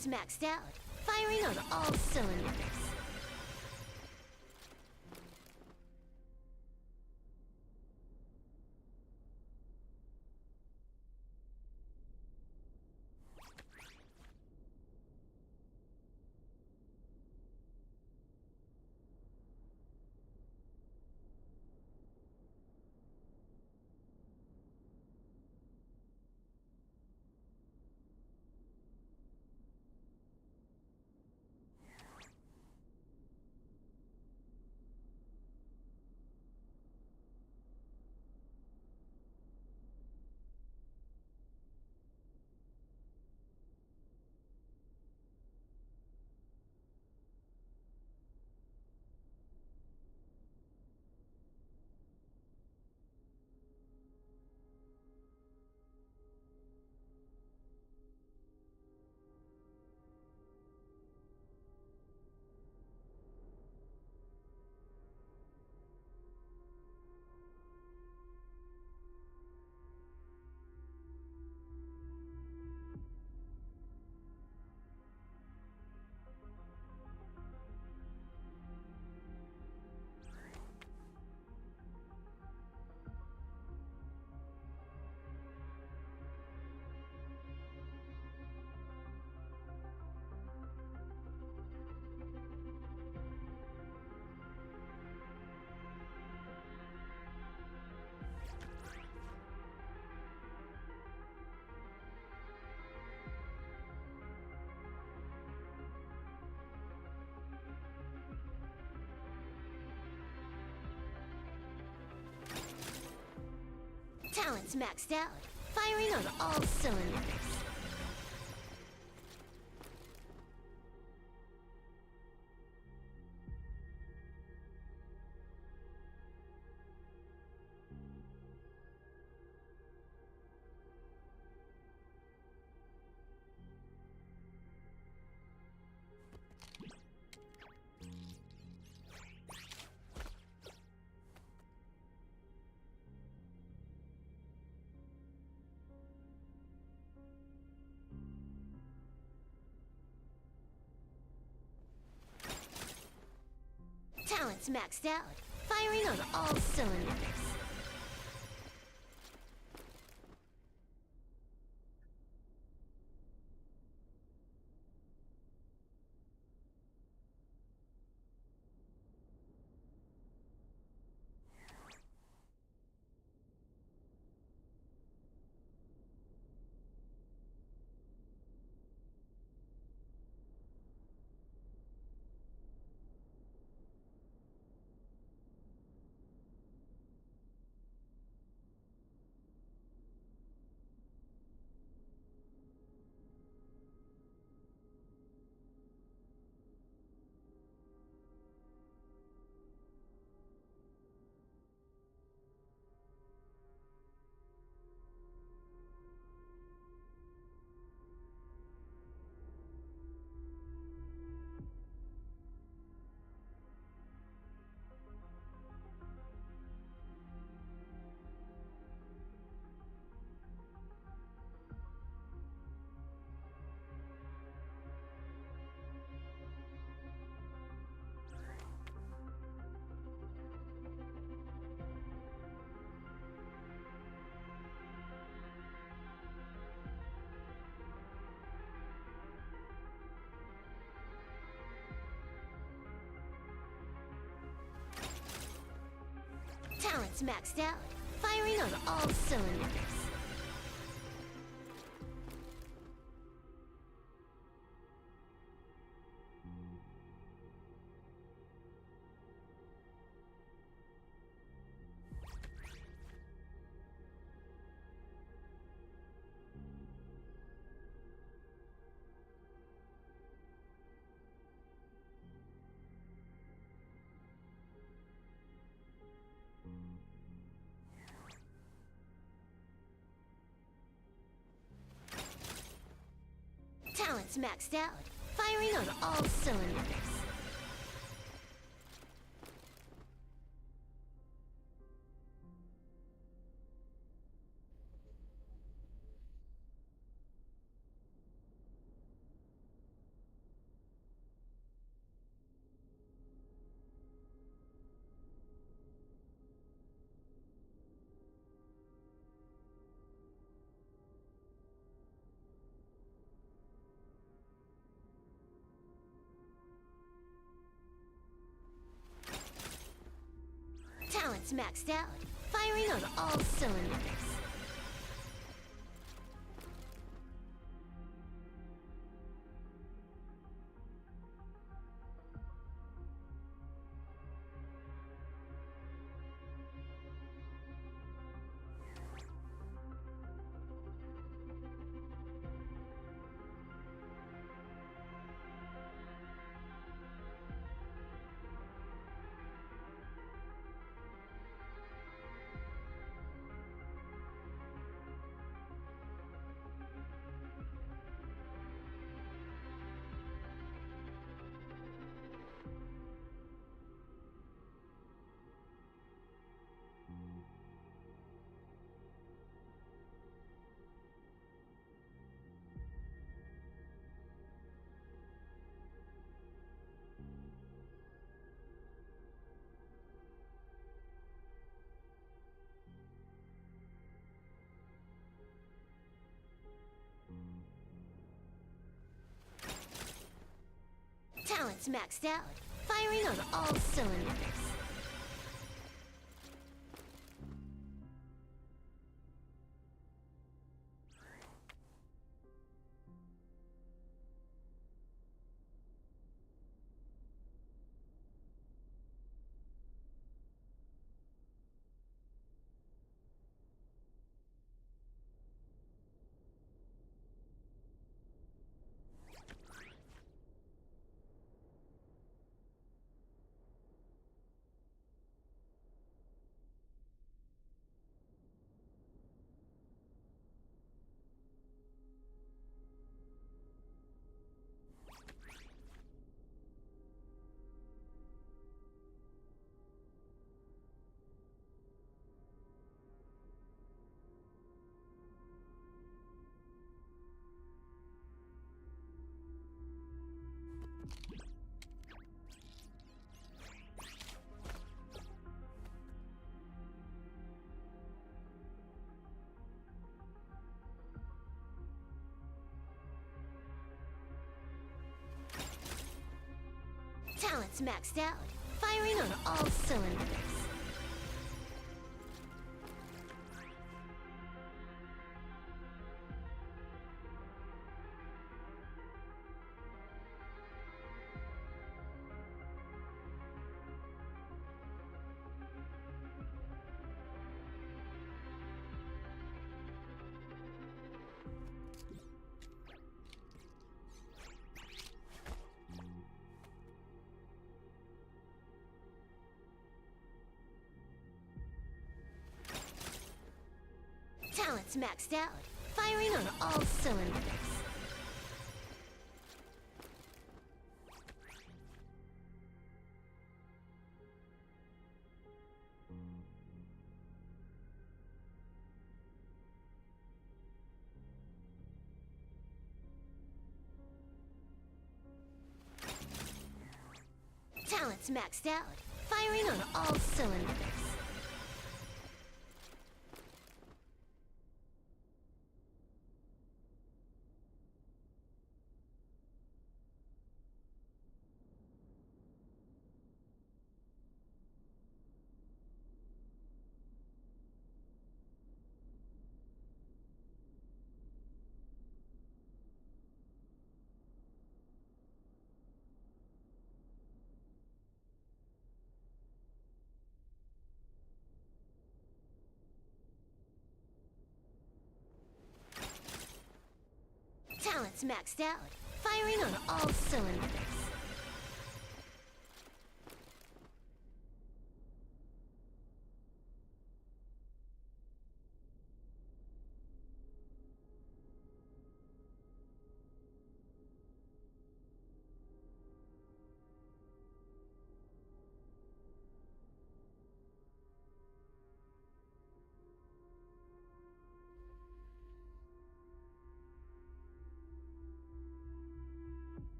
Talents maxed out. Firing on all cylinders. Talents maxed out. Firing on all cylinders. Talents maxed out. Firing on all cylinders. Talents maxed out. Firing on all cylinders. Talents maxed out. Firing on all cylinders. Talents maxed out. Firing on all cylinders. Talents maxed out. Firing on all cylinders. Talents maxed out. Firing on all cylinders. Talents maxed out. Firing on all cylinders. Talents maxed out. Firing on all cylinders. Talents maxed out. Firing on all cylinders.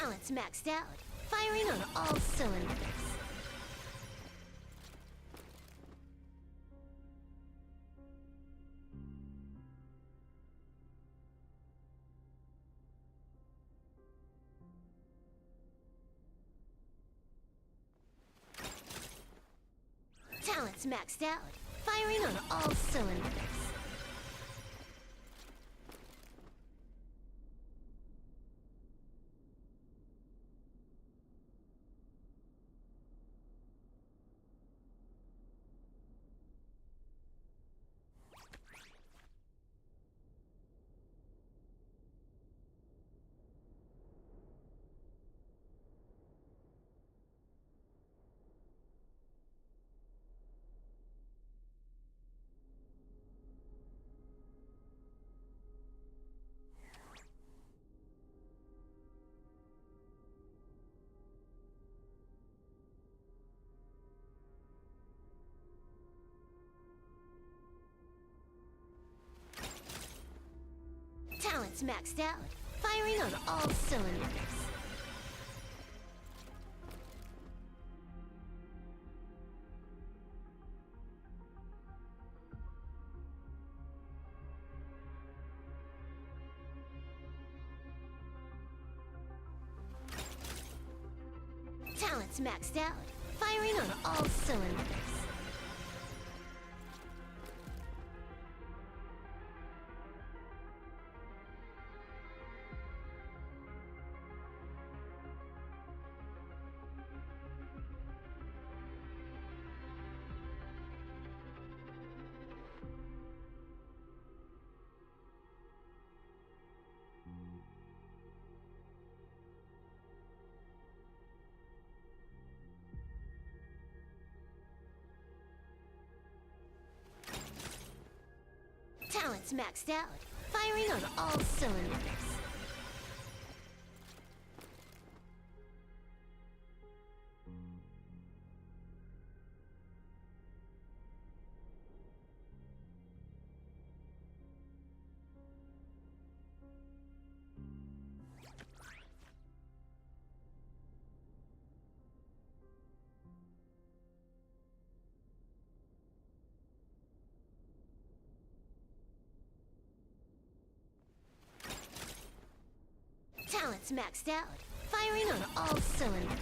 Talents maxed out. Firing on all cylinders. Talents maxed out. Firing on all cylinders. Talents maxed out. Firing on all cylinders. Talents maxed out. Firing on all cylinders. Talents maxed out. Firing on all cylinders. Talents maxed out. Firing on all cylinders.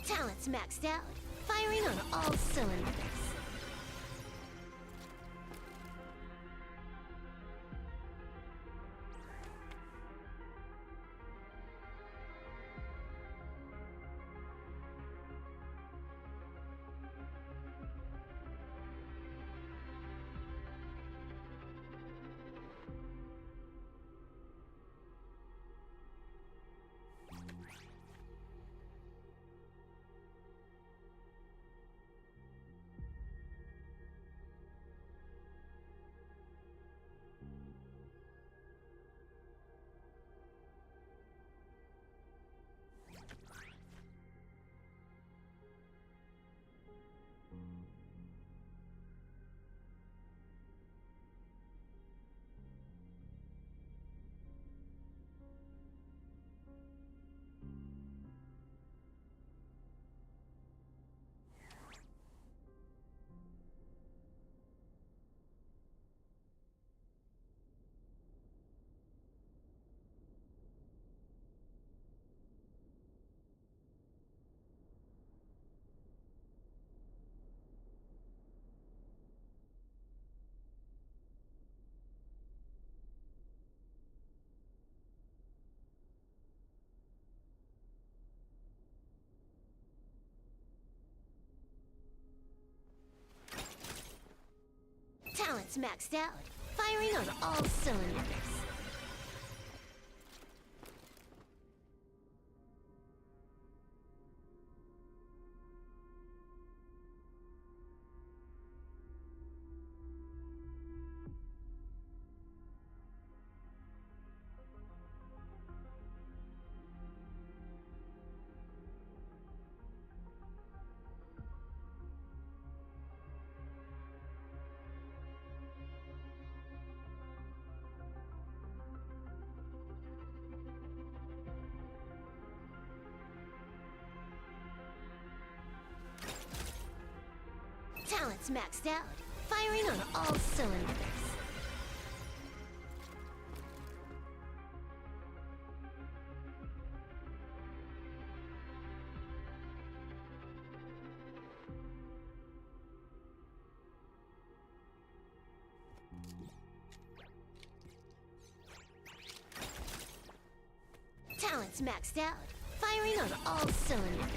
Talents maxed out. Firing on all cylinders. Talents maxed out. Firing on all cylinders. Talents maxed out. Firing on all cylinders. Talents maxed out. Firing on all cylinders.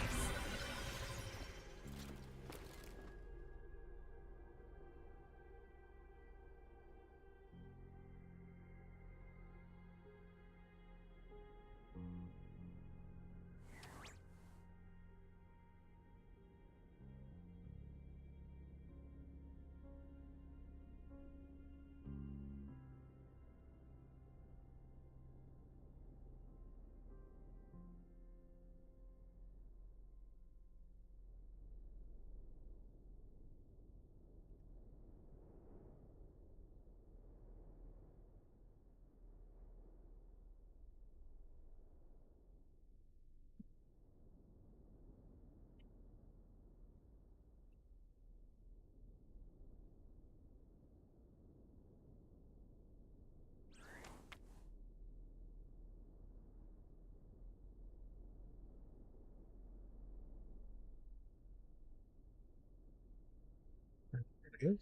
Okay.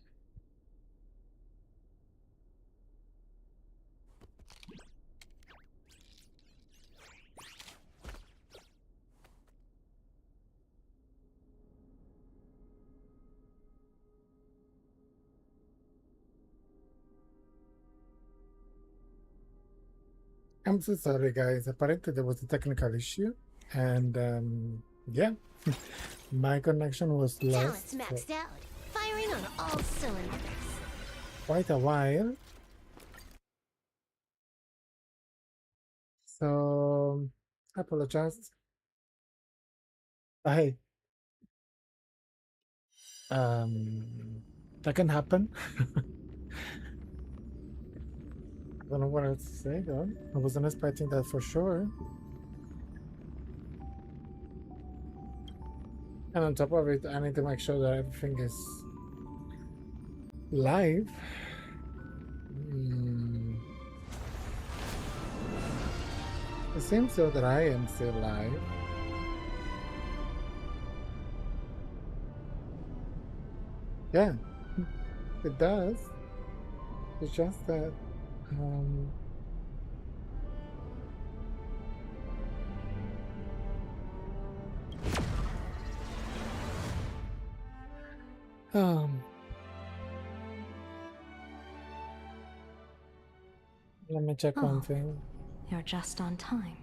I'm so sorry, guys. Apparently, there was a technical issue, and yeah, my connection was Talents lost for maxed out. Firing on all cylinders. quite a while. So, I apologize. Hey, that can happen. I don't know what else to say, though. I wasn't expecting that for sure. And on top of it, I need to make sure that everything is live. It seems so that I am still live. Yeah, it does. It's just that um, um let me check one thing. You're just on time.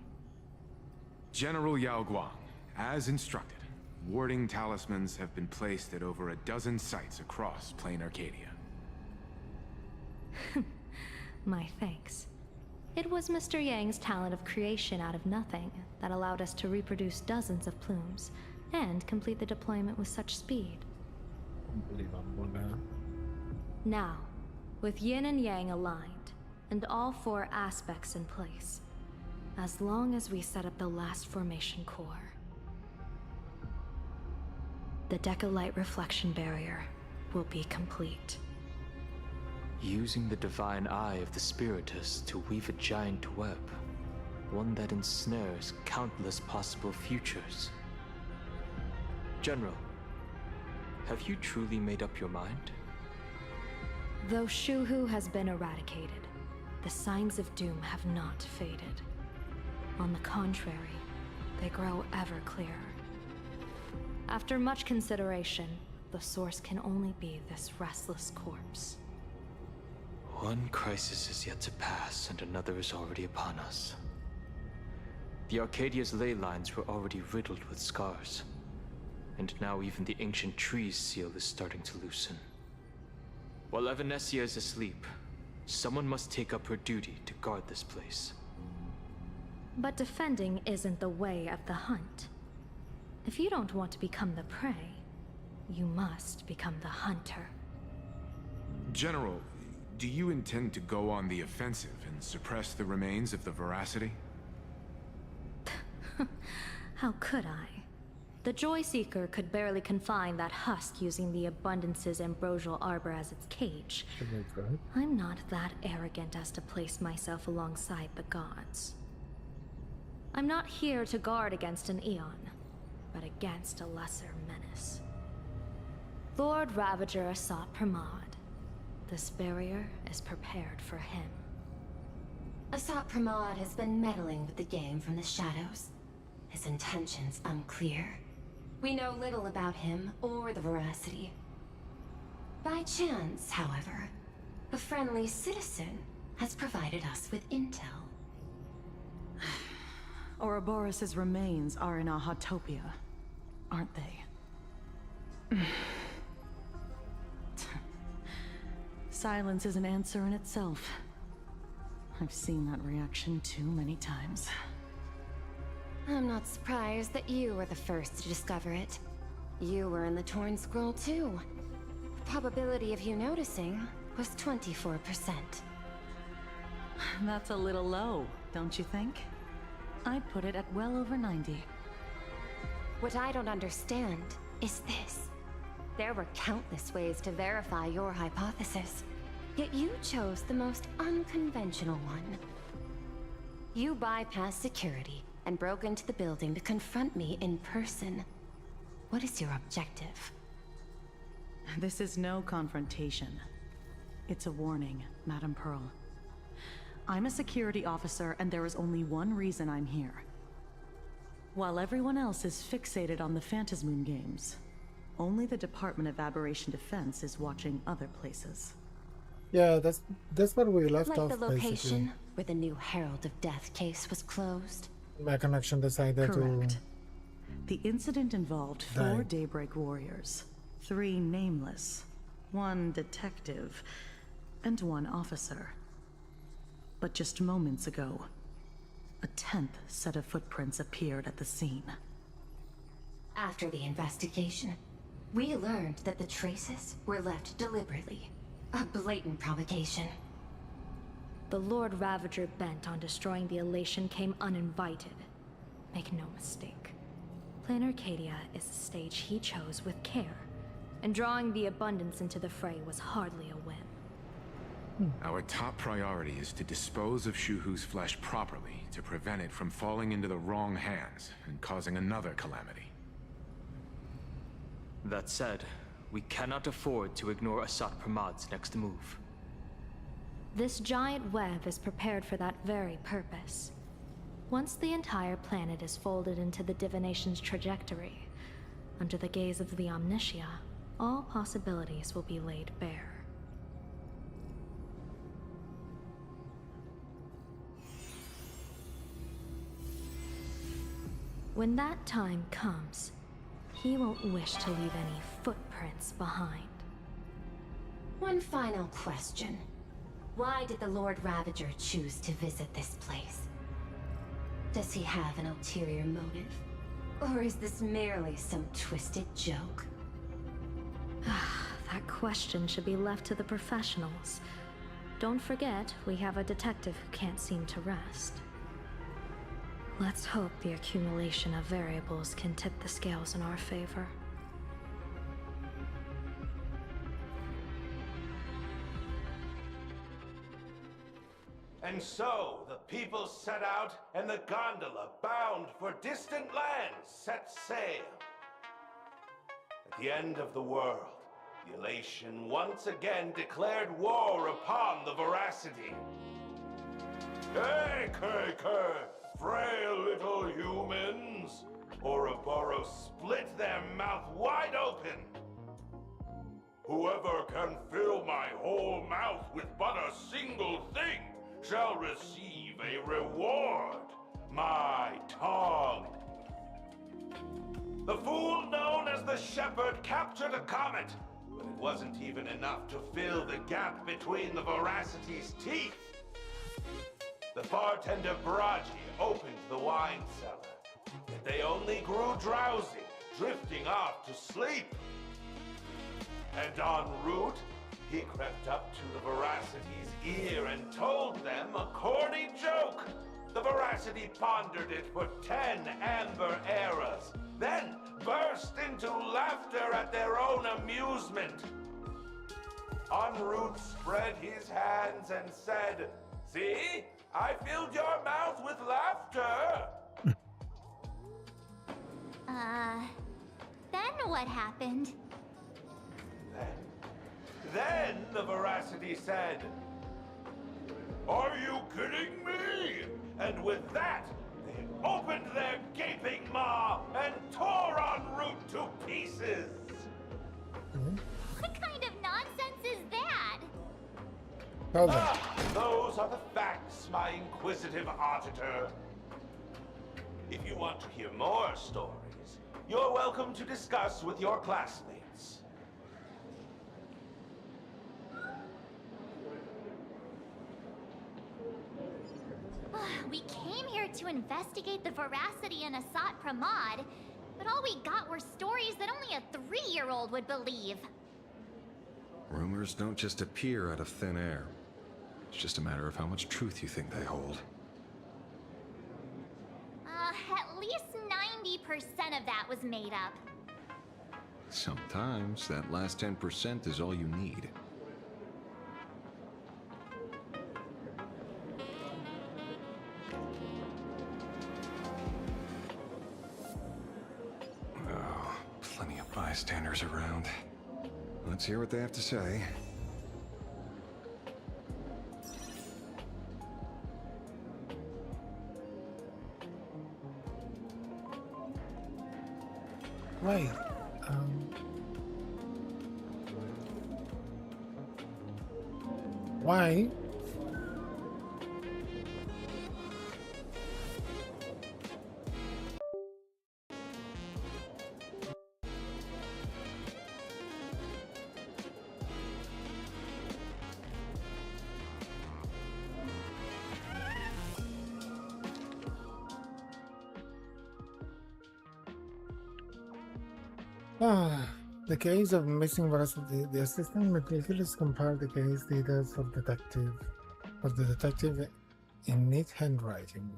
General Yao Guang, as instructed, warding talismans have been placed at over a dozen sites across Plain Arcadia. My thanks. It was Mr. Yang's talent of creation out of nothing that allowed us to reproduce dozens of plumes and complete the deployment with such speed. Unbelievable now. Now, with yin and yang aligned, and all four aspects in place, as long as we set up the last formation core, the Decalight reflection barrier will be complete. Using the divine eye of the Spiritus to weave a giant web, one that ensnares countless possible futures. General, have you truly made up your mind? Though Shuhu has been eradicated, the signs of doom have not faded. On the contrary, they grow ever clearer. After much consideration, the source can only be this restless corpse. One crisis is yet to pass, and another is already upon us. The Arcadia's ley lines were already riddled with scars, and now even the ancient tree's seal is starting to loosen. While Evanesia is asleep, someone must take up her duty to guard this place. But defending isn't the way of the hunt. If you don't want to become the prey, you must become the hunter. General, do you intend to go on the offensive and suppress the remains of the Veracity? How could I? The Joy Seeker could barely confine that husk using the Abundance's ambrosial arbor as its cage. Should be good. I'm not that arrogant as to place myself alongside the gods. I'm not here to guard against an Eon, but against a lesser menace. Lord Ravager Asat Pramod. This barrier is prepared for him. Asat Pramod has been meddling with the game from the shadows. His intentions unclear. We know little about him or the Veracity. By chance, however, a friendly citizen has provided us with intel. Ouroboros' remains are in Ahatopia, aren't they? Silence is an answer in itself. I've seen that reaction too many times. I'm not surprised that you were the first to discover it. You were in the Torn Scroll too. The probability of you noticing was 24%. That's a little low, don't you think? I'd put it at well over 90. What I don't understand is this. There were countless ways to verify your hypothesis, yet you chose the most unconventional one. You bypassed security and broke into the building to confront me in person. What is your objective? This is no confrontation. It's a warning, Madam Pearl. I'm a security officer, and there is only one reason I'm here. While everyone else is fixated on the Phantasmoon games, only the Department of Aberration Defense is watching other places. Yeah, that's what we left Like off the location basically. where the new Herald of Death case was closed. My connection decided Correct. to The incident involved Die. 4 Daybreak Warriors, 3 nameless, 1 detective, and 1 officer. But just moments ago, a 10th set of footprints appeared at the scene. After the investigation, we learned that the traces were left deliberately. A blatant provocation. The Lord Ravager bent on destroying the Elation came uninvited. Make no mistake. Plan Arcadia is the stage he chose with care, and drawing the Abundance into the fray was hardly a whim. Our top priority is to dispose of Shuhu's flesh properly to prevent it from falling into the wrong hands and causing another calamity. That said, we cannot afford to ignore Asat Pramod's next move. This giant web is prepared for that very purpose. Once the entire planet is folded into the divination's trajectory, under the gaze of the Omnitia, all possibilities will be laid bare. When that time comes, he won't wish to leave any footprints behind. One final question. Why did the Lord Ravager choose to visit this place? Does he have an ulterior motive? Or is this merely some twisted joke? That question should be left to the professionals. Don't forget, we have a detective who can't seem to rest. Let's hope the accumulation of variables can tip the scales in our favor. And so, the people set out, and the gondola, bound for distant lands, set sail. At the end of the world, the Elation once again declared war upon the Veracity. Hey, frail little humans! Ouroboros split their mouth wide open! Whoever can fill my whole mouth with but a single thing shall receive a reward, my tongue. The fool known as the Shepherd captured a comet, but it wasn't even enough to fill the gap between the Veracity's teeth. The bartender Baraji opened the wine cellar, yet they only grew drowsy, drifting off to sleep. And en route, he crept up to the Veracity's ear and told them a corny joke. The Veracity pondered it for 10 amber eras, then burst into laughter at their own amusement. En route spread his hands and said, "See? I filled your mouth with laughter." Then what happened? Then the Veracity said, "Are you kidding me?" And with that, they opened their gaping maw and tore en route to pieces. What kind of nonsense is that? Hold on. Those are the facts, my inquisitive auditor. If you want to hear more stories, you're welcome to discuss with your classmates. We came here to investigate the Veracity and Asat Pramod, but all we got were stories that only a 3-year-old would believe. Rumors don't just appear out of thin air. It's just a matter of how much truth you think they hold. At least 90% of that was made up. Sometimes that last 10% is all you need. Oh, plenty of bystanders around. Let's hear what they have to say. Wait. Why? The case of missing veracity. The assistant meticulously compared the case data of the detective in neat handwriting.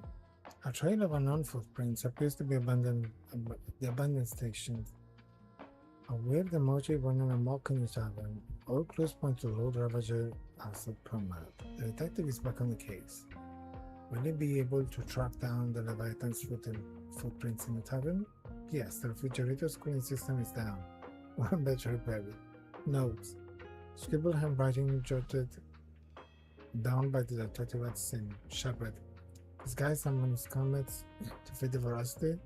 A trail of unknown footprints appears to be the abandoned station. A weird emoji running amok in the tavern. All clues point to Lord Ravager as a permanent. The detective is back on the case. Will he be able to track down the Leviathan's footprints in the tavern? Yes, the refrigerator's cooling system is down. One better repair it. Notes. Scribbled handwriting jotted down by the detective at the scene. Shepherd. This guy summons comets to feed the Veracity?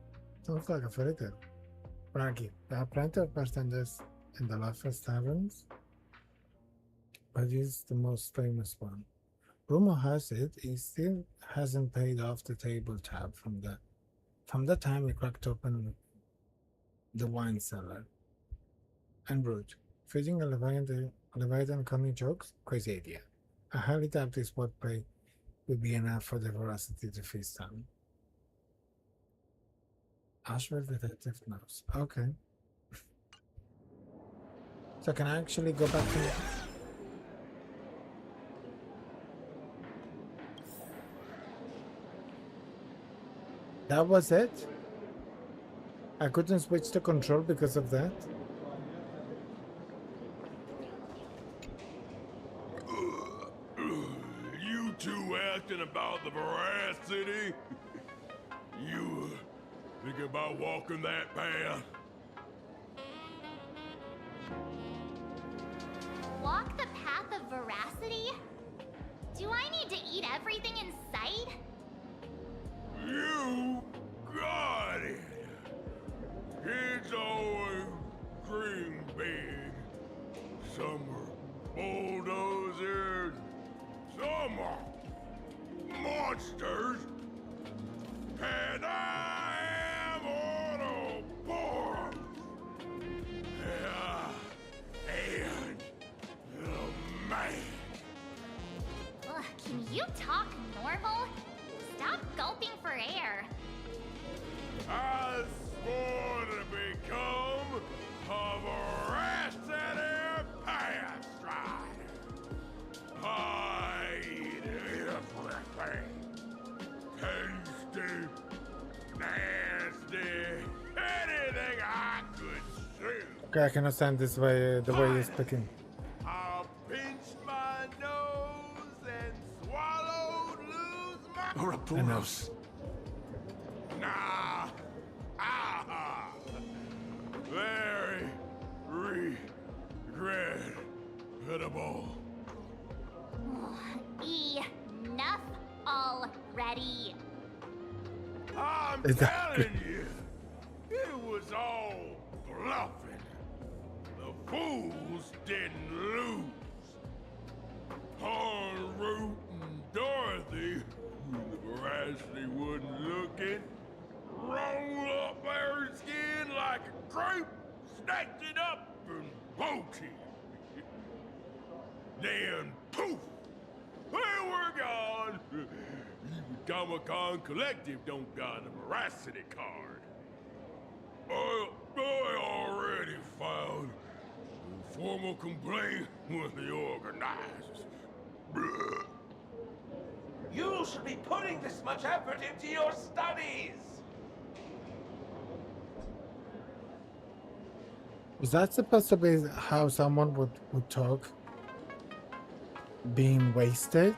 Sounds like a fairy tale. Bragi. There are plenty of bartenders in the Laughers taverns, but he's the most famous one. Rumor has it he still hasn't paid off the table tab from the time he cracked open the wine cellar. And rude. Feeding a Leviathan comedy jokes? Crazy idea. I highly doubt this wordplay will be enough for the Veracity to feast on. Asheville Detective knows. Okay. So can I actually go back to... That was it? I couldn't switch the control because of that? You two asking about the Veracity? You thinking about walking that path? Walk the path of Veracity? Do I need to eat everything in sight? You got it. Kids always dream big. Some are bulldozers, some are monsters, and I am Ouroboros. And the man. Ugh, can you talk normal? Stop gulping for air. I swore to become a Veracity Pass Rider. I eat everything. nasty. Anything I could see. Okay, I cannot stand this way, the way he's speaking. I'll pinch my nose and swallow, lose my... Ouroboros. Nah. Ah. Very regrettable. Enough already. I'm Is that- telling you, it was all bluffing. The fools didn't lose. Root and Dorothy, when the veracity wasn't looking, rolled up their skin like a grape, snatched it up and bolted. Then poof, they were gone. Even Comic-Con Collective don't got a veracity card. I already filed a formal complaint with the organizers. You should be putting this much effort into your studies! Was that supposed to be how someone would talk? Being wasted?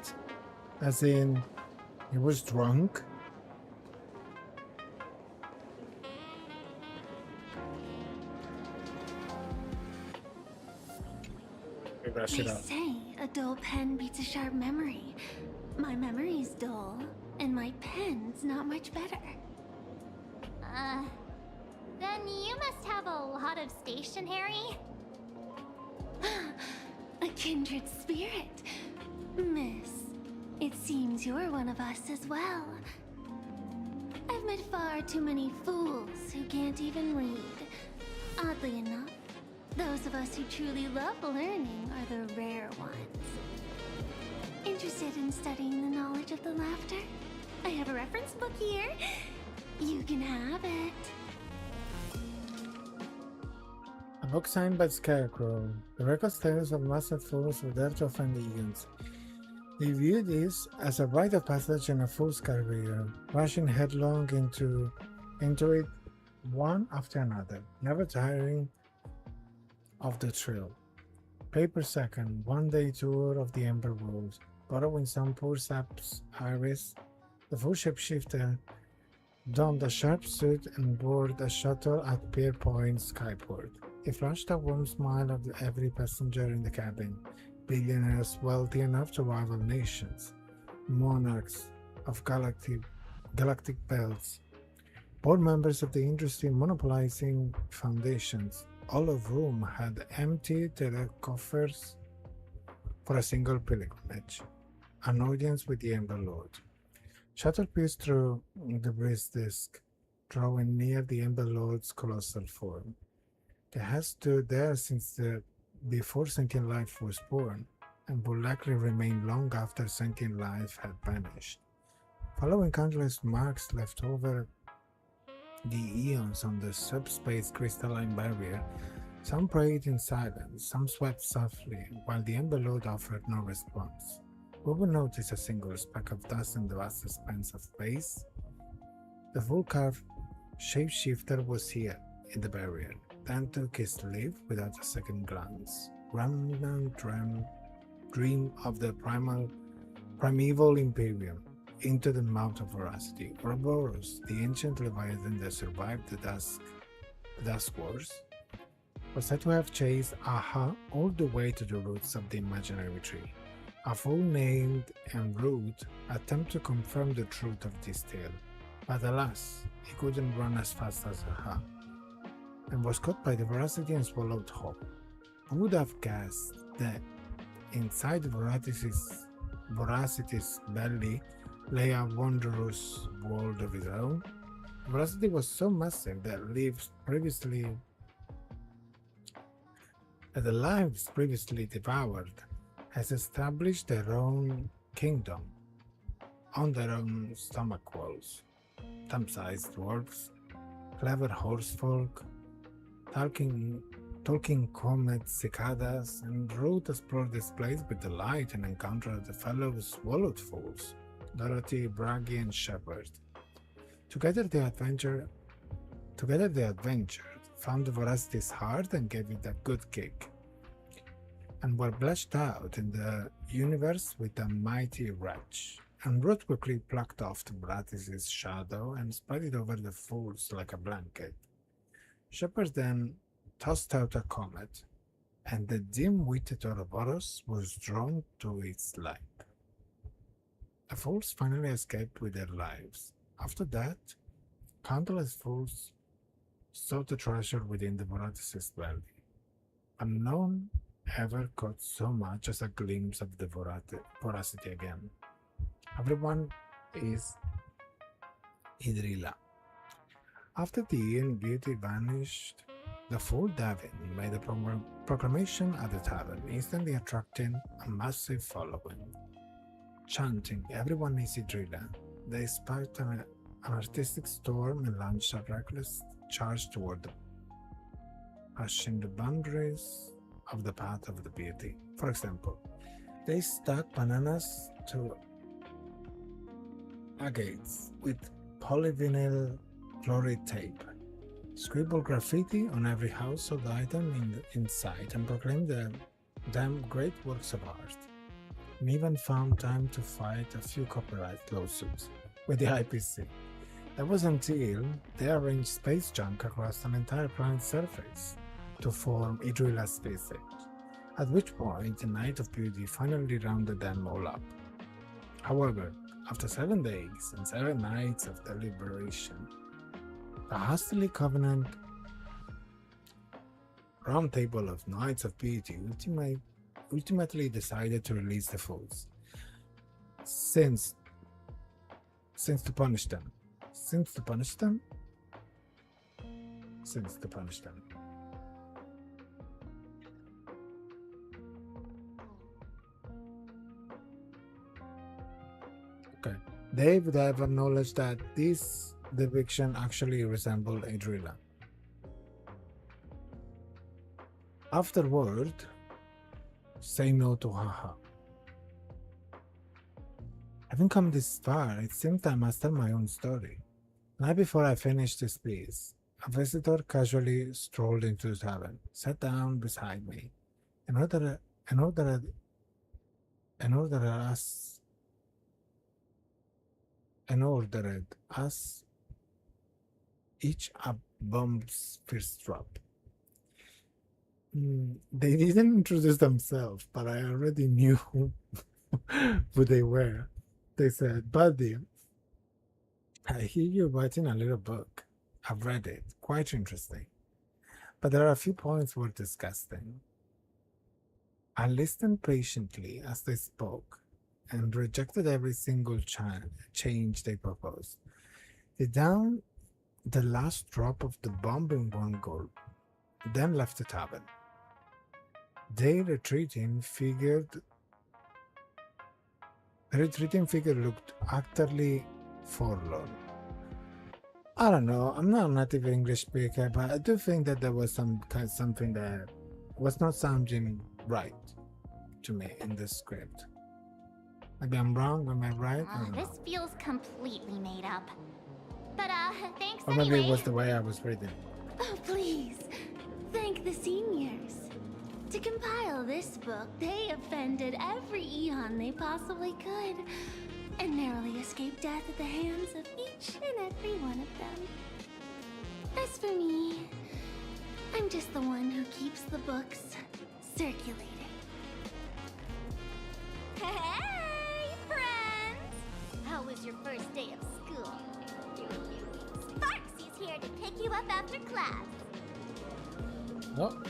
As in, he was drunk? Maybe I should They have. say a dull pen beats a sharp memory. My memory's dull, and my pen's not much better. Then you must have a lot of stationery. A kindred spirit. Miss, it seems you're one of us as well. I've met far too many fools who can't even read. Oddly enough, those of us who truly love learning are the rare ones. Interested in studying the knowledge of the laughter? I have a reference book here. You can have it. A book signed by Scarecrow. The records tales of master fools who dare to offend the Eons. They view this as a rite of passage in a fool's career, rushing headlong into it one after another, never tiring of the thrill. Paper second, one-day tour of the Ember World, borrowing some poor sap's iris, the full shapeshifter donned a sharp suit and board a shuttle at Pierpoint Skyport. He flashed a warm smile at every passenger in the cabin, billionaires wealthy enough to rival nations, monarchs of galactic belts, board members of the industry monopolizing foundations, all of whom had emptied their coffers for a single pilgrimage, an audience with the Ember Lord. Shuttle pierced through the breeze disk, drawing near the Ember Lord's colossal form. They had stood there since before sentient life was born, and would likely remain long after sentient life had vanished. Following countless marks left over the eons on the subspace crystalline barrier, some prayed in silence, some swept softly, while the Ember Lord offered no response. We would notice a single speck of dust in the vast expanse of space. The full-carved shapeshifter was here, in the barrier, then took his leave without a second glance. Remnant dream of the primeval Imperium, into the mouth of veracity. Ouroboros, the ancient Leviathan that survived the Dusk Wars, was said to have chased Aha all the way to the roots of the imaginary tree. A fool named en route attempted to confirm the truth of this tale, but alas, he couldn't run as fast as Aha, and was caught by the veracity and swallowed whole. Who would have guessed that inside Voracity's belly lay a wondrous world of its own? Veracity was so massive that the lives previously devoured has established their own kingdom on their own stomach walls. Thumb-sized dwarves, clever horsefolk, talking comets, cicadas, and Root explored this place with delight and encountered the fellow swallowed fools, Dorothy, Braggy, and Shepard. Together they adventured, found the Voracity's heart and gave it a good kick, and were blessed out in the universe with a mighty wretch. And Ruth quickly plucked off the Voracity's shadow and spread it over the fools like a blanket. Shepard then tossed out a comet, and the dim-witted Ouroboros was drawn to its light. The fools finally escaped with their lives. After that, countless fools sought the treasure within the Voracity's belly, but none ever caught so much as a glimpse of the Voracity again. Everyone is Idrila. After the Ian beauty vanished, the fool Davin made a proclamation at the tavern, instantly attracting a massive following. Chanting, "Everyone is Idrila," they sparked an artistic storm and launched a reckless charge toward them, pushing the boundaries of the path of the beauty. For example, they stuck bananas to agates with polyvinyl chloride tape, scribbled graffiti on every household item in sight, and proclaimed them great works of art, and even found time to fight a few copyright lawsuits with the IPC. That was until they arranged space junk across an entire planet's surface to form Idrila's space age, at which point the Night of Beauty finally rounded them all up. However, after 7 days and 7 nights of deliberation, the hastily covenant round table of Knights of Beauty ultimately decided to release the fools, since to punish them. Okay. They would have acknowledged that this depiction actually resembled Idrila. Afterward, say no to haha. Having come this far, it seemed I must tell my own story. Night before I finished this piece, a visitor casually strolled into the tavern, sat down beside me, and ordered us each a bomb's first drop. They didn't introduce themselves, but I already knew who they were. They said, "Buddy, I hear you're writing a little book. I've read it. Quite interesting. But there are a few points worth discussing." I listened patiently as they spoke and rejected every single change they proposed. They downed the last drop of the bomb in one gulp, then left the tavern. The retreating figure looked utterly forlorn. I don't know, I'm not a native English speaker, but I do think that there was something that was not sounding right to me in this script. Maybe I'm wrong, am I right? This feels completely made up. But thanks or maybe anyway. It was the way I was reading. Oh, please. Thank the seniors. To compile this book, they offended every Eon they possibly could, and narrowly escaped death at the hands of each and every one of them. As for me, I'm just the one who keeps the books circulating. Hey, friends! How was your first day of school? Sparksy's here to pick you up after class. Oh.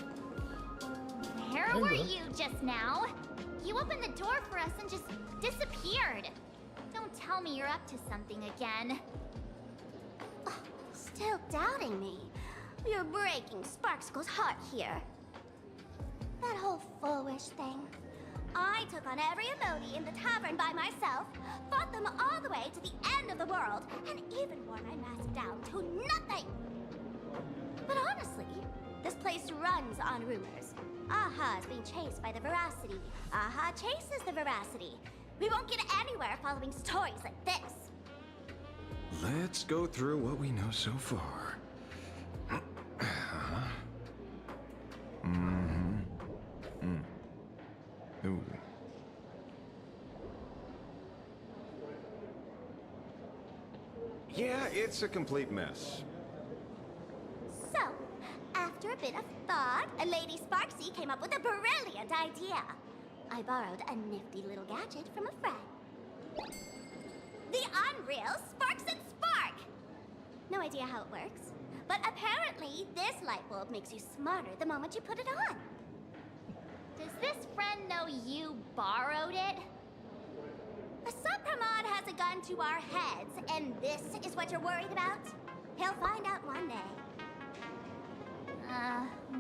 Where were you just now? You opened the door for us and just disappeared. Don't tell me you're up to something again. Still doubting me? You're breaking Sparksko's heart here. That whole foolish thing. I took on every emoji in the tavern by myself, fought them all the way to the end of the world, and even wore my mask down to nothing! But honestly, this place runs on rumors. Aha is being chased by the Veracity. Aha chases the Veracity. We won't get anywhere following stories like this. Let's go through what we know so far. Ooh. Yeah, it's a complete mess. So, after a bit of thought, Lady Sparksy came up with a brilliant idea. I borrowed a nifty little gadget from a friend. The unreal Sparks and Spark! No idea how it works, but apparently this light bulb makes you smarter the moment you put it on. Does this friend know you borrowed it? Sapramod has a gun to our heads, and this is what you're worried about? He'll find out one day.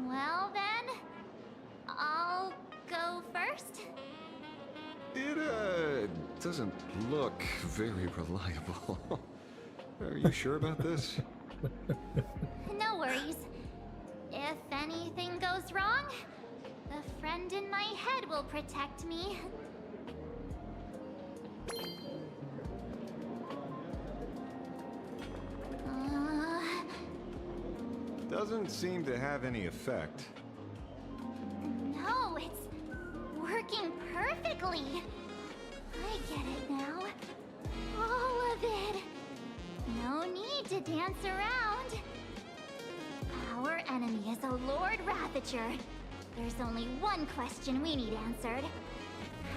Well then, I'll go first. It, doesn't look very reliable. Are you sure about this? No worries. If anything goes wrong, the friend in my head will protect me. Doesn't seem to have any effect. No, it's working perfectly. I get it now. All of it. No need to dance around. Our enemy is a Lord Ravager. There's only one question we need answered.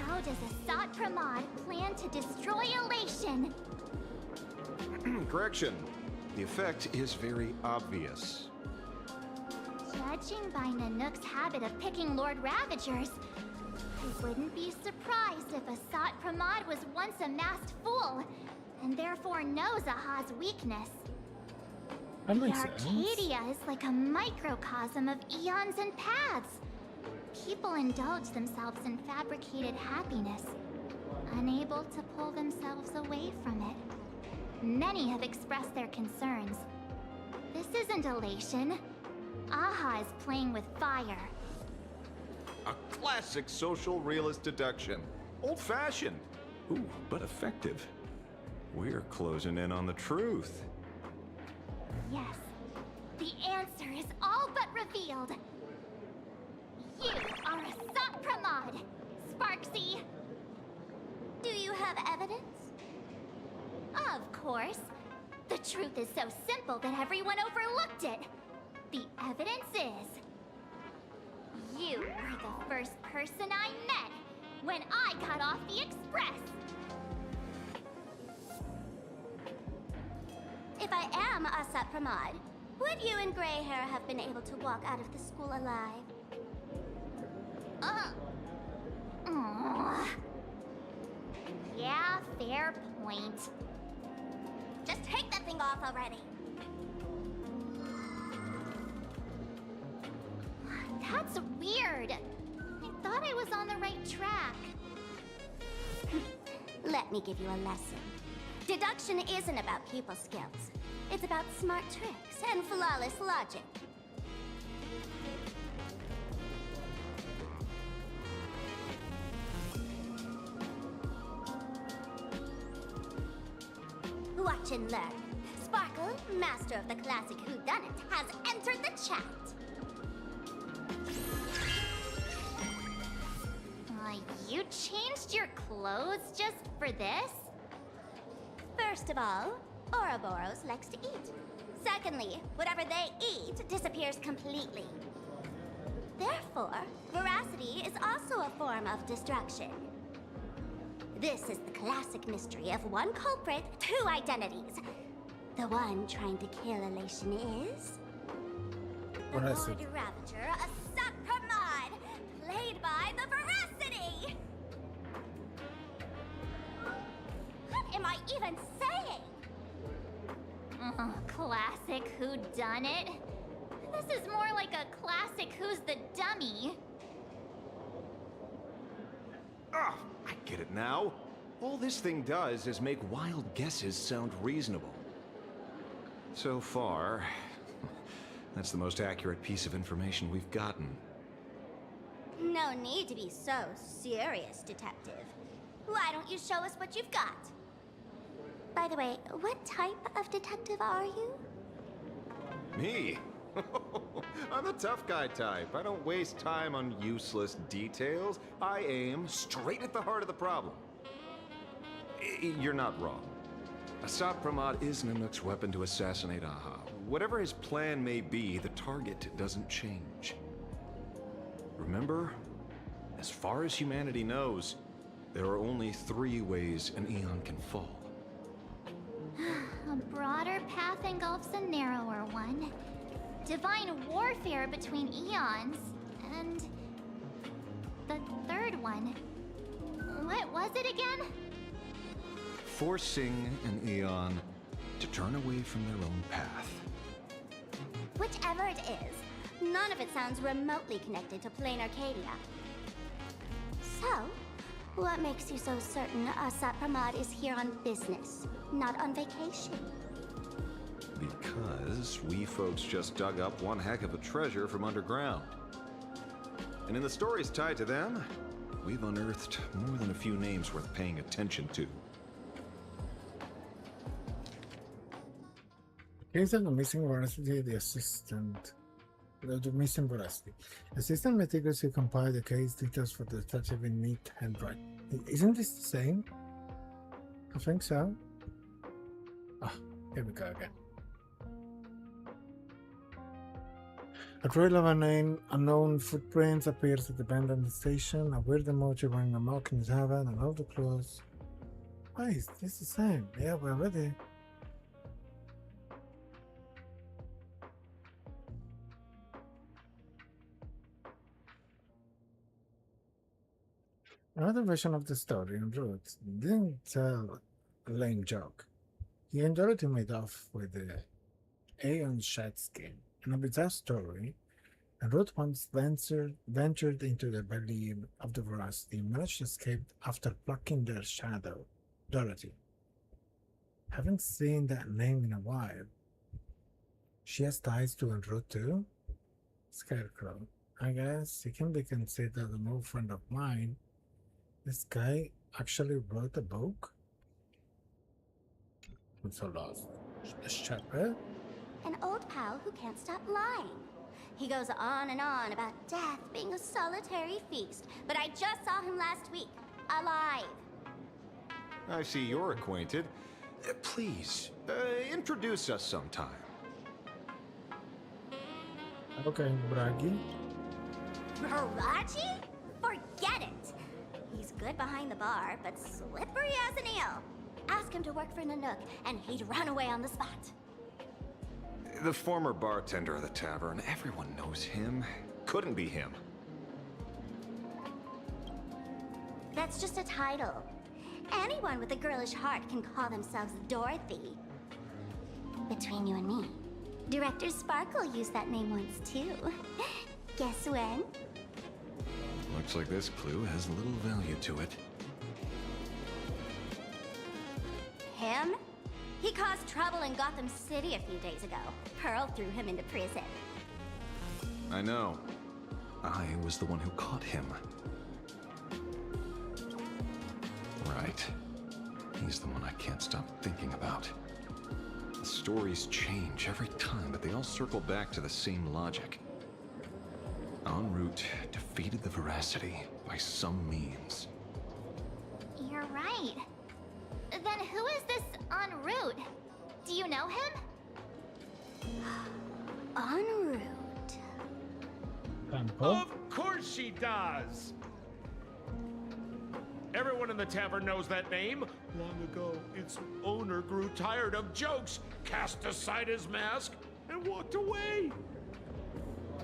How does Asat Pramod plan to destroy Elation? Correction. The effect is very obvious. Judging by Nanook's habit of picking Lord Ravagers, I wouldn't be surprised if Asat Pramod was once a masked fool, and therefore knows Aha's weakness. That The makes sense. Arcadia is like a microcosm of eons and paths. People indulge themselves in fabricated happiness, unable to pull themselves away from it. Many have expressed their concerns. This isn't elation. Aha is playing with fire. A classic social realist deduction. Old-fashioned. Ooh, but effective. We're closing in on the truth. Yes, the answer is all but revealed. You are Asat Pramod, Sparksy. Do you have evidence? Of course. The truth is so simple that everyone overlooked it. The evidence is... you were the first person I met when I got off the express. If I am Asat Pramod, would you and Grey Hair have been able to walk out of the school alive? Yeah, fair point. Just take that thing off already. That's weird. I thought I was on the right track. Let me give you a lesson. Deduction isn't about people skills. It's about smart tricks and flawless logic. Watch and learn. Sparkle, master of the classic whodunit, has entered the chat. You changed your clothes just for this? First of all, Ouroboros likes to eat. Secondly, whatever they eat disappears completely. Therefore, veracity is also a form of destruction. This is the classic mystery of one culprit, two identities. The one trying to kill Elation is... the Veracity. Lord Ravager, Asat Pramod, played by the Veracity! What am I even saying? Classic whodunit. This is more like a classic Who's the Dummy. Ah, I get it now. All this thing does is make wild guesses sound reasonable. So far, that's the most accurate piece of information we've gotten. No need to be so serious, Detective. Why don't you show us what you've got? By the way, what type of detective are you? Me? I'm the tough guy type. I don't waste time on useless details. I aim straight at the heart of the problem. You're not wrong. Asap Pramod is Nanook's weapon to assassinate Aha. Whatever his plan may be, the target doesn't change. Remember, as far as humanity knows, there are only 3 ways an Aeon can fall. A broader path engulfs a narrower one. Divine warfare between eons, and the third one. What was it again? Forcing an Aeon to turn away from their own path. Whichever it is, none of it sounds remotely connected to plain Arcadia. So, what makes you so certain Asap Pramod is here on business, not on vacation? Because we folks just dug up one heck of a treasure from underground. And in the stories tied to them, we've unearthed more than a few names worth paying attention to. Case of the missing veracity, the missing veracity. Assistant meticulously compiled the case details for the detective in neat handwriting. Isn't this the same? I think so. Ah, here we go again. A trail of unknown footprints appears at the abandoned station. A weird emoji wearing a mark in his hand and all the clothes. Why is this the same? Yeah, we're ready. Another version of the story in Roots didn't tell a lame joke. He enjoyed to made off with the Aeon shed skin. In a bizarre story, and Ruth once ventured into the belly of the Veracity and managed to escape after plucking their shadow, Dorothy. Haven't seen that name in a while. She has ties to Enroute too? Scarecrow. I guess he can be considered an old friend of mine. This guy actually wrote a book? I'm so lost. A shepherd? An old pal who can't stop lying. He goes on and on about death being a solitary feast, but I just saw him last week, alive. I see you're acquainted. Please, introduce us sometime. Okay, Bragi. Miraji? Forget it! He's good behind the bar, but slippery as an eel. Ask him to work for Nanook, and he'd run away on the spot. The former bartender of the tavern, everyone knows him. Couldn't be him. That's just a title. Anyone with a girlish heart can call themselves Dorothy. Between you and me, Director Sparkle used that name once too. Guess when? Looks like this clue has little value to it. Him? He caused trouble in Gotham City a few days ago. Pearl threw him into prison. I know. I was the one who caught him. Right. He's the one I can't stop thinking about. The stories change every time, but they all circle back to the same logic. En route, defeated the Veracity by some means. You're right. Then who is this en route? Do you know him? En route. Of course she does! Everyone in the tavern knows that name. Long ago, its owner grew tired of jokes, cast aside his mask, and walked away.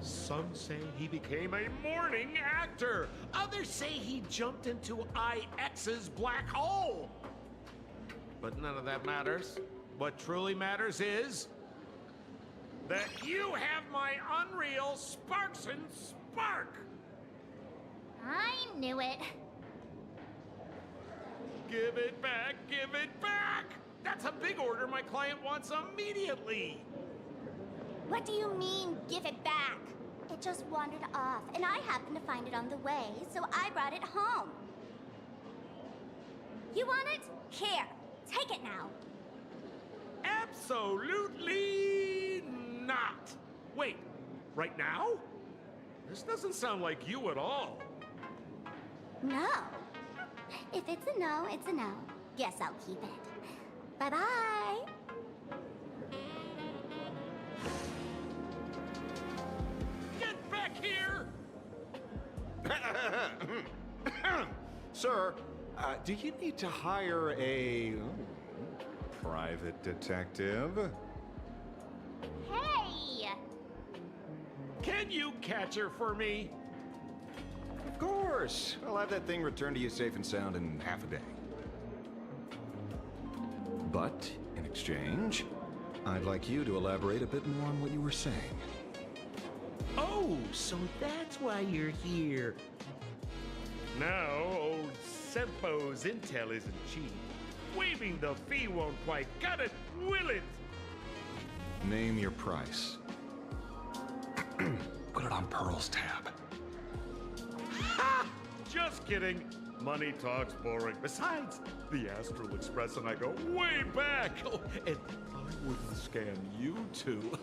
Some say he became a mourning actor. Others say he jumped into IX's black hole. But none of that matters. What truly matters is that you have my unreal Sparks and Spark. I knew it. Give it back, give it back! That's a big order my client wants immediately. What do you mean, give it back? It just wandered off, and I happened to find it on the way, so I brought it home. You want it? Here, take it now. Absolutely not. Wait, right now? This doesn't sound like you at all. No. If it's a no, it's a no. Guess I'll keep it. Bye-bye. Get back here! Sir, do you need to hire a private detective? Hey! Can you catch her for me? Of course. I'll have that thing returned to you safe and sound in half a day. But, in exchange, I'd like you to elaborate a bit more on what you were saying. Oh, so that's why you're here. Now, old Sempo's intel isn't cheap. Waiving the fee won't quite cut it, will it? Name your price. Put it on Pearl's tab. Ha! Just kidding. Money talks boring. Besides, the Astral Express and I go way back. Oh, and I wouldn't scam you two.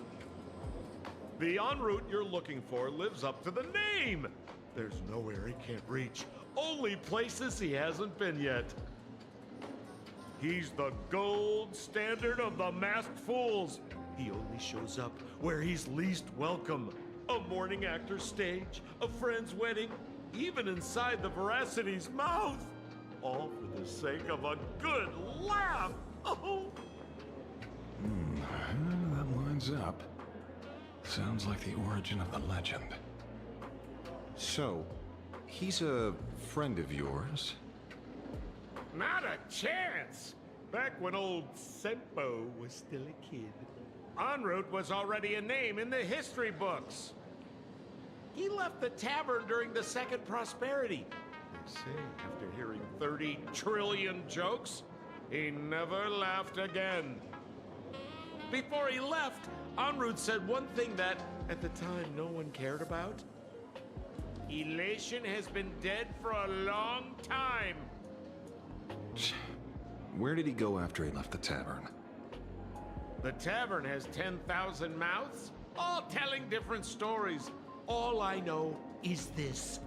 The en route you're looking for lives up to the name. There's nowhere he can't reach. Only places he hasn't been yet. He's the gold standard of the masked fools. He only shows up where he's least welcome. A morning actor's stage, a friend's wedding, even inside the Veracity's mouth. All for the sake of a good laugh. Oh. That lines up. Sounds like the origin of the legend. So, he's a friend of yours? Not a chance! Back when old Sempo was still a kid, en route was already a name in the history books. He left the tavern during the Second Prosperity. They say after hearing 30 trillion jokes, he never laughed again. Before he left, en route said one thing that, at the time, no one cared about. Elation has been dead for a long time. Where did he go after he left the tavern? The tavern has 10,000 mouths, all telling different stories. All I know is this.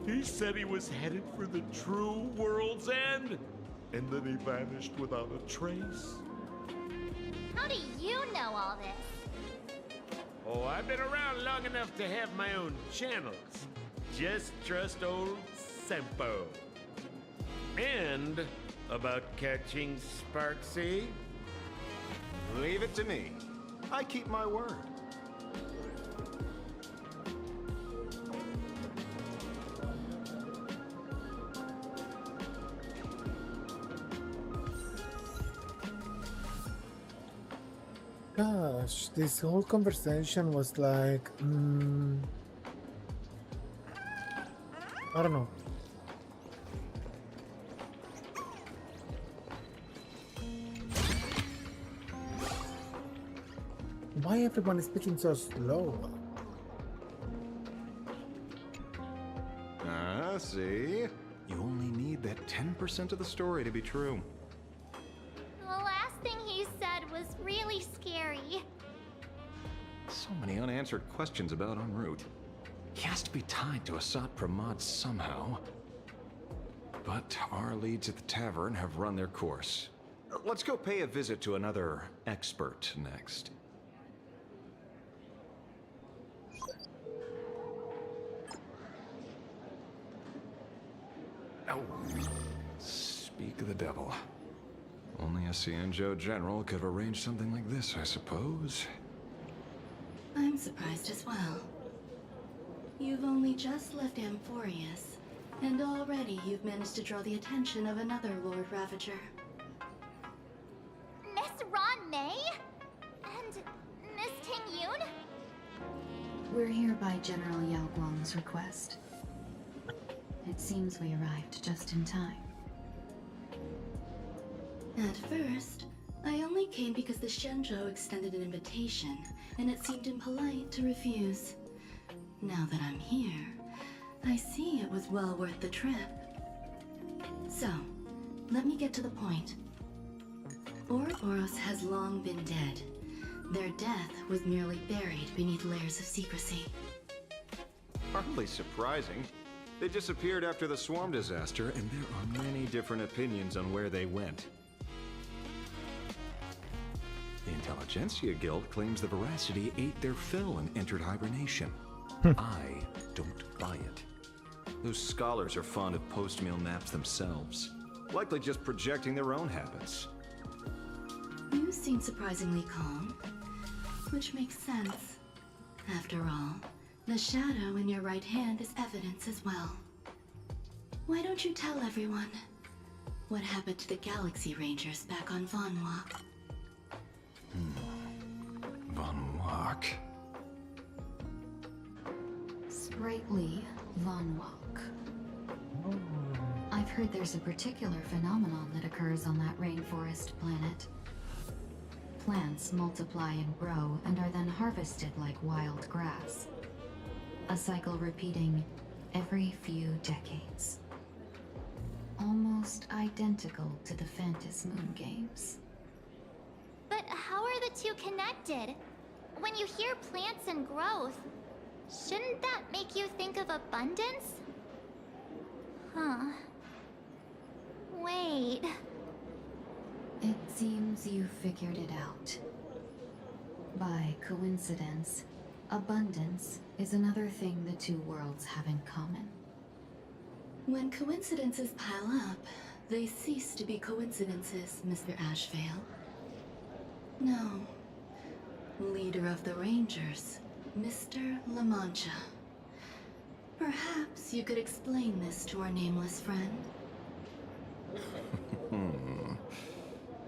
He said he was headed for the true world's end, and then he vanished without a trace. How do you know all this? Oh, I've been around long enough to have my own channels. Just trust old Sempo. And about catching Sparksy? Leave it to me. I keep my word. Gosh, this whole conversation was like, I don't know. Why everyone is speaking so slow? See? You only need that 10% of the story to be true. The last thing he said was really scary. So many unanswered questions about en route. He has to be tied to Asat Pramod somehow. But our leads at the tavern have run their course. Let's go pay a visit to another expert next. Oh. Speak of the devil. Only a Cienjo general could have arranged something like this, I suppose. I'm surprised as well. You've only just left Amphorius, and already you've managed to draw the attention of another Lord Ravager. Miss Ron May? And Miss Ting Yoon? We're here by General Yao Guang's request. It seems we arrived just in time. At first, I only came because the Shenzhou extended an invitation, and it seemed impolite to refuse. Now that I'm here, I see it was well worth the trip. So, let me get to the point. Ouroboros has long been dead. Their death was merely buried beneath layers of secrecy. Hardly surprising. They disappeared after the swarm disaster, and there are many different opinions on where they went. The Intelligentsia Guild claims the Veracity ate their fill and entered hibernation. I don't buy it. Those scholars are fond of post-meal naps themselves, likely just projecting their own habits. You seem surprisingly calm, which makes sense. After all, the shadow in your right hand is evidence as well. Why don't you tell everyone what happened to the Galaxy Rangers back on Von Walk? Von Walk. Sprightly Von Walk. I've heard there's a particular phenomenon that occurs on that rainforest planet. Plants multiply and grow and are then harvested like wild grass. A cycle repeating every few decades. Almost identical to the Phantasm Moon games. But how are the two connected? When you hear plants and growth, shouldn't that make you think of abundance? Huh. Wait. It seems you figured it out. By coincidence, abundance is another thing the two worlds have in common. When coincidences pile up, they cease to be coincidences, Mr. Ashvale. No. Leader of the Rangers, Mr. La Mancha. Perhaps you could explain this to our nameless friend.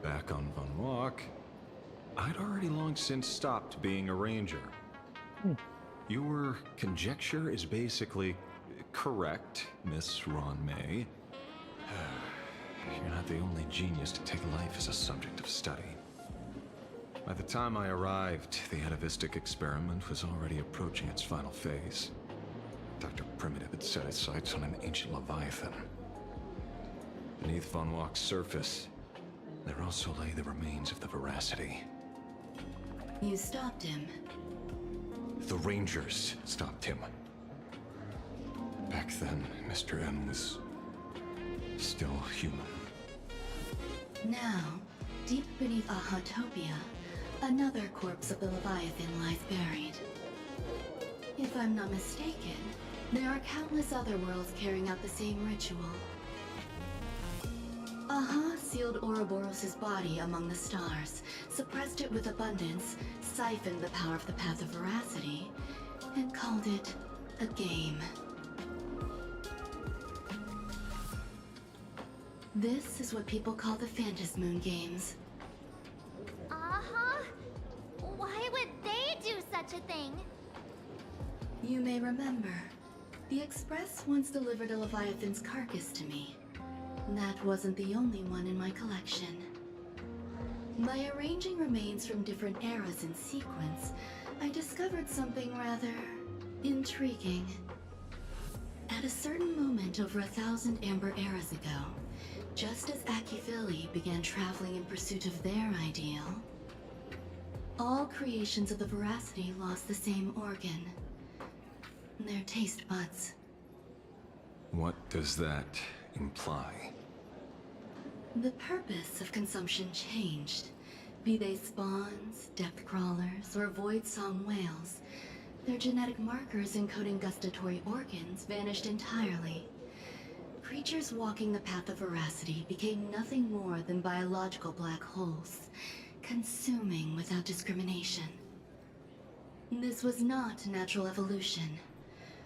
Back on Von Walk, I'd already long since stopped being a ranger. Your conjecture is basically correct, Miss Ron May. You're not the only genius to take life as a subject of study. By the time I arrived, the atavistic experiment was already approaching its final phase. Dr. Primitive had set his sights on an ancient leviathan. Beneath Von Walk's surface, there also lay the remains of the Veracity. You stopped him. The Rangers stopped him. Back then, Mr. M was still human. Now, deep beneath Ahatopia, another corpse of the Leviathan lies buried. If I'm not mistaken, there are countless other worlds carrying out the same ritual. Aha sealed Ouroboros' body among the stars, suppressed it with abundance, siphoned the power of the Path of Veracity, and called it a game. This is what people call the Phantasm Moon games. Uh-huh. Why would they do such a thing? You may remember, the Express once delivered a Leviathan's carcass to me. That wasn't the only one in my collection. By arranging remains from different eras in sequence, I discovered something rather intriguing. At a certain moment over 1,000 Amber eras ago, just as Akifili began traveling in pursuit of their ideal, all creations of the Veracity lost the same organ. Their taste buds. What does that imply? The purpose of consumption changed. Be they spawns, depth crawlers, or void song whales, their genetic markers encoding gustatory organs vanished entirely. Creatures walking the path of Veracity became nothing more than biological black holes, consuming without discrimination. This was not natural evolution.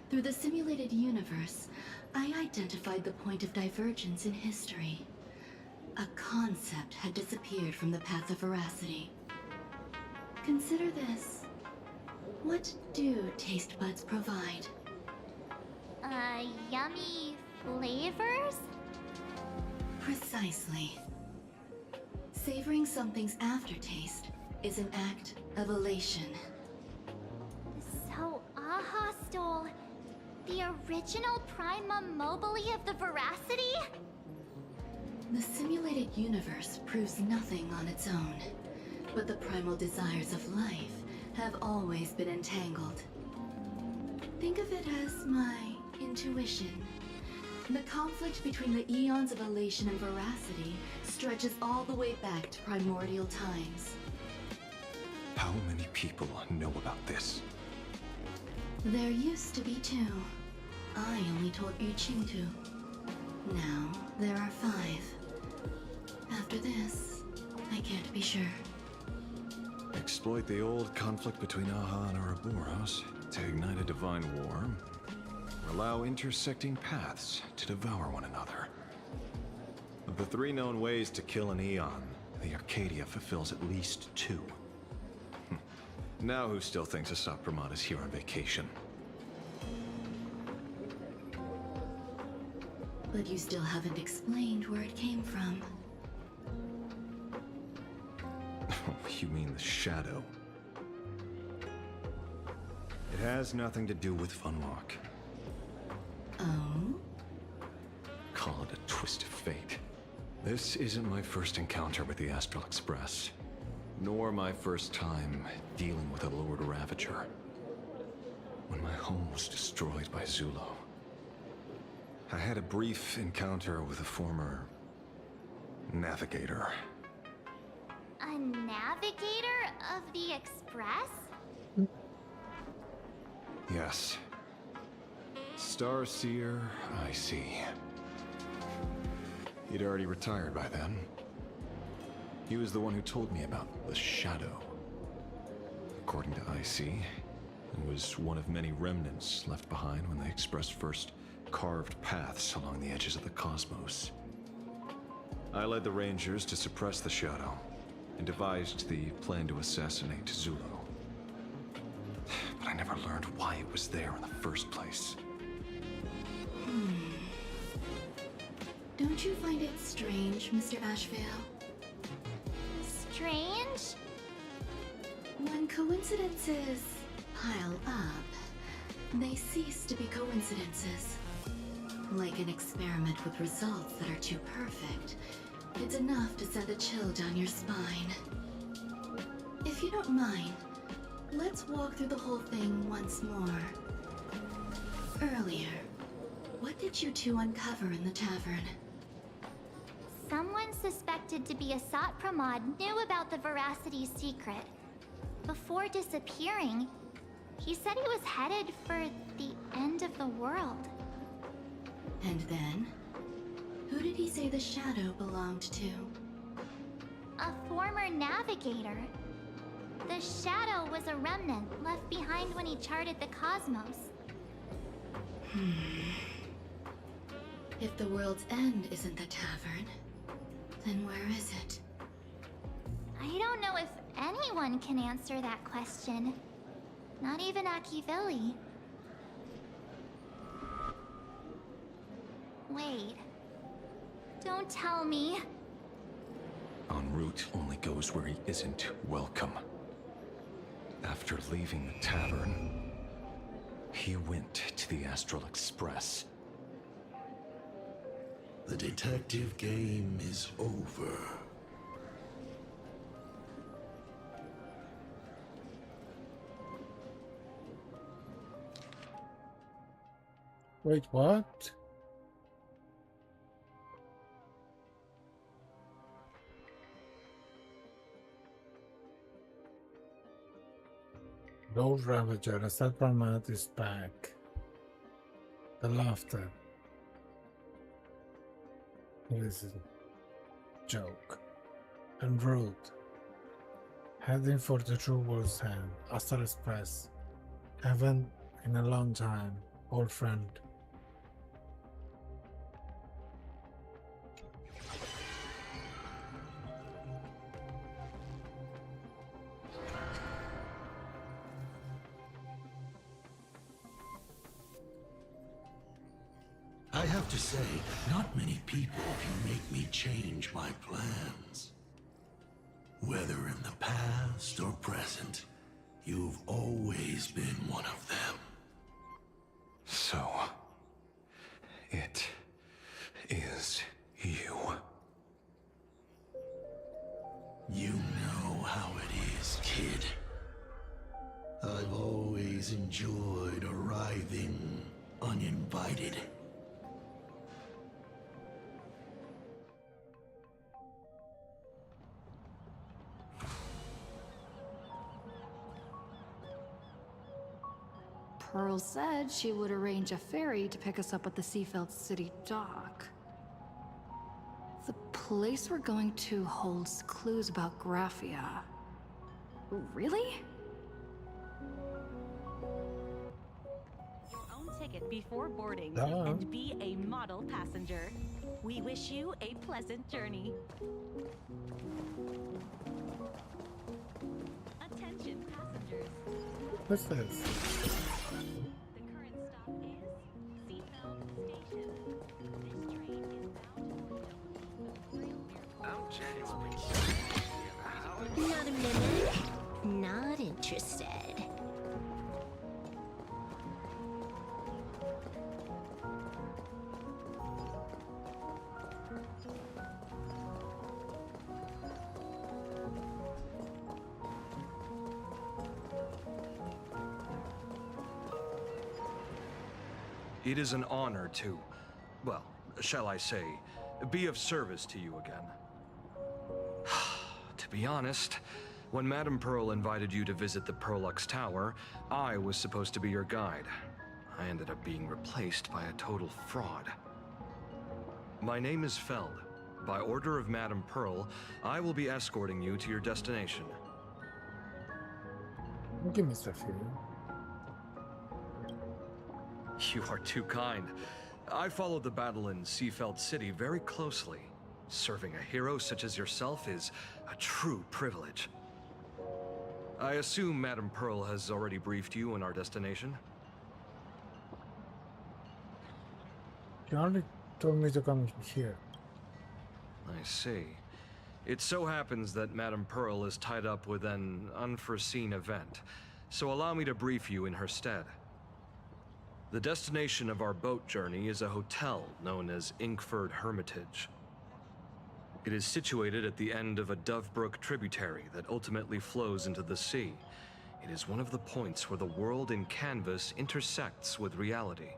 Through the simulated universe, I identified the point of divergence in history. A concept had disappeared from the path of Veracity. Consider this. What do taste buds provide? Yummy flavors? Precisely. Savoring something's aftertaste is an act of elation. So Aha stole the original Prima Mobile of the Veracity? The simulated universe proves nothing on its own, but the primal desires of life have always been entangled. Think of it as my intuition. The conflict between the eons of elation and veracity stretches all the way back to primordial times. How many people know about this? There used to be 2. I only told Yuqing 2. Now, there are 5. After this, I can't be sure. Exploit the old conflict between Aha and Ouroboros to ignite a divine war, or allow intersecting paths to devour one another. Of the 3 known ways to kill an Eon, the Arcadia fulfills at least 2. Now who still thinks Asat Pramod is here on vacation? But you still haven't explained where it came from. You mean the shadow? It has nothing to do with Funwalk. Oh? Call it a twist of fate. This isn't my first encounter with the Astral Express, nor my first time dealing with a Lord Ravager. When my home was destroyed by Zulo, I had a brief encounter with a former navigator. A navigator of the Express? Yes. Starseer, I see. He'd already retired by then. He was the one who told me about the Shadow. According to IC, it was one of many remnants left behind when the Express first carved paths along the edges of the cosmos. I led the Rangers to suppress the Shadow, and devised the plan to assassinate Zulo. But I never learned why it was there in the first place. Don't you find it strange, Mr. Ashvale? Strange? When coincidences pile up, they cease to be coincidences. Like an experiment with results that are too perfect, it's enough to send a chill down your spine. If you don't mind, let's walk through the whole thing once more. Earlier, what did you 2 uncover in the tavern? Someone suspected to be Asat Pramod knew about the Veracity's secret. Before disappearing, he said he was headed for the end of the world. And then? Who did he say the Shadow belonged to? A former navigator. The Shadow was a remnant left behind when he charted the cosmos. If the world's end isn't the tavern, then where is it? I don't know if anyone can answer that question. Not even Akivili. Wait. Don't tell me. En route only goes where he isn't welcome. After leaving the tavern, he went to the Astral Express. The detective game is over. Wait, what? Lord Ravager, Asat Pramod is back. The laughter. This is a joke. And rude. Heading for the true world's hand. Astral Express. Haven't in a long time. Old friend. I have to say, not many people can make me change my plans. Whether in the past or present, you've always been one of them. So, it is you. I've always enjoyed arriving uninvited. Pearl said she would arrange a ferry to pick us up at the Seafeld City dock. The place we're going to holds clues about Graphia. Really? Your own ticket before boarding Duh. and be a model passenger. We wish you a pleasant journey. Attention passengers. What's this? The current stop is Seafeld Station. This train is bound toward Not a minute. Not interested. It is an honor to, well, shall I say, be of service to you again. To be honest, when Madame Pearl invited you to visit the Perlux Tower, I was supposed to be your guide. I ended up being replaced by a total fraud. My name is Feld. By order of Madame Pearl, I will be escorting you to your destination. Thank you, Mr. Fury. You are too kind. I followed the battle in Seafeld City very closely. Serving a hero such as yourself is a true privilege. I assume Madame Pearl has already briefed you on our destination? You already told me to come here. I see. It so happens that Madame Pearl is tied up with an unforeseen event, so allow me to brief you in her stead. The destination of our boat journey is a hotel known as Inkford Hermitage. It is situated at the end of a Dovebrook tributary that ultimately flows into the sea. It is one of the points where the world in canvas intersects with reality.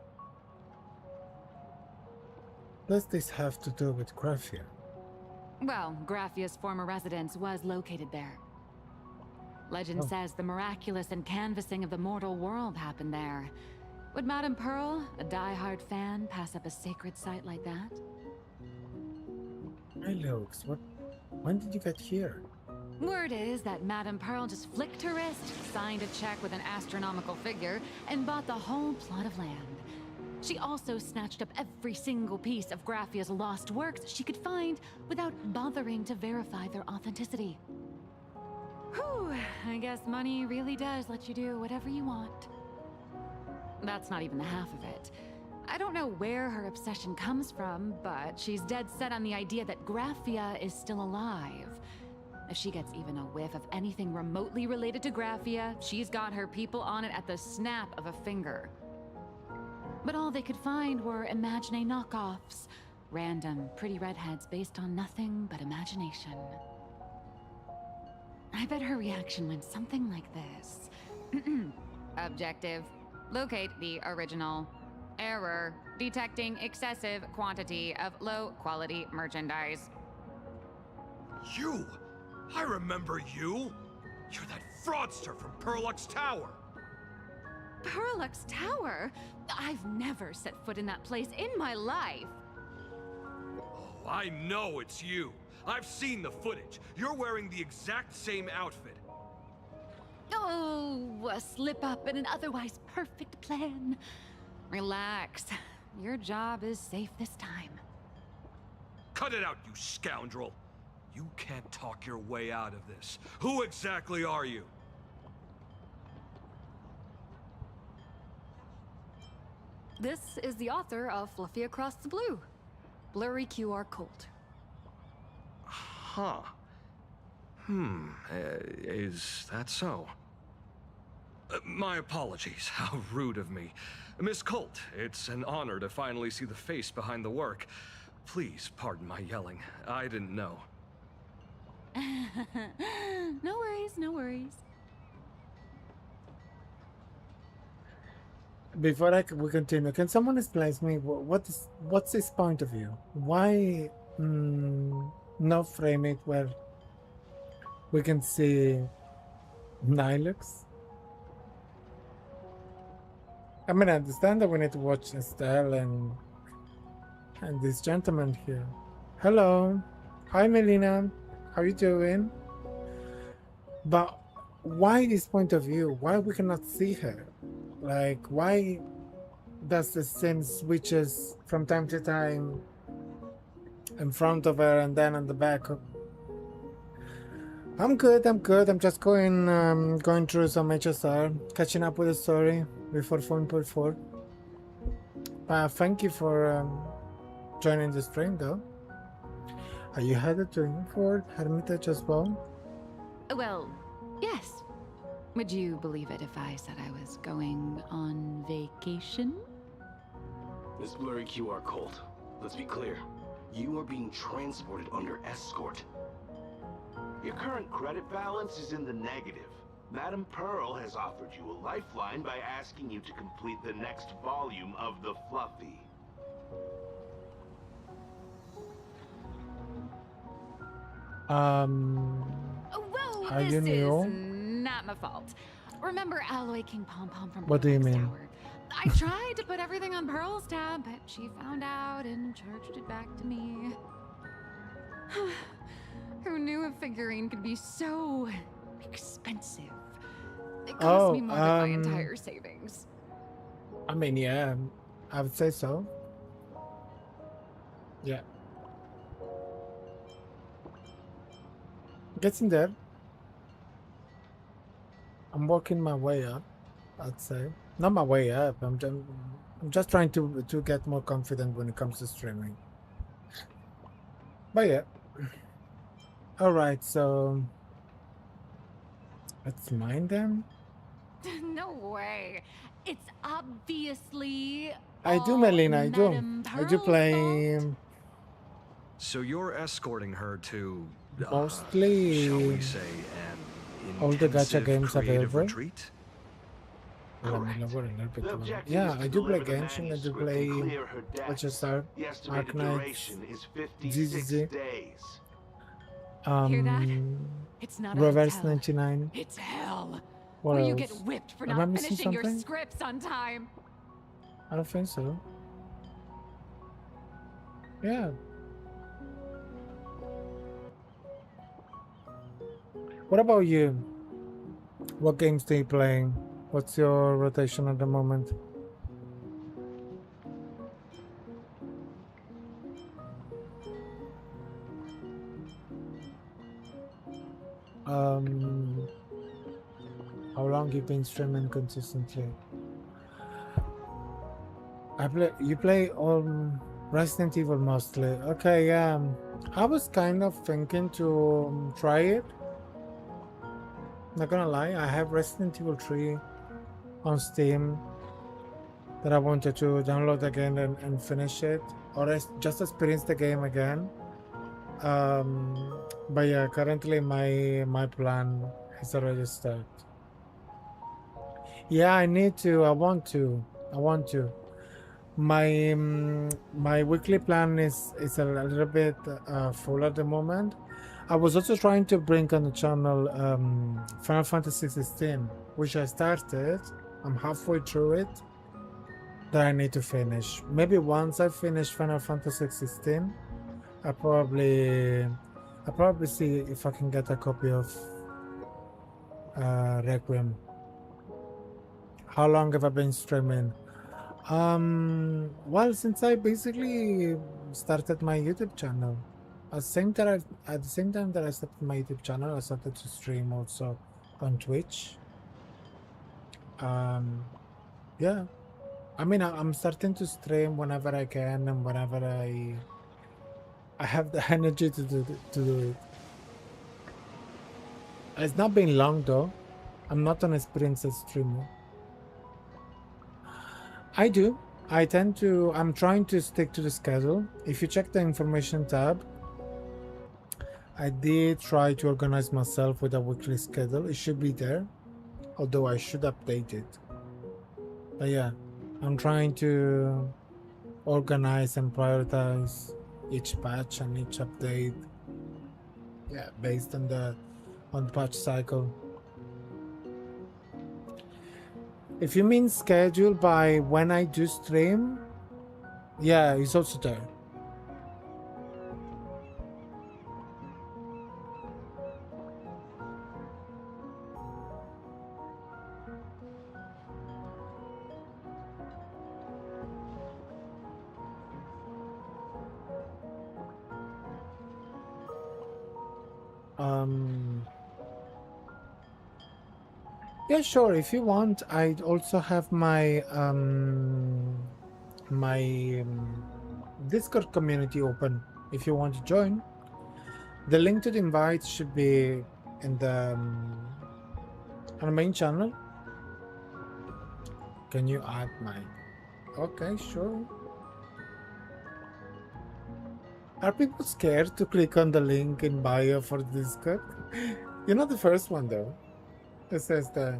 What does this have to do with Graphia? Well, Graphia's former residence was located there. Legend says the miraculous encanvassing of the mortal world happened there. Would Madame Pearl, a die-hard fan, pass up a sacred site like that? Hey, Liuk, when did you get here? Word is that Madame Pearl just flicked her wrist, signed a check with an astronomical figure, and bought the whole plot of land. She also snatched up every single piece of Graphia's lost works she could find without bothering to verify their authenticity. Whew, I guess money really does let you do whatever you want. That's not even the half of it. I don't know where her obsession comes from, but she's dead set on the idea that Graphia is still alive. If she gets even a whiff of anything remotely related to Graphia, she's got her people on it at the snap of a finger. But all they could find were Imagine knockoffs. Random, pretty redheads based on nothing but imagination. I bet her reaction went something like this. Objective. Locate the original. Error. Detecting excessive quantity of low-quality merchandise. You! I remember you! You're that fraudster from Perlux Tower! Perlux Tower? I've never set foot in that place in my life. Oh, I know it's you! I've seen the footage. You're wearing the exact same outfit. Oh, a slip-up in an otherwise perfect plan. Relax. Your job is safe this time. Cut it out, you scoundrel! You can't talk your way out of this. Who exactly are you? This is the author of Fluffy Across the Blue. Blurry QR Colt. Huh. Is that so? My apologies. How rude of me. Miss Colt, it's an honor to finally see the face behind the work. Please pardon my yelling. I didn't know. No worries, no worries. before we continue, can someone explain to me what's his point of view? Why not frame it where we can see Nilux? I mean, I understand that we need to watch Estelle and this gentleman here. Hello, hi Melina, how you doing? But why this point of view? Why we cannot see her? Like, why does the scene switches from time to time in front of her and then on the back? I'm good. I'm just going through some HSR, catching up with the story before 4.4. Thank you for joining the stream, though. Are you headed to Inford Hermitage as well? Well, yes. Would you believe it if I said I was going on vacation? This blurry QR code. Let's be clear. You are being transported under escort. Your current credit balance is in the negative. Madame Pearl has offered you a lifeline by asking you to complete the next volume of the Fluffy. Whoa, Are this you is new? not my fault. Remember Alloy King Pom Pom from What do you Paradise mean? Tower? I tried to put everything on Pearl's tab, but she found out and charged it back to me. Who knew a figurine could be so expensive? It cost me more than my entire savings. I mean, yeah, I would say so. Yeah. Getting there. I'm working my way up, I'd say. Not my way up. I'm just trying to get more confident when it comes to streaming. But yeah. All right, so let's mine them. No way. It's obviously. I do, Melina. I do. Madame I do Pearl's play. So you're escorting her to, Mostly shall we say, an all the gacha intensive games creative available. retreat? Yeah, I do play Genshin. I do play HSR, The estimated Arknights, duration is 56 ZZZ, days. Hear that? It's not a Reverse hotel. 99. It's hell. What Where you else? get whipped for Am I not missing finishing your something? scripts on time. I don't think so. Yeah. What about you? What games do you play? What's your rotation at the moment? How long you been streaming consistently? You play Resident Evil mostly. Okay, yeah. I was kind of thinking to try it. Not gonna lie, I have Resident Evil 3 on Steam that I wanted to download again and finish it, or just experience the game again. But yeah, currently my plan is already started. Yeah, I need to. I want to. My weekly plan is a little bit full at the moment. I was also trying to bring on the channel Final Fantasy 16, which I started. I'm halfway through it. That I need to finish. Maybe once I finish Final Fantasy 16, I'll probably see if I can get a copy of Requiem. How long have I been streaming? Well, since I basically started my YouTube channel. At the same time that I started my YouTube channel, I started to stream also on Twitch. Yeah. I mean, I'm starting to stream whenever I can and whenever I have the energy to do it. It's not been long though. I'm not an experienced streamer. I do. I'm trying to stick to the schedule. If you check the information tab, I did try to organize myself with a weekly schedule. It should be there, although I should update it. But yeah, I'm trying to organize and prioritize each patch and each update. Yeah, based on the patch cycle. If you mean schedule by when I do stream, yeah, it's also there. Yeah, sure. If you want, I also have my Discord community open. If you want to join, the link to the invite should be in the on the main channel. Can you add my? Okay, sure. Are people scared to click on the link in bio for Discord? You're not the first one though. It says that.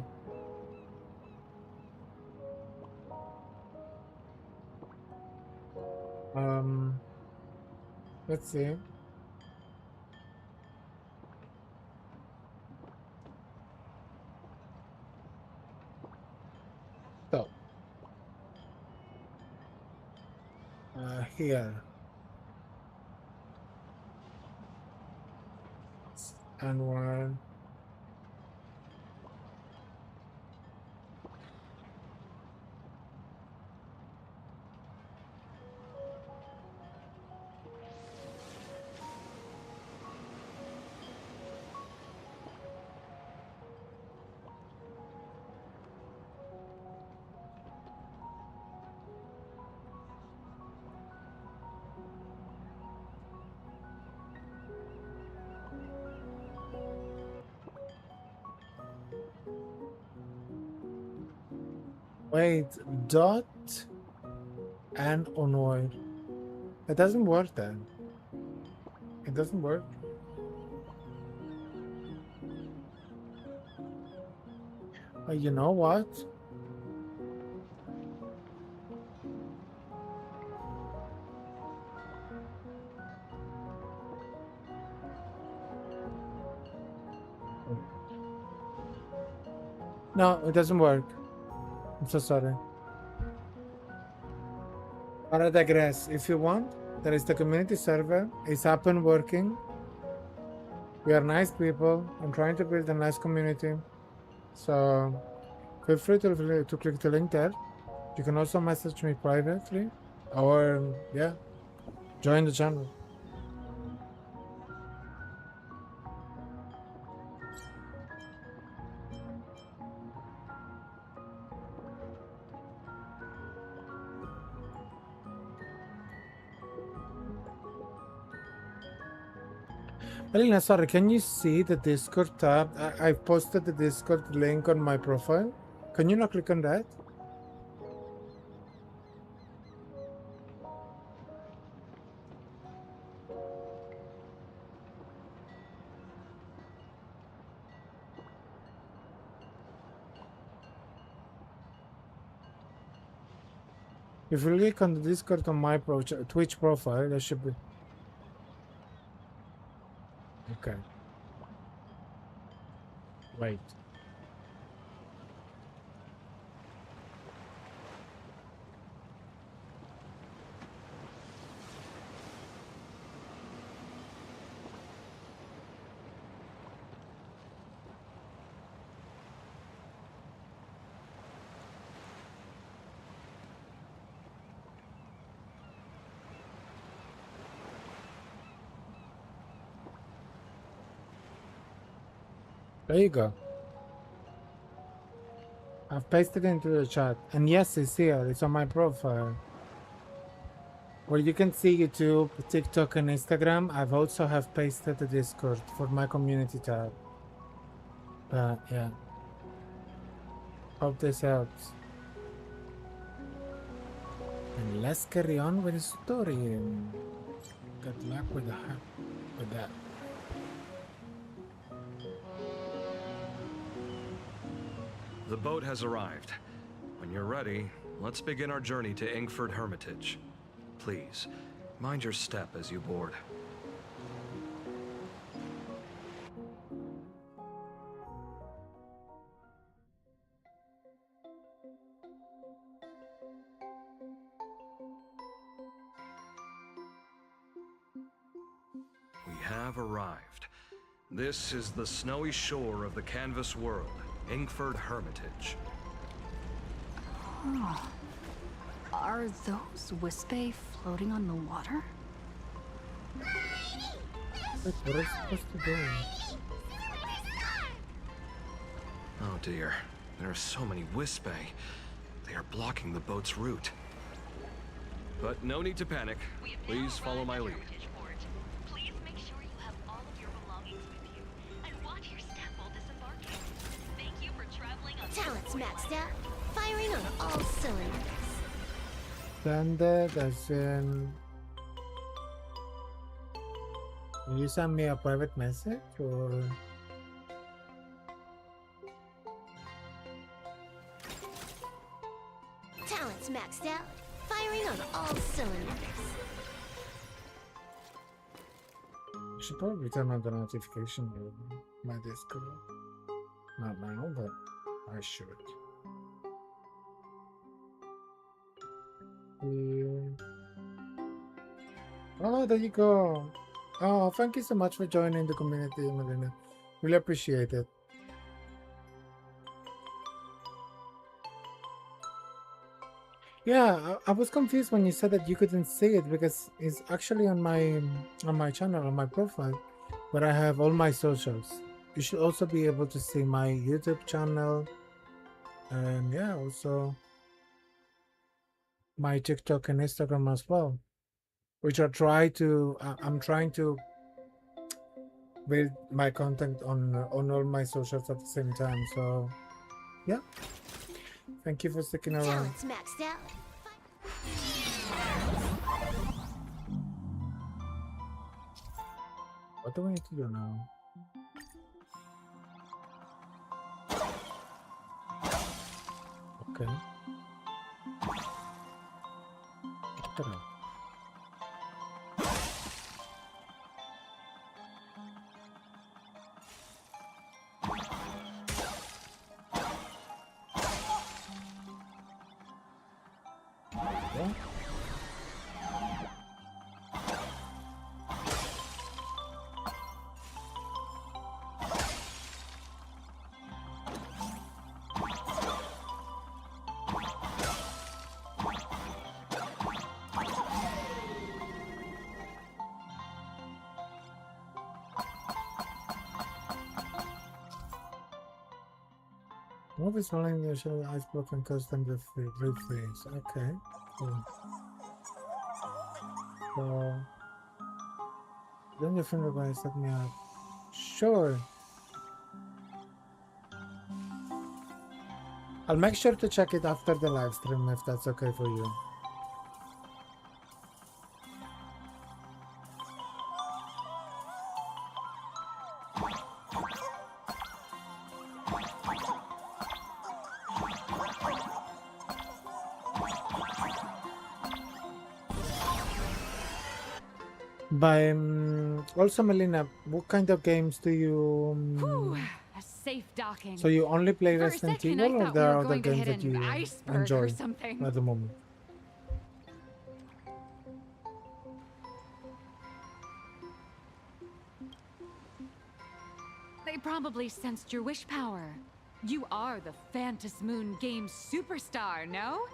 Let's see. So, here. And one. Wait, dot and honor. It doesn't work then. It doesn't work. You know what? No, it doesn't work. I'm so sorry. But I digress. If you want, there is the community server. It's up and working. We are nice people. I'm trying to build a nice community. So feel free to click the link there. You can also message me privately. Or, yeah, join the channel. Elena, sorry, can you see the Discord tab? I've posted the Discord link on my profile. Can you not click on that? If you click on the Discord on my Twitch profile, there should be... Okay. Wait. There you go. I've pasted it into the chat. And yes, it's here. It's on my profile. Where you can see YouTube, TikTok, and Instagram. I've also have pasted the Discord for my community tab. Yeah. Hope this helps. And let's carry on with the story. Good luck with that. The boat has arrived. When you're ready, let's begin our journey to Ingford Hermitage. Please, mind your step as you board. We have arrived. This is the snowy shore of the canvas world, Ingford Hermitage. Oh. Are those Wispae floating on the water? Wait, what are we supposed to do? Oh dear, there are so many Wispae. They are blocking the boat's route. But no need to panic. Please follow my lead. Please make sure you have all of your belongings with you, and watch your step while disembarking. Thank you for traveling on. Talents maxed out. Firing on all cylinders. Standard as in... Will you send me a private message or... Talents maxed out. Firing on all cylinders. I should probably turn on the notification on my Discord. Not now, but I should. Oh, there you go. Oh, thank you so much for joining the community, Marina. Really appreciate it. Yeah, I was confused when you said that you couldn't see it because it's actually on my channel, on my profile, where I have all my socials. You should also be able to see my YouTube channel, and yeah, also my TikTok and Instagram as well, which I'm trying to build my content on all my socials at the same time. So yeah, thank you for sticking around. Talents maxed out. What do we need to do now? Okay. Look it up. Yeah. What is rolling the show ice block and custom refreeze? Okay, cool. So then your friend requires set me up. Sure. I'll make sure to check it after the live stream if that's okay for you. By also, Melina, what kind of games do you? Whew, a safe docking. So you only play For a Resident second, Evil, I or thought there we are were other going to games hit that an you iceberg or enjoy something. at the moment? They probably sensed your wish power. You are the Phantas Moon game superstar, no?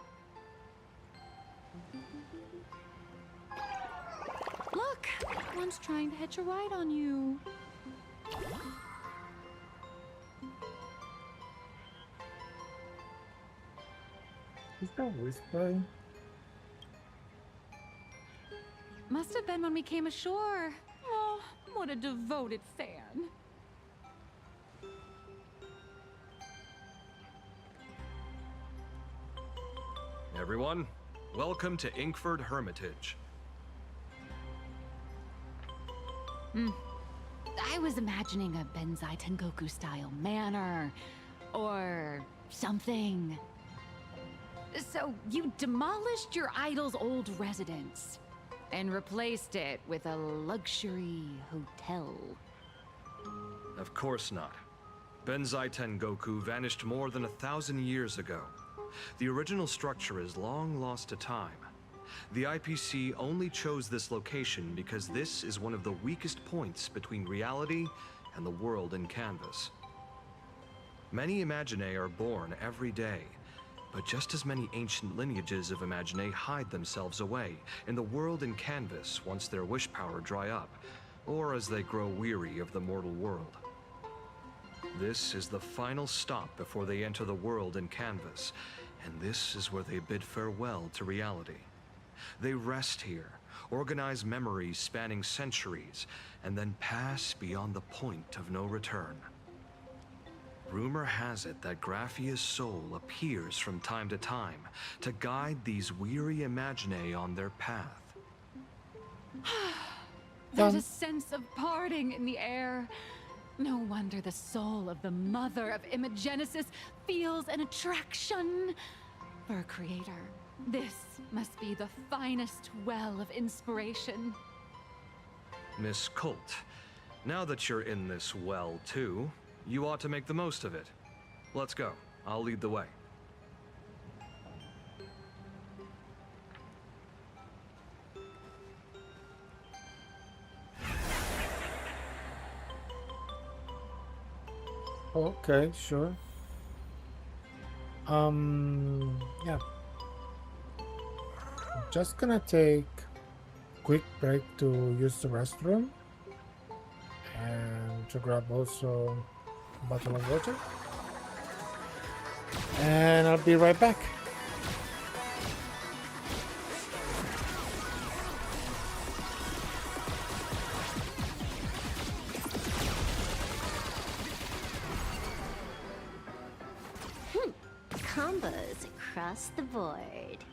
Look, one's trying to hitch a ride on you. Is that whispering? Must have been when we came ashore. Oh, what a devoted fan. Everyone, welcome to Ingford Hermitage. I was imagining a Benzai Tengoku style manor or something. So you demolished your idol's old residence and replaced it with a luxury hotel. Of course not. Benzai Tengoku vanished more than 1,000 years ago. The original structure is long lost to time. The IPC only chose this location because this is one of the weakest points between reality and the world in canvas. Many Imaginae are born every day, but just as many ancient lineages of Imaginae hide themselves away in the world in canvas once their wish power dry up, or as they grow weary of the mortal world. This is the final stop before they enter the world in canvas, and this is where they bid farewell to reality. They rest here, organize memories spanning centuries, and then pass beyond the point of no return. Rumor has it that Graphia's soul appears from time to time to guide these weary Imaginae on their path. There's a sense of parting in the air. No wonder the soul of the mother of Imagenesis feels an attraction for a creator. This must be the finest well of inspiration. Miss Colt, now that you're in this well too, you ought to make the most of it. Let's go. I'll lead the way. Okay, sure. Yeah. Just gonna take a quick break to use the restroom and to grab also a bottle of water. And I'll be right back. Combos across the board.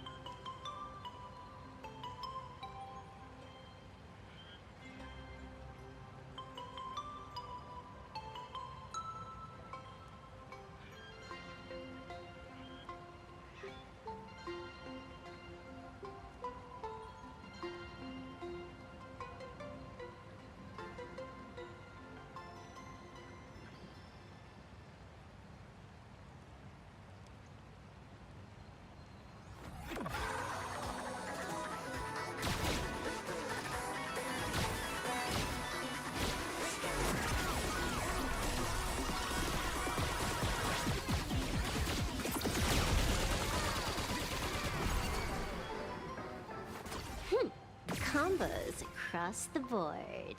Combos across the board.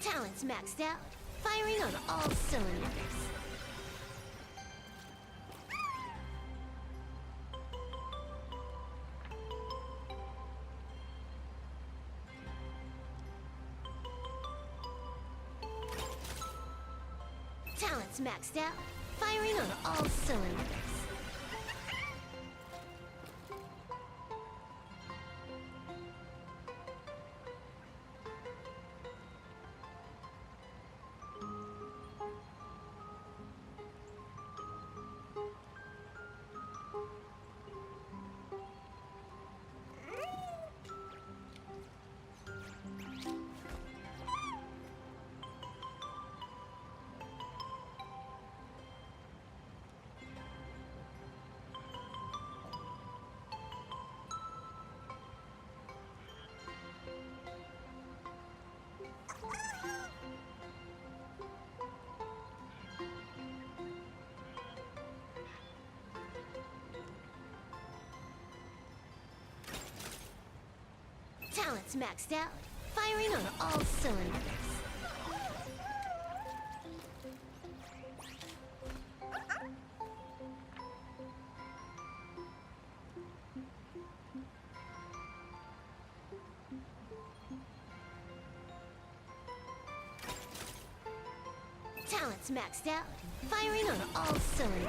Talents maxed out, firing on all cylinders. Talents maxed out, firing on all cylinders. Talents maxed out, firing on all cylinders. Talents maxed out, firing on all cylinders.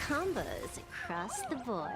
Combos across the board.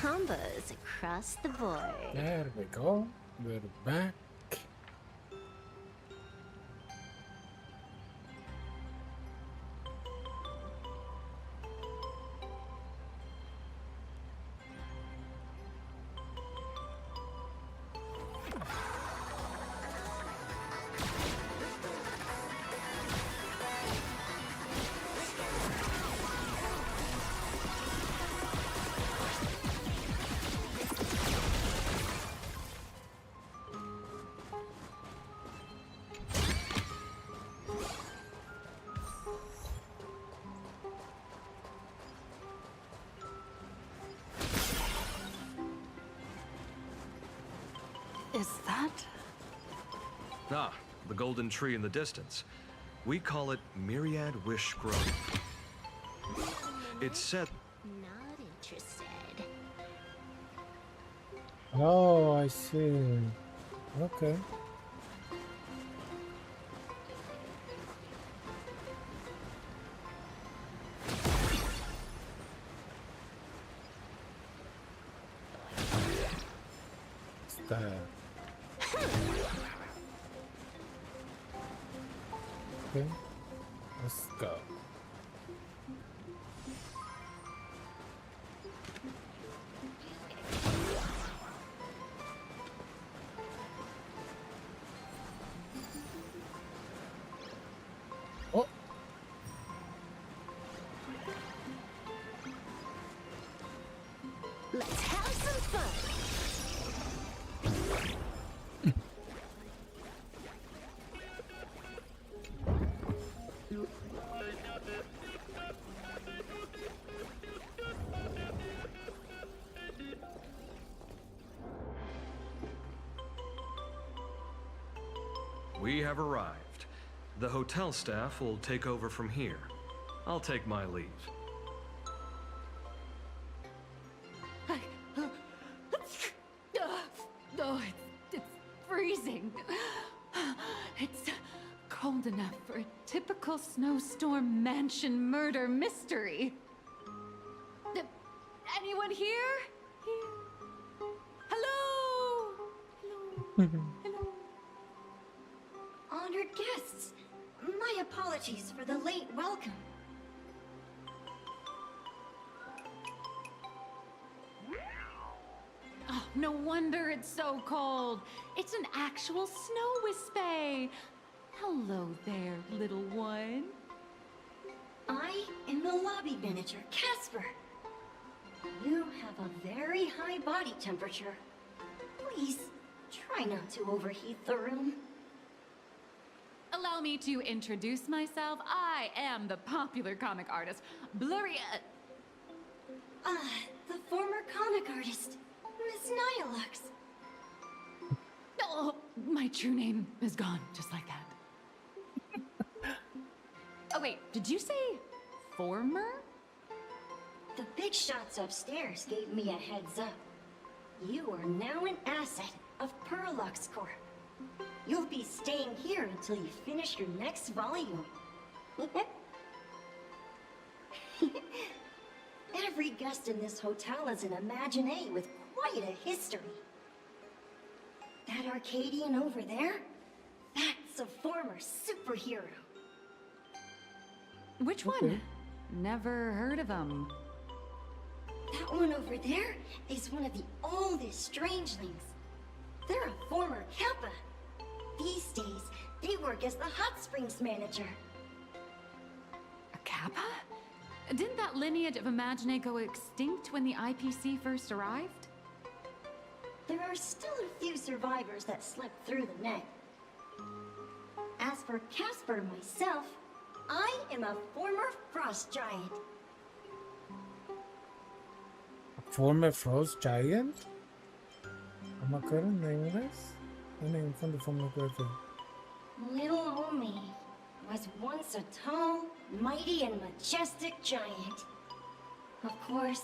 Combos across the board. There we go. We're back. Is that? Ah, the golden tree in the distance. We call it Myriad Wish Grove. It's said... Not interested. Oh, I see. Okay. Stab. Okay, let's go. Oh. Let's have some fun. We have arrived. The hotel staff will take over from here. I'll take my leave. Oh, it's freezing. It's cold enough for a typical snowstorm mansion murder mystery. Anyone here? Hello? Hello? Honored guests, my apologies for the late welcome. Oh, no wonder it's so cold. It's an actual snow wispy. Hello there, little one. I am the lobby manager, Casper. You have a very high body temperature. Please, try not to overheat the room. Allow me to introduce myself. I am the popular comic artist, Blurry... The former comic artist, Miss Nihilux. Oh, my true name is gone, just like that. Oh wait, did you say former? The big shots upstairs gave me a heads up. You are now an asset of Perlux Corp. You'll be staying here until you finish your next volume. Every guest in this hotel is an Imaginé with quite a history. That Arcadian over there? That's a former superhero. Which one? Never heard of him. That one over there is one of the oldest strangelings. They're a former Kappa. These days, they work as the hot springs manager. A Kappa? Didn't that lineage of Imagine go extinct when the IPC first arrived? There are still a few survivors that slipped through the net. As for Casper myself, I am a former frost giant. A former frost giant? Am I current nameless? A name from the former graphic. Little old me was once a tall, mighty, and majestic giant. Of course,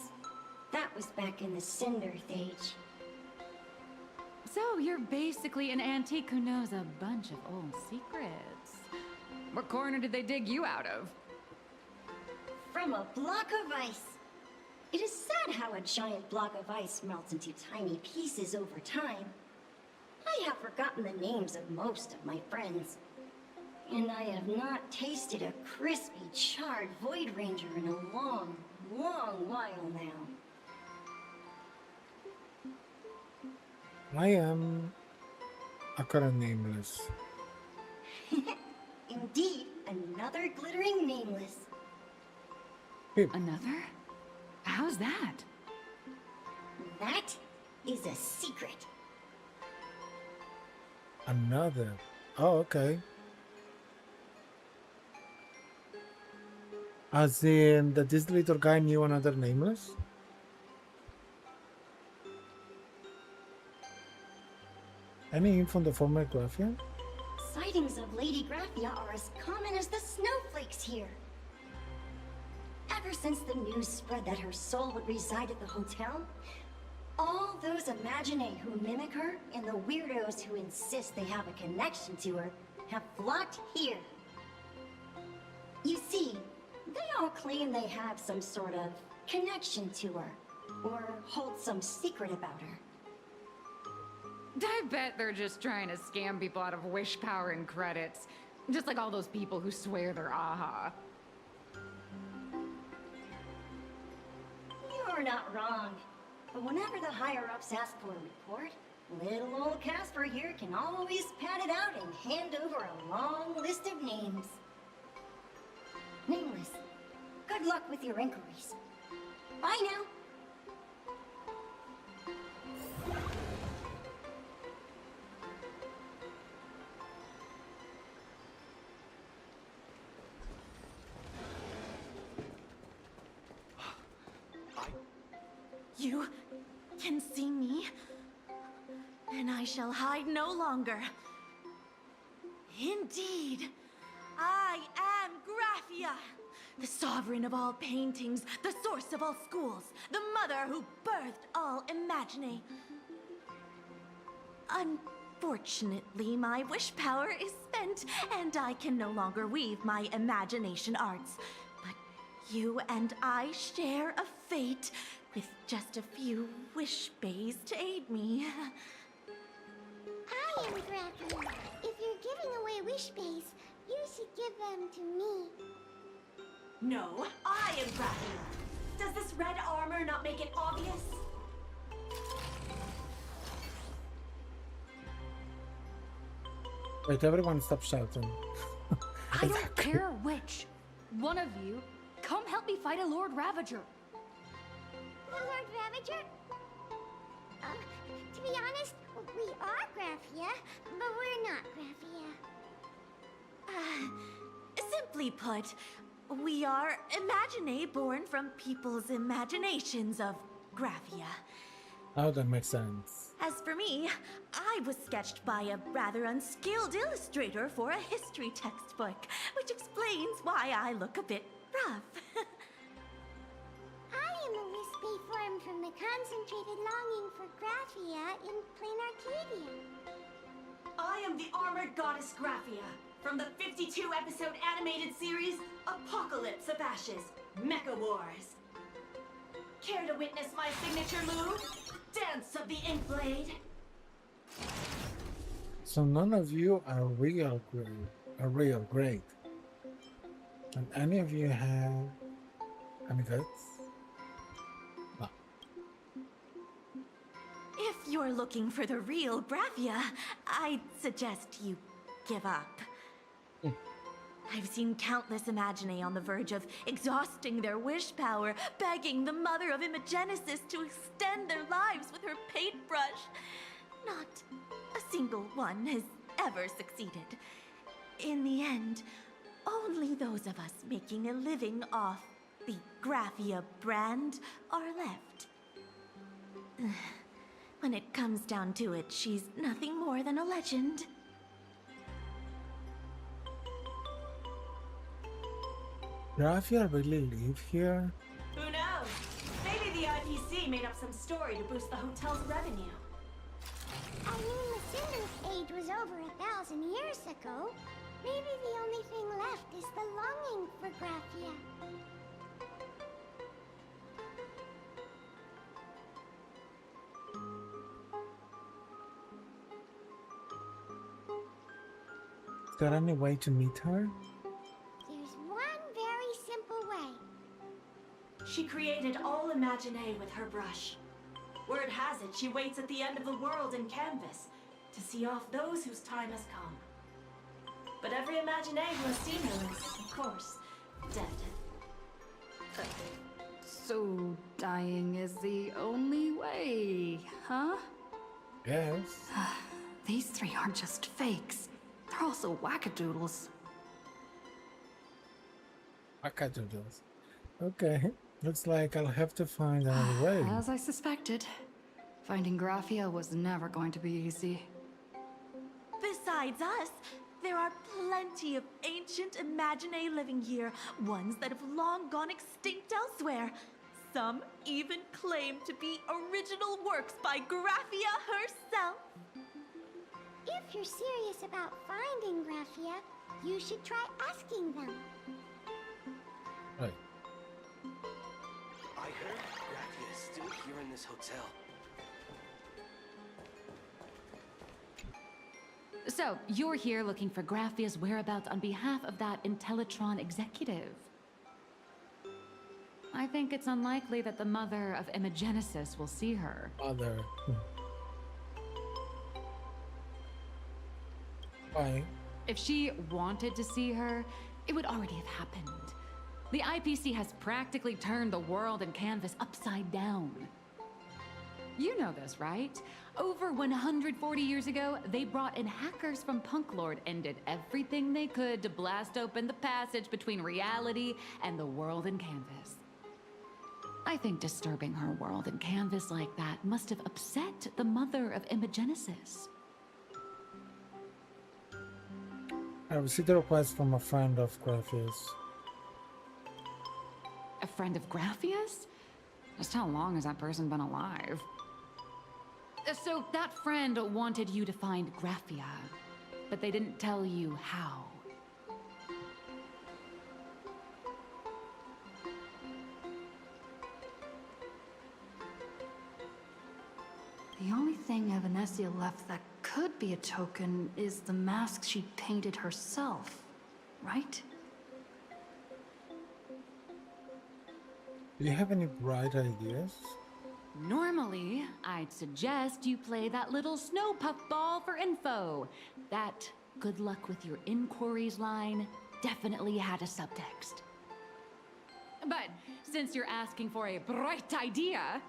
that was back in the Cinder Age. So you're basically an antique who knows a bunch of old secrets. What corner did they dig you out of? From a block of ice. It is sad how a giant block of ice melts into tiny pieces over time. I have forgotten the names of most of my friends. And I have not tasted a crispy, charred Void Ranger in a long, long while now. I am a current nameless. Indeed, another glittering nameless. Another? How's that? That is a secret. Another. Oh, okay. As in that this little guy knew another nameless? Any info on the former Graphian? Sightings of Lady Graphia are as common as the snowflakes here. Ever since the news spread that her soul would reside at the hotel, all those Imagine who mimic her and the weirdos who insist they have a connection to her have flocked here. You see, they all claim they have some sort of connection to her, or hold some secret about her. I bet they're just trying to scam people out of wish power and credits. Just like all those people who swear they're AHA. You're not wrong. But whenever the higher-ups ask for a report, little old Casper here can always pad it out and hand over a long list of names. Nameless, good luck with your inquiries. Bye now. You can see me, and I shall hide no longer. Indeed, I am Graphia, the sovereign of all paintings, the source of all schools, the mother who birthed all Imagine. Unfortunately, my wish power is spent, and I can no longer weave my imagination arts. But you and I share a fate, with just a few wish bays to aid me. I am Graphia. If you're giving away wish bays, you should give them to me. No, I am Graphia. Does this red armor not make it obvious? Wait, everyone stop shouting. I don't care which. One of you, come help me fight a Lord Ravager. The Lord Ravager? To be honest, we are Graphia, but we're not Graphia. Simply put, we are Imagine born from people's imaginations of Graphia. Oh, that makes sense. As for me, I was sketched by a rather unskilled illustrator for a history textbook, which explains why I look a bit rough. I am a wispy form from the concentrated longing for Graphia in plain Arcadia. I am the armored goddess Graphia from the 52-episode animated series Apocalypse of Ashes, Mecha Wars. Care to witness my signature move? Dance of the Inkblade. So none of you are real great. And any of you have any guts? No. If you're looking for the real Graphia, I'd suggest you give up. I've seen countless Imaginae on the verge of exhausting their wish power, begging the mother of Imogenesis to extend their lives with her paintbrush. Not a single one has ever succeeded. In the end, only those of us making a living off the Graphia brand are left. When it comes down to it, she's nothing more than a legend. Graphia really live here? Who knows? Maybe the IPC made up some story to boost the hotel's revenue. I mean, the Cinder's age was over 1,000 years ago. Maybe the only thing left is the longing for Graphia. Is there any way to meet her? There's one very simple way. She created all Imaginae with her brush. Word has it, she waits at the end of the world in canvas to see off those whose time has come. But every Imaginae who has seen her is, of course, dead. So dying is the only way, huh? Yes. These three aren't just fakes. They're also wackadoodles. Wackadoodles. Okay. Looks like I'll have to find another way. As I suspected, finding Graphia was never going to be easy. Besides us, there are plenty of ancient Imaginae living here, ones that have long gone extinct elsewhere. Some even claim to be original works by Graphia herself. If you're serious about finding Graphia, you should try asking them. Right. I heard Graphia is still here in this hotel. So, you're here looking for Graphia's whereabouts on behalf of that Intellitron executive. I think it's unlikely that the mother of Imogenesis will see her. Mother. Why? If she wanted to see her, it would already have happened. The IPC has practically turned the world and canvas upside down. You know this, right? Over 140 years ago, they brought in hackers from Punklord and did everything they could to blast open the passage between reality and the world and canvas. I think disturbing her world and canvas like that must have upset the mother of Imogenesis. I received a request from a friend of Graphia's. A friend of Graphia's? Just how long has that person been alive? So that friend wanted you to find Graphia, but they didn't tell you how. The only thing Evanesia left that could be a token is the mask she painted herself, right? Do you have any bright ideas? Normally, I'd suggest you play that little snow puff ball for info. That "good luck with your inquiries" line definitely had a subtext. But since you're asking for a bright idea,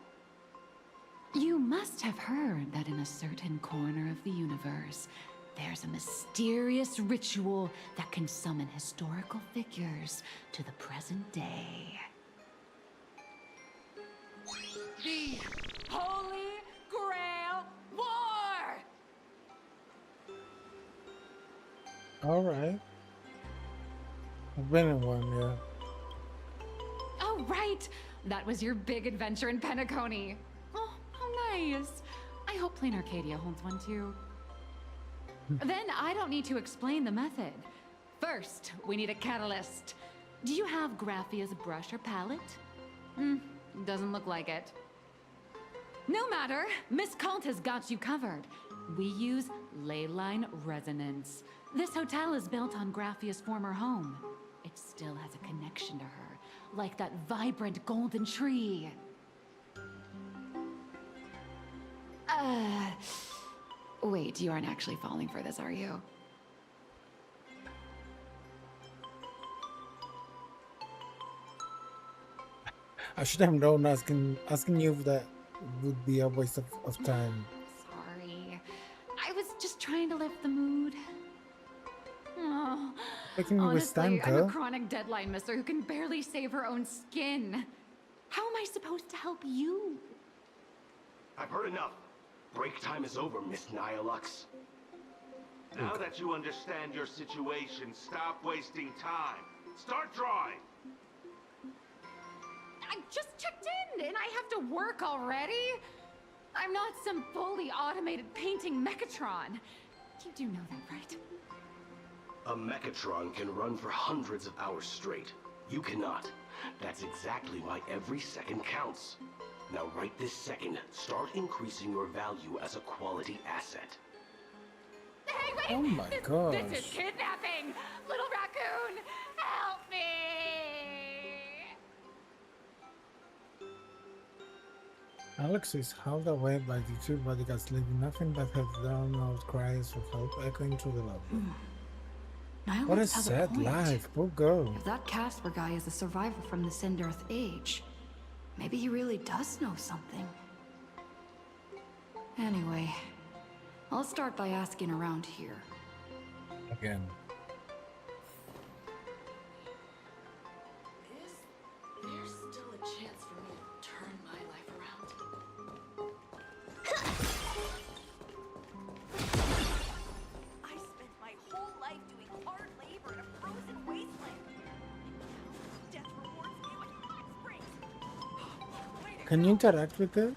you must have heard that in a certain corner of the universe, there's a mysterious ritual that can summon historical figures to the present day. The Holy Grail War! Alright. I've been in one, yeah. Oh, right! That was your big adventure in Penacony. Oh, how nice. I hope Plain Arcadia holds one too. Then I don't need to explain the method. First, we need a catalyst. Do you have Graphia's brush or palette? Doesn't look like it. No matter, Miss Cult has got you covered. We use ley line resonance. This hotel is built on Graphia's former home. It still has a connection to her, like that vibrant golden tree. Wait, you aren't actually falling for this, are you? I should have known asking you if that would be a waste of time. Sorry. I was just trying to lift the mood. Oh, Making me waste time, honestly, I'm a girl. chronic deadline misser who can barely save her own skin. How am I supposed to help you? I've heard enough. Break time is over, Miss Nihilux. Now that you understand your situation, stop wasting time. Start drawing. I just checked in and I have to work already. I'm not some fully automated painting Mechatron. You do know that, right? A Mechatron can run for hundreds of hours straight. You cannot. That's exactly why every second counts. Now right this second, start increasing your value as a quality asset. Hey, wait! Oh my gosh. This is kidnapping! Little raccoon, help me! Alex is held away by the two bodyguards, leaving nothing but her drowned-out cries for help echoing through the lobby. Nihilux What a has sad point. life, poor girl. If that Casper guy is a survivor from the Cinder-Earth age, maybe he really does know something. Anyway, I'll start by asking around here. Again. There's still a chance for me to turn my life around. I spent my whole life doing hard labor in a frozen wasteland. Death rewards me with hot springs. Can you interact with it?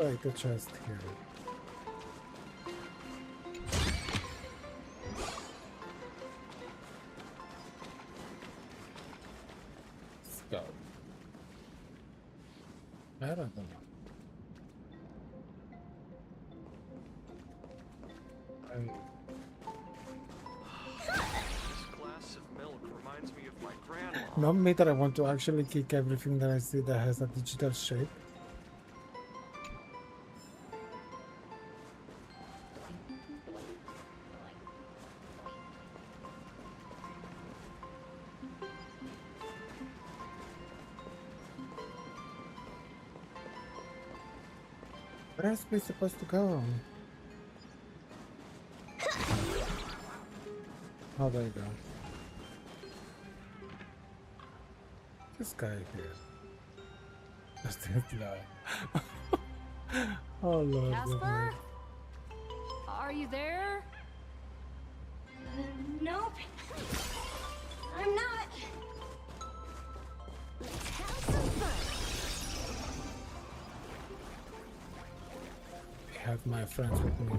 Right, the chest here. Let's go. I don't know. This glass of milk reminds me of my grandma. Not me that I want to actually kick everything that I see that has a digital shape. Where else are we supposed to go? Oh, there you go. This guy here. That's this guy. Oh Lord. Casper? Are you there? Nope. I'm not. Let's have some fun. I have my friends with me.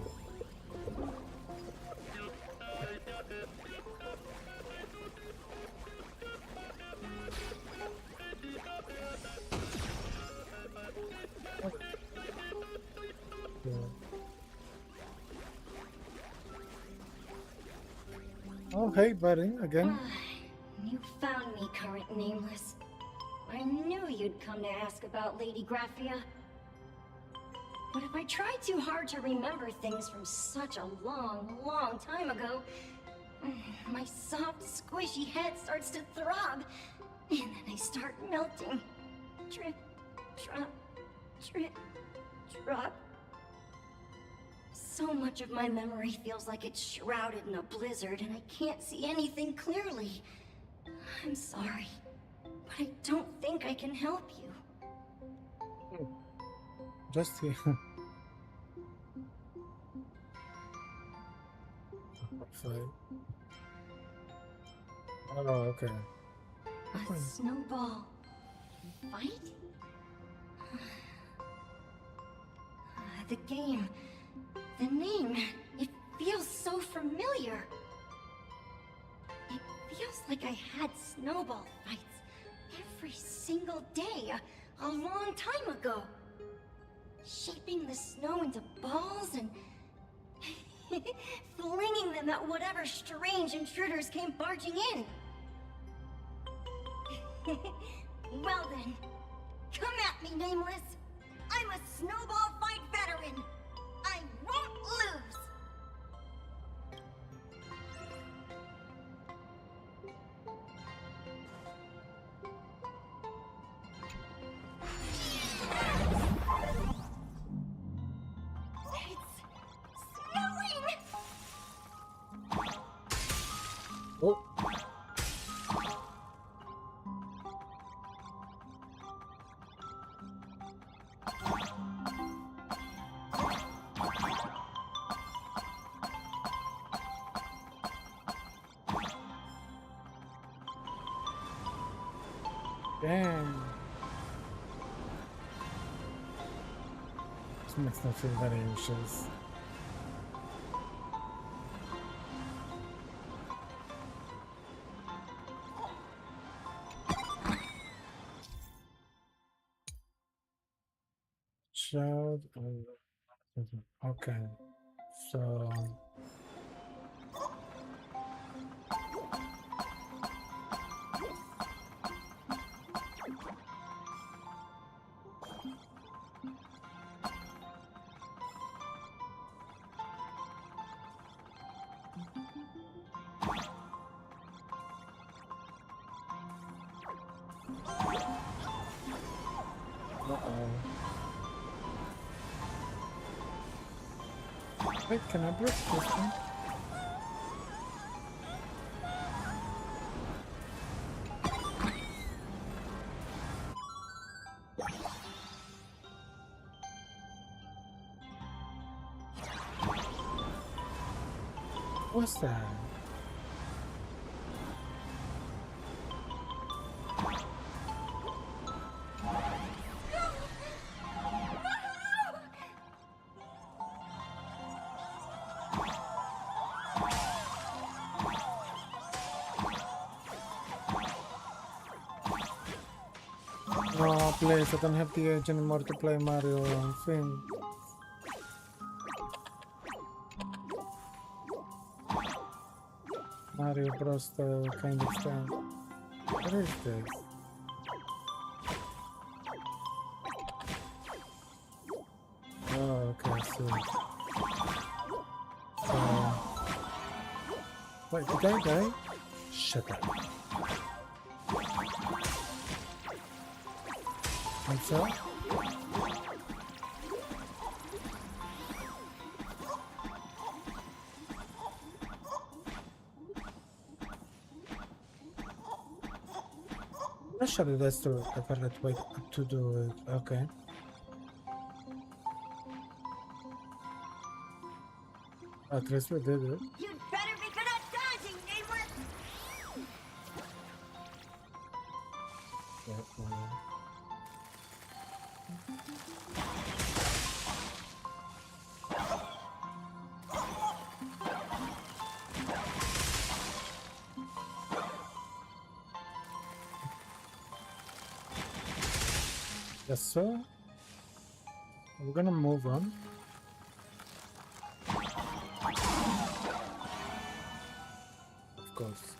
Oh, hey, buddy, again. You found me, current nameless. I knew you'd come to ask about Lady Graphia. But if I try too hard to remember things from such a long, long time ago, my soft, squishy head starts to throb, and then I start melting. Drip, drop, drip, drop. So much of my memory feels like it's shrouded in a blizzard, and I can't see anything clearly. I'm sorry, but I don't think I can help you. Just here. Oh, okay. A snowball fight? The game, the name, it feels so familiar. It feels like I had snowball fights every single day a long time ago. Shaping the snow into balls and flinging them at whatever strange intruders came barging in. Well then, come at me, Nameless. I'm a snowball fight veteran. I won't Damn. This makes me feel very anxious. Child. Okay. So. Wait, can I break this one? What's that? No, please, I don't have the age anymore to play Mario thing. Mario Bros. Kind of stuff. What is this? Oh, okay, so... Wait, did I die? Shut up. What's up? Actually, that's the correct way to do it. Okay. At least we did it. You'd better be good at dodging, nameless! Yes, sir. We're gonna move on. Of course.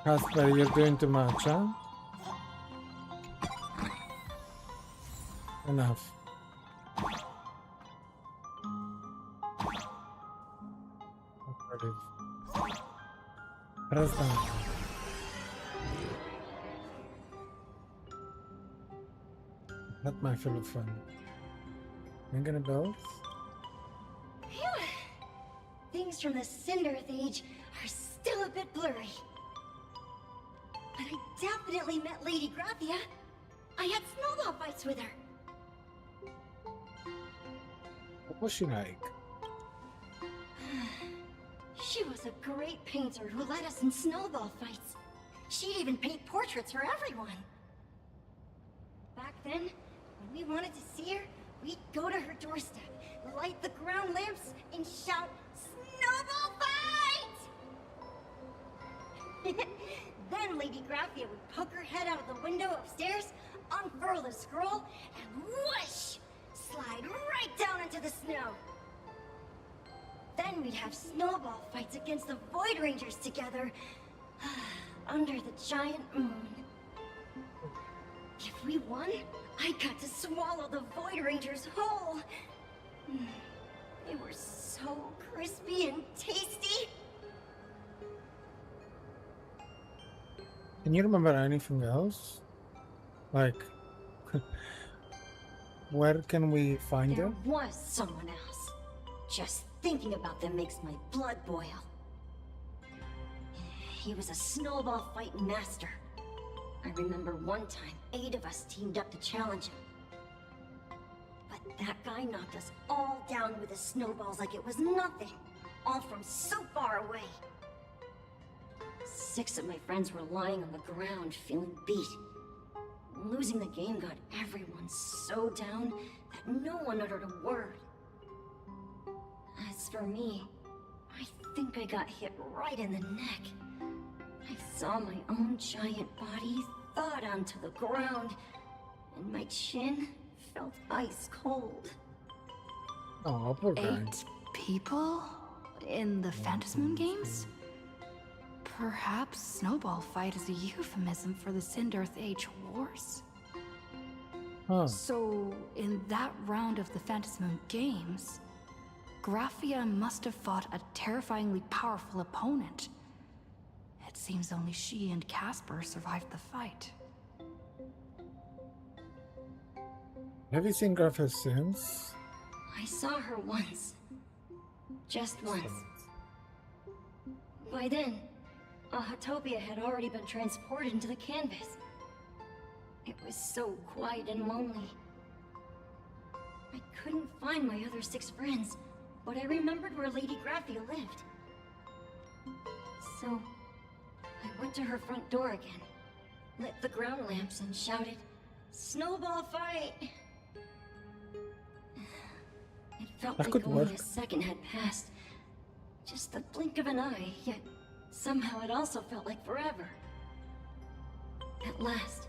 Casper, you're doing too much, huh? Enough. Press down. Not my fill of fun. Ringing bells? Phew. Things from the Cinder Age are still a bit blurry. But I definitely met Lady Graphia. I had snowball fights with her. What was she like? She was a great painter who led us in snowball fights. She'd even paint portraits for everyone. Back then, when we wanted to see her, we'd go to her doorstep, light the ground lamps, and shout, "Snowball fight!" Then Lady Graphia would poke her head out of the window upstairs, unfurl the scroll, and whoosh! Slide right down into the snow. Then we'd have snowball fights against the Void Rangers together, under the giant moon. If we won, I got to swallow the Void Rangers whole. They were so crispy and tasty. Can you remember anything else? Like, where can we find There them? was someone else. Just thinking about them makes my blood boil. He was a snowball fight master. I remember one time, 8 of us teamed up to challenge him. But that guy knocked us all down with his snowballs like it was nothing. All from so far away. 6 of my friends were lying on the ground, feeling beat. Losing the game got everyone so down that no one uttered a word. As for me, I think I got hit right in the neck. I saw my own giant body thawed onto the ground, and my chin felt ice cold. Oh, poor guy. 8 people in the Phantasmoon games? Perhaps Snowball Fight is a euphemism for the Cinder Age Wars? Huh. So, in that round of the Phantasmoon games, Graphia must have fought a terrifyingly powerful opponent. It seems only she and Casper survived the fight. Have you seen Graphia since? I saw her once. Just once. By then, Ahatopia had already been transported into the canvas. It was so quiet and lonely. I couldn't find my other 6 friends, but I remembered where Lady Graphia lived. So, I went to her front door again, lit the ground lamps and shouted, "Snowball fight!" It felt That like could only work. a second had passed. Just the blink of an eye, yet somehow it also felt like forever. At last,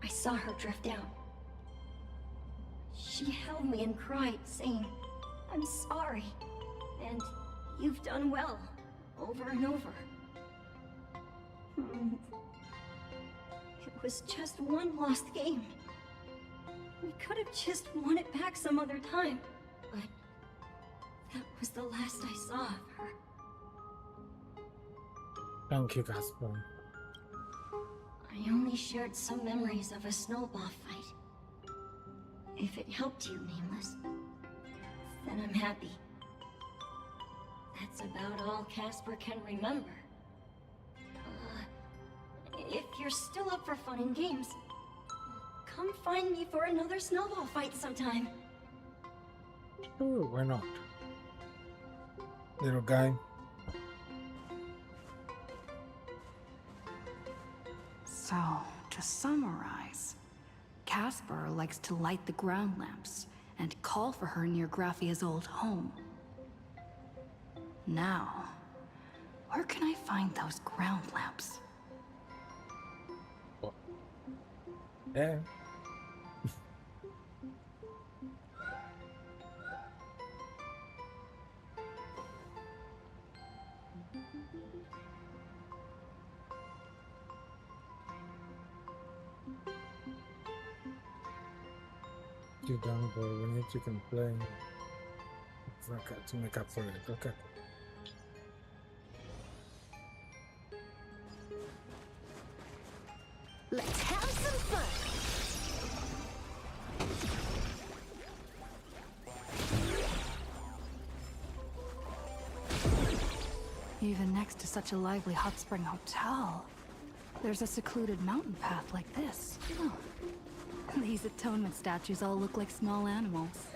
I saw her drift out. She held me and cried, saying, "I'm sorry, and you've done well," over and over. It was just one lost game. We could have just won it back some other time, but that was the last I saw of her. Thank you, Casper. I only shared some memories of a snowball fight. If it helped you, Nameless, then I'm happy. That's about all Casper can remember. If you're still up for fun and games, come find me for another snowball fight sometime. Sure, why not? Little guy. So, to summarize, Casper likes to light the ground lamps and call for her near Graphia's old home. Now, where can I find those ground lamps? Yeah. You done, but we need to complain to make up for it. Okay. Let's have some fun! Even next to such a lively hot spring hotel, there's a secluded mountain path like this. Oh. These atonement statues all look like small animals.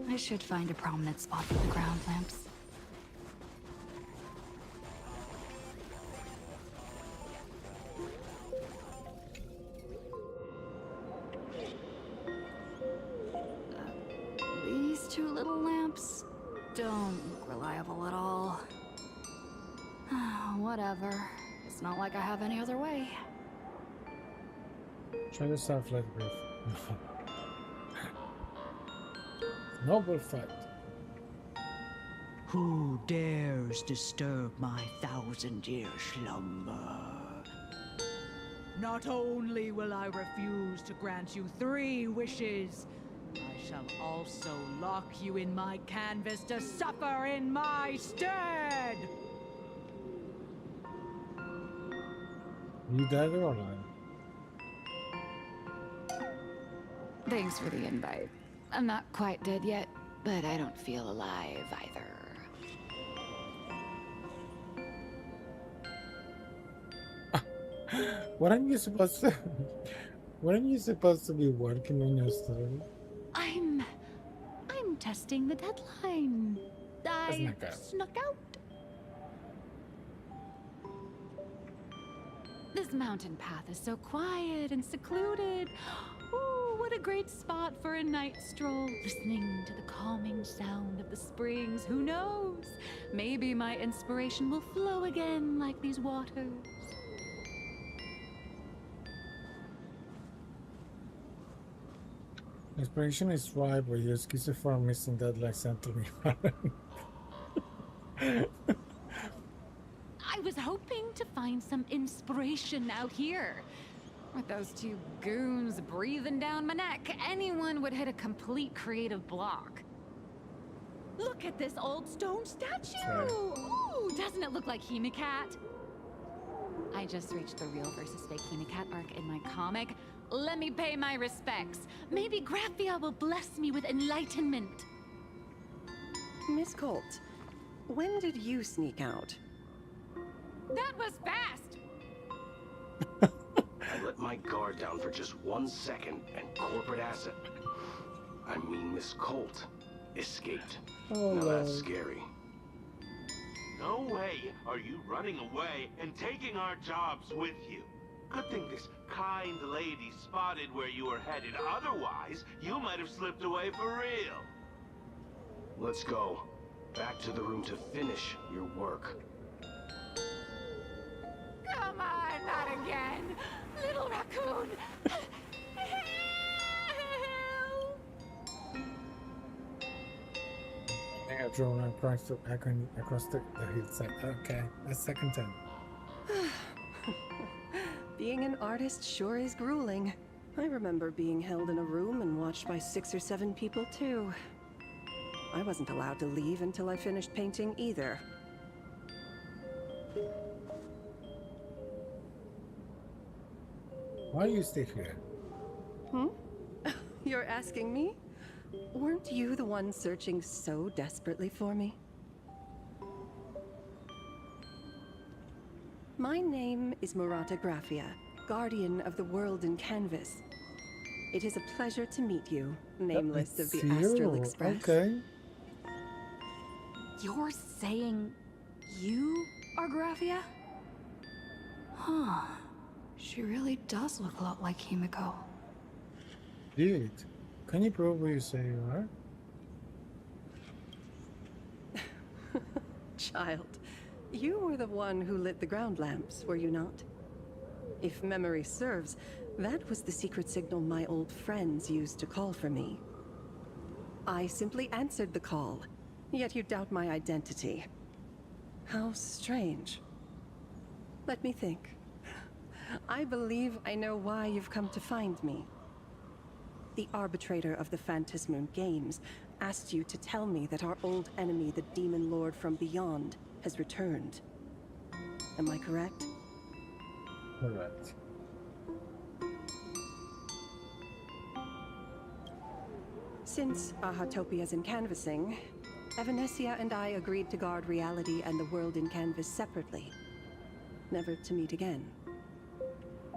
I should find a prominent spot for the ground lamps. These 2 little lamps don't look reliable at all. Whatever. It's not like I have any other way. Try to stuff like this. Noble fight. Who dares disturb my 1,000-year slumber? Not only will I refuse to grant you 3 wishes, I shall also lock you in my canvas to suffer in my stead! You dead or alive? Thanks for the invite. I'm not quite dead yet, but I don't feel alive either. Weren't you supposed to? Weren't you supposed to be working on your story? I'm testing the deadline. I Snuck out. snuck out. This mountain path is so quiet and secluded. Ooh, what a great spot for a night stroll, listening to the calming sound of the springs. Who knows? Maybe my inspiration will flow again like these waters. Inspiration is right, but your schizophrenia missing that like something. I was hoping to find some inspiration out here. With those two goons breathing down my neck, anyone would hit a complete creative block. Look at this old stone statue! Ooh, doesn't it look like Himicat? I just reached the real versus fake Himicat arc in my comic. Let me pay my respects. Maybe Graphia will bless me with enlightenment. Miss Colt, when did you sneak out? That was fast! I let my guard down for just 1 second, and corporate asset, I mean Miss Colt, escaped. Oh, now that's Lord. scary. No way are you running away and taking our jobs with you. Good thing this kind lady spotted where you were headed. Otherwise, you might have slipped away for real. Let's go. Back to the room to finish your work. Come on, not again! Little raccoon! I got drawn across the hillside. Okay, that's second time. Being an artist sure is grueling. I remember being held in a room and watched by 6 or 7 people too. I wasn't allowed to leave until I finished painting either. Why you stay here? Hmm? You're asking me? Weren't you the one searching so desperately for me? My name is Murata Graphia, guardian of the world in canvas. It is a pleasure to meet you, nameless of the Astral Express. Okay. You're saying you are Graphia? Huh. She really does look a lot like Himiko. Dude, can you prove who you say you are? Child, you were the one who lit the ground lamps, were you not? If memory serves, that was the secret signal my old friends used to call for me. I simply answered the call, yet you doubt my identity. How strange. Let me think. I believe I know why you've come to find me. The arbitrator of the Phantasmoon Games asked you to tell me that our old enemy, the Demon Lord from Beyond, has returned. Am I correct? Correct. Since Ahatopia's in canvassing, Evanesia and I agreed to guard reality and the world in canvas separately, never to meet again.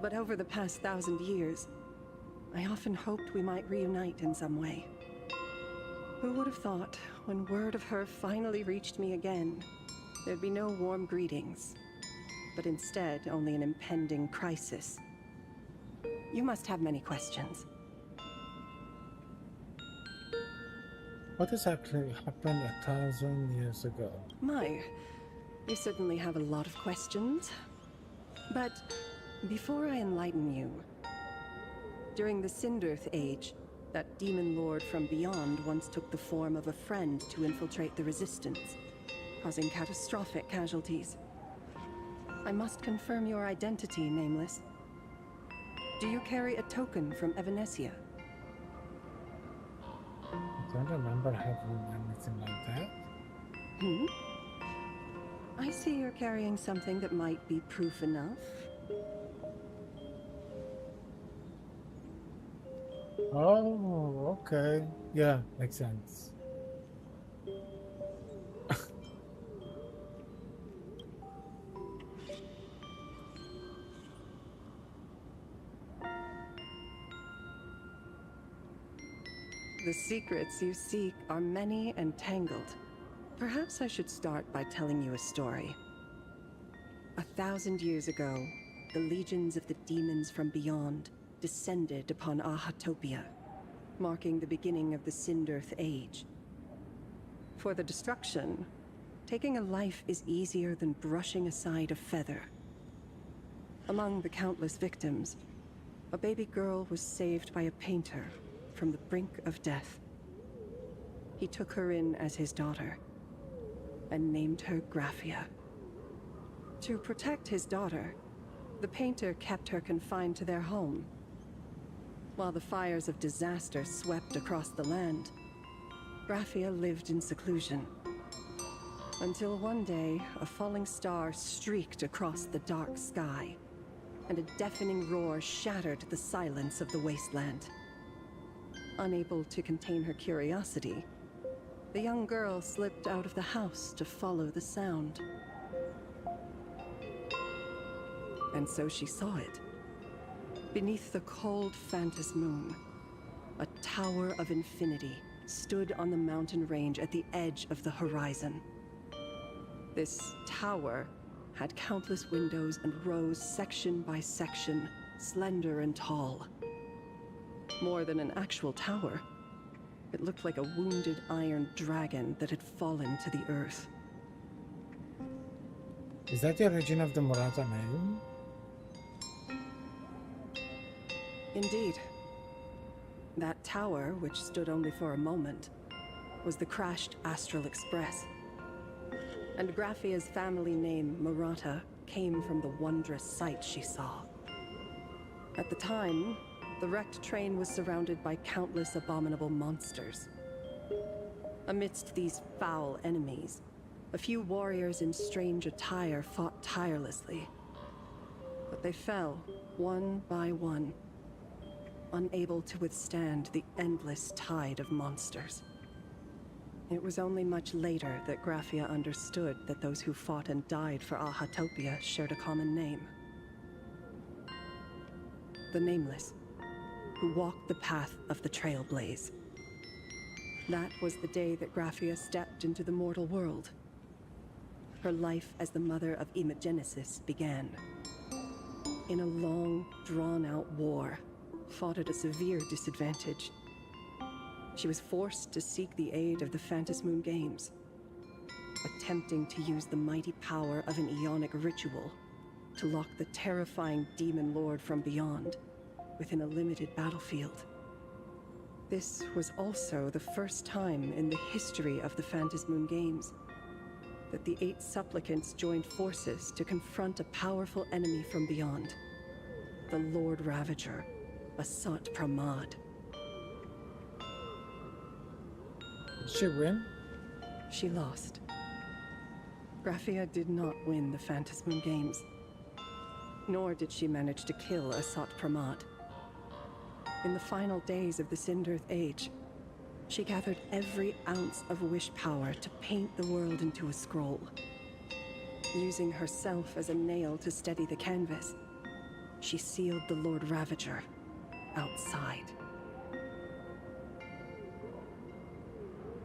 But over the past 1,000 years, I often hoped we might reunite in some way. Who would have thought, when word of her finally reached me again, there'd be no warm greetings, but instead only an impending crisis. You must have many questions. What has actually happened 1,000 years ago? My, you certainly have a lot of questions. But before I enlighten you, during the Cinderth Age, that demon lord from beyond once took the form of a friend to infiltrate the Resistance, causing catastrophic casualties. I must confirm your identity, Nameless. Do you carry a token from Evanesia? I don't remember having anything like that. Hmm? I see you're carrying something that might be proof enough. Oh, okay. Yeah, makes sense. The secrets you seek are many and tangled. Perhaps I should start by telling you a story. 1,000 years ago, the legions of the demons from beyond descended upon Ahatopia, marking the beginning of the Sindearth Age. For the destruction, taking a life is easier than brushing aside a feather. Among the countless victims, a baby girl was saved by a painter from the brink of death. He took her in as his daughter and named her Graphia. To protect his daughter, the painter kept her confined to their home. While the fires of disaster swept across the land, Graphia lived in seclusion. Until one day, a falling star streaked across the dark sky, and a deafening roar shattered the silence of the wasteland. Unable to contain her curiosity, the young girl slipped out of the house to follow the sound. And so she saw it. Beneath the cold Phantas moon, a tower of infinity stood on the mountain range at the edge of the horizon. This tower had countless windows and rose section by section, slender and tall. More than an actual tower, it looked like a wounded iron dragon that had fallen to the earth. Is that the origin of the Murata name? Indeed. That tower, which stood only for a moment, was the crashed Astral Express. And Graphia's family name, Murata, came from the wondrous sight she saw. At the time, the wrecked train was surrounded by countless abominable monsters. Amidst these foul enemies, a few warriors in strange attire fought tirelessly. But they fell, one by one, unable to withstand the endless tide of monsters. It was only much later that Graphia understood that those who fought and died for Ahatopia shared a common name. The Nameless, who walked the path of the Trailblaze. That was the day that Graphia stepped into the mortal world. Her life as the mother of Imogenesis began. In a long, drawn-out war, fought at a severe disadvantage. She was forced to seek the aid of the Phantas Moon Games, attempting to use the mighty power of an Ionic ritual to lock the terrifying demon lord from beyond within a limited battlefield. This was also the first time in the history of the Phantas Moon Games that the 8 supplicants joined forces to confront a powerful enemy from beyond, the Lord Ravager, Asat Pramad. Did she win? She lost. Graphia did not win the Phantas Moon Games, nor did she manage to kill Asat Pramad. In the final days of the Sindearth Age, she gathered every ounce of wish power to paint the world into a scroll. Using herself as a nail to steady the canvas, she sealed the Lord Ravager outside.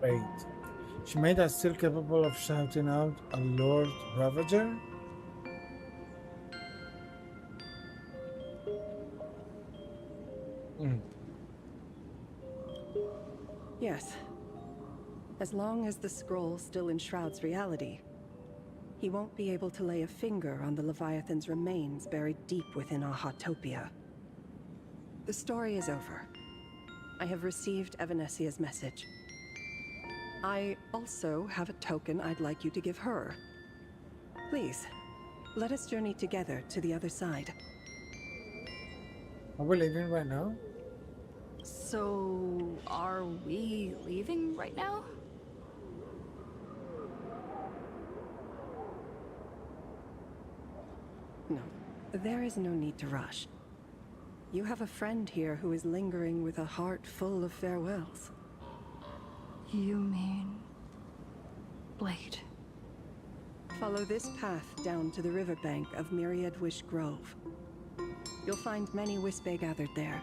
Wait. She made us still capable of shouting out a Lord Ravager? Yes. As long as the scroll still enshrouds reality, he won't be able to lay a finger on the Leviathan's remains buried deep within Ahatopia. The story is over. I have received Evanesia's message. I also have a token I'd like you to give her. Please, let us journey together to the other side. Are we leaving right now? So, are we leaving right now? No, there is no need to rush. You have a friend here who is lingering with a heart full of farewells. You mean... Blade? Follow this path down to the riverbank of Myriad Wish Grove. You'll find many Wispe gathered there.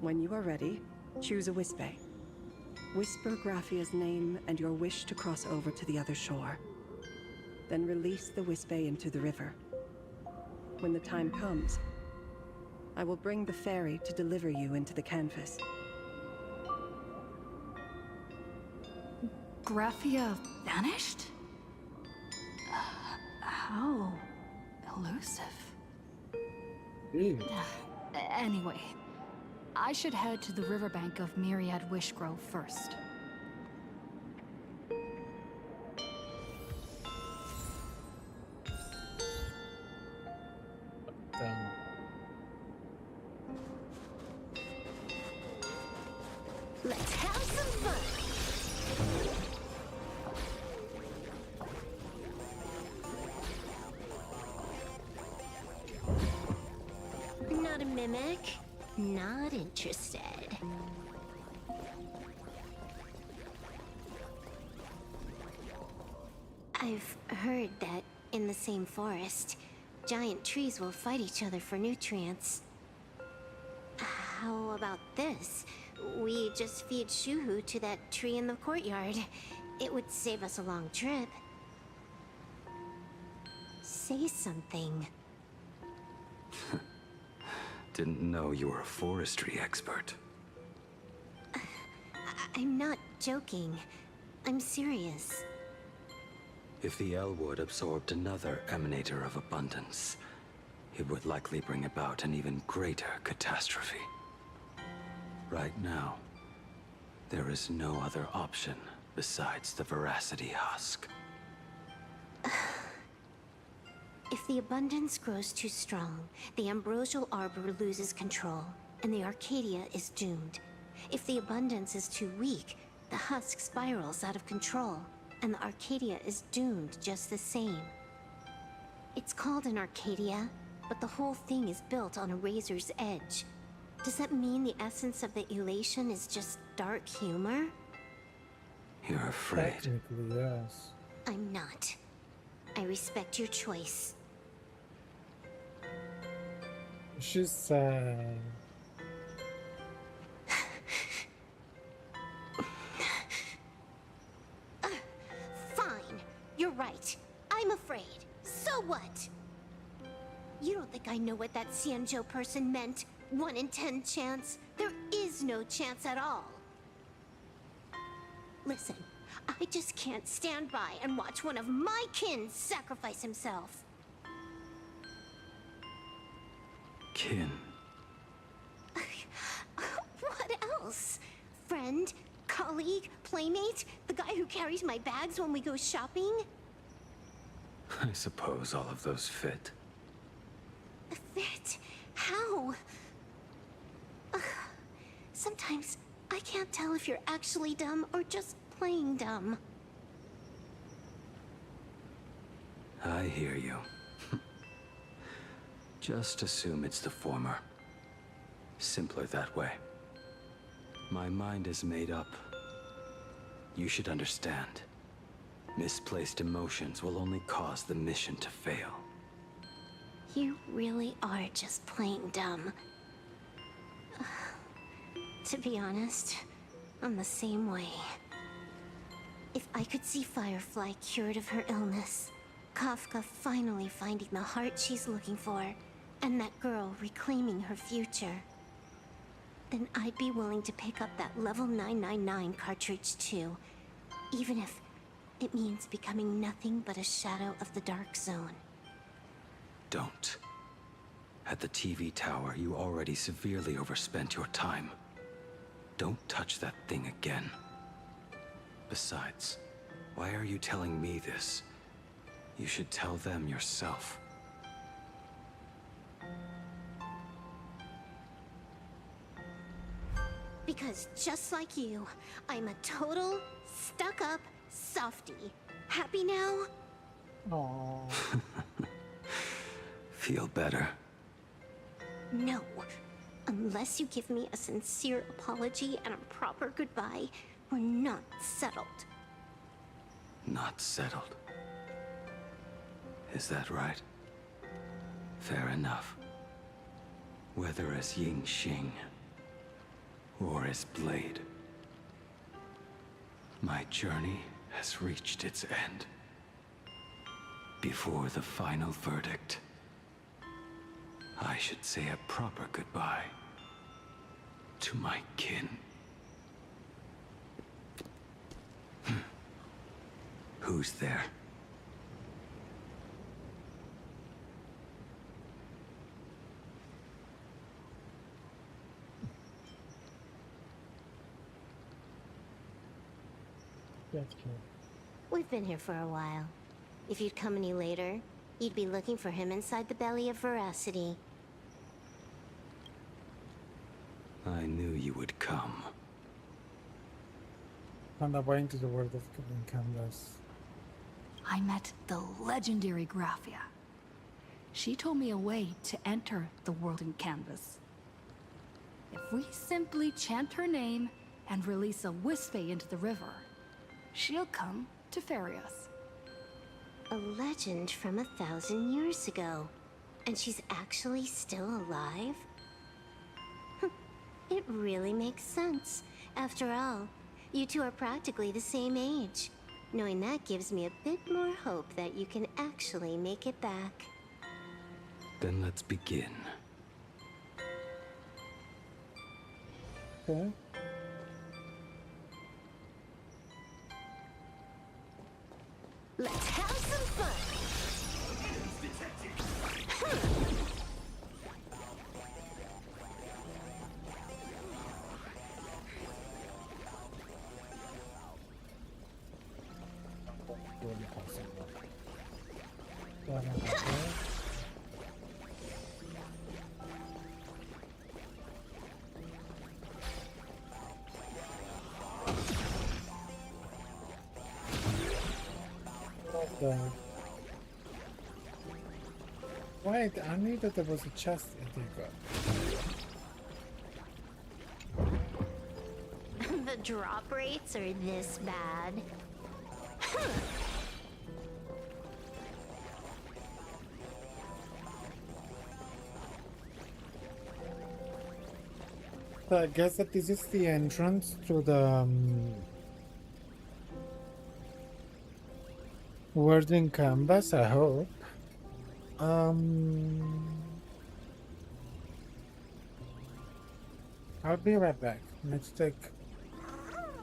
When you are ready, Choose a Wispe. Whisper Graphia's name and your wish to cross over to the other shore. Then release the Wispe into the river. When the time comes, I will bring the ferry to deliver you into the canvas. Graphia vanished? How elusive. Anyway, I should head to the riverbank of Myriad Wishgrove first. Let's have some fun! Not a mimic. Not interested. I've heard that in the same forest, giant trees will fight each other for nutrients. How about this? We just feed Shuhu to that tree in the courtyard. It would save us a long trip. Say something. Didn't know you were a forestry expert. I'm not joking. I'm serious. If the Elwood absorbed another emanator of abundance, it would likely bring about an even greater catastrophe. Right now, there is no other option besides the Veracity Husk. If the abundance grows too strong, the ambrosial arbor loses control, and the Arcadia is doomed. If the abundance is too weak, the husk spirals out of control, and the Arcadia is doomed just the same. It's called an Arcadia, but the whole thing is built on a razor's edge. Does that mean the essence of the elation is just dark humor? You're afraid. Technically, yes. I'm not. I respect your choice. She's sad. Fine. You're right. I'm afraid. So what? You don't think I know what that Xianzhou person meant? 1 in 10 chance? There is no chance at all. Listen, I just can't stand by and watch one of my kin sacrifice himself. Kin. What else? Friend? Colleague? Playmate? The guy who carries my bags when we go shopping? I suppose all of those fit. Fit? How? Sometimes I can't tell if you're actually dumb or just playing dumb. I hear you. Just assume it's the former. Simpler that way. My mind is made up. You should understand. Misplaced emotions will only cause the mission to fail. You really are just playing dumb. To be honest, I'm the same way. If I could see Firefly cured of her illness, Kafka finally finding the heart she's looking for, and that girl reclaiming her future, then I'd be willing to pick up that level 999 cartridge too, even if it means becoming nothing but a shadow of the Dark Zone. Don't. At the TV tower, you already severely overspent your time. Don't touch that thing again. Besides, why are you telling me this? You should tell them yourself. Because just like you, I'm a total, stuck-up softie. Happy now? Aww. Feel better? No. Unless you give me a sincere apology and a proper goodbye, we're not settled. Not settled. Is that right? Fair enough. Whether as Ying Xing or his blade. My journey has reached its end. Before the final verdict, I should say a proper goodbye to my kin. Who's there? That's true. We've been here for a while. If you'd come any later, you'd be looking for him inside the belly of Veracity. I knew you would come. On the way into the world of Canvas. I met the legendary Graphia. She told me a way to enter the world in Canvas. If we simply chant her name and release a Wispe into the river, she'll come to ferry us. A legend from 1,000 years ago. And she's actually still alive? It really makes sense. After all, you two are practically the same age. Knowing that gives me a bit more hope that you can actually make it back. Then let's begin. Okay. Let's have some fun! Wait, I knew that there was a chest in there. The drop rates are this bad. So I guess that this is the entrance to the world in Canvas, I hope. I'll be right back.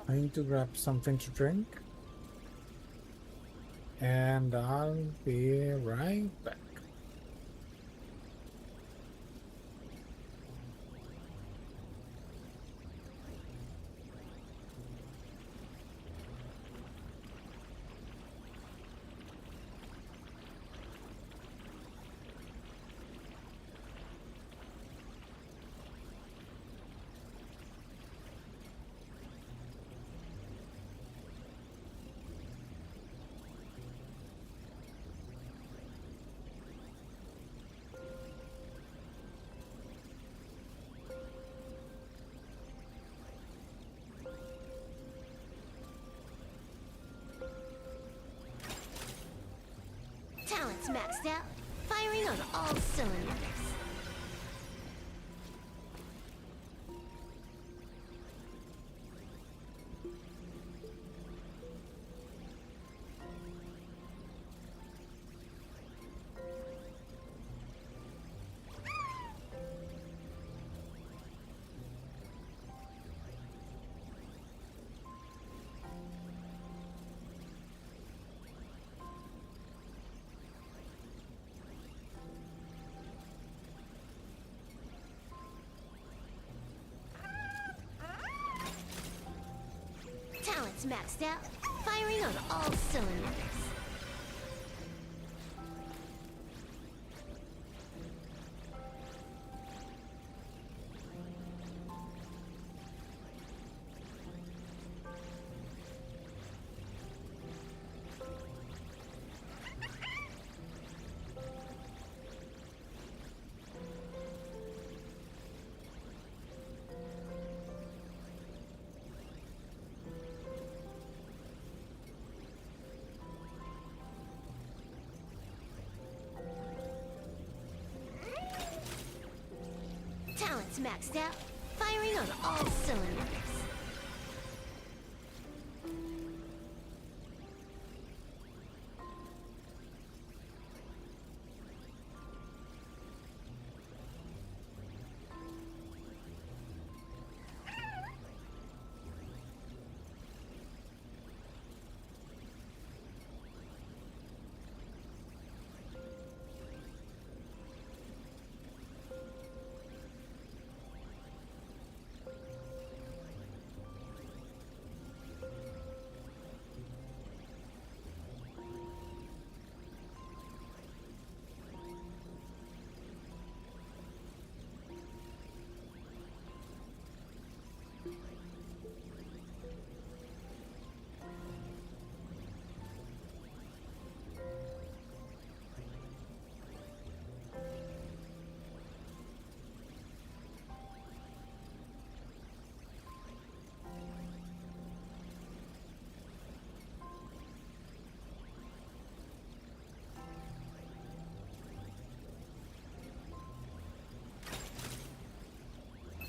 I need to grab something to drink. And I'll be right back. Talent's maxed out, firing on all cylinders. Talent's maxed out, firing on all cylinders. Talent's maxed out, firing on all cylinders.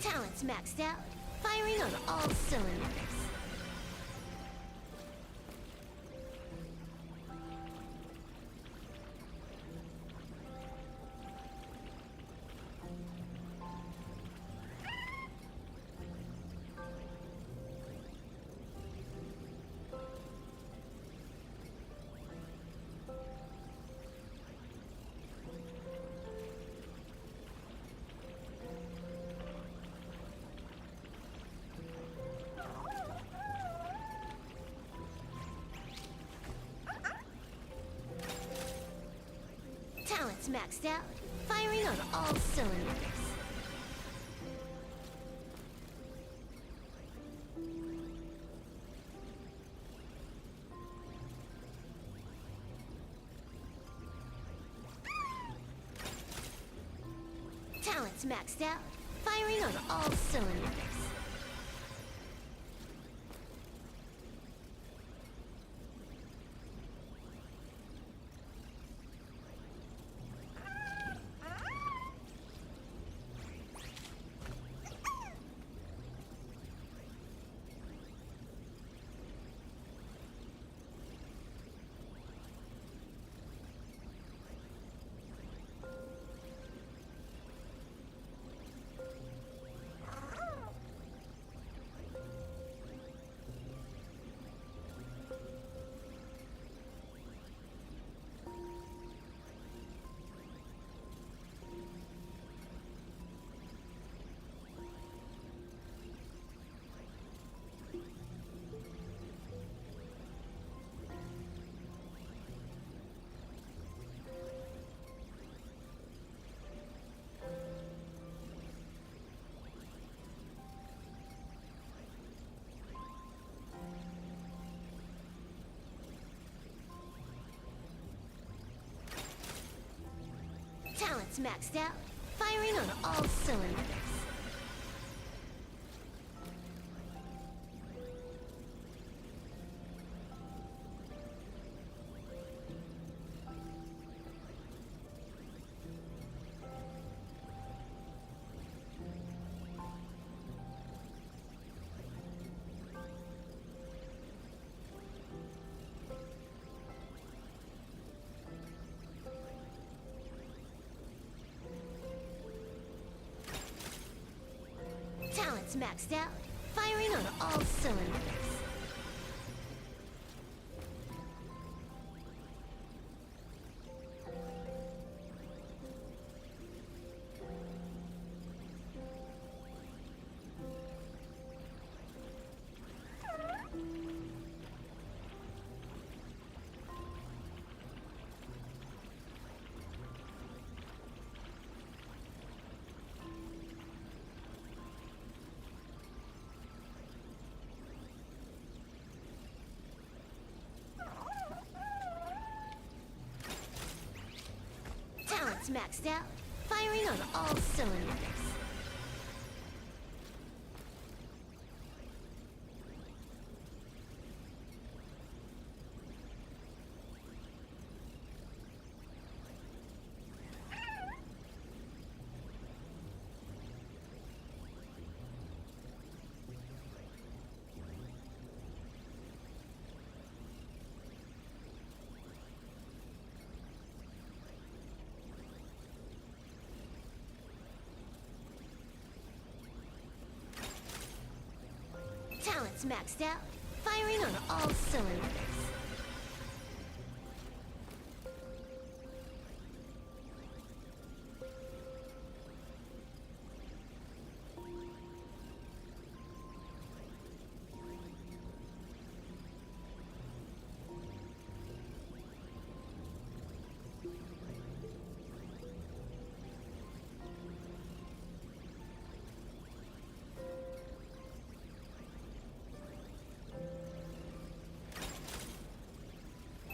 Talent's maxed out, firing on all cylinders. Talent's maxed out, firing on all cylinders. Talent's maxed out, firing on all cylinders. Talent's maxed out, firing on all cylinders. Talent's maxed out, firing on all cylinders. Talent's maxed out, firing on all cylinders. Talents maxed out. Firing on all cylinders.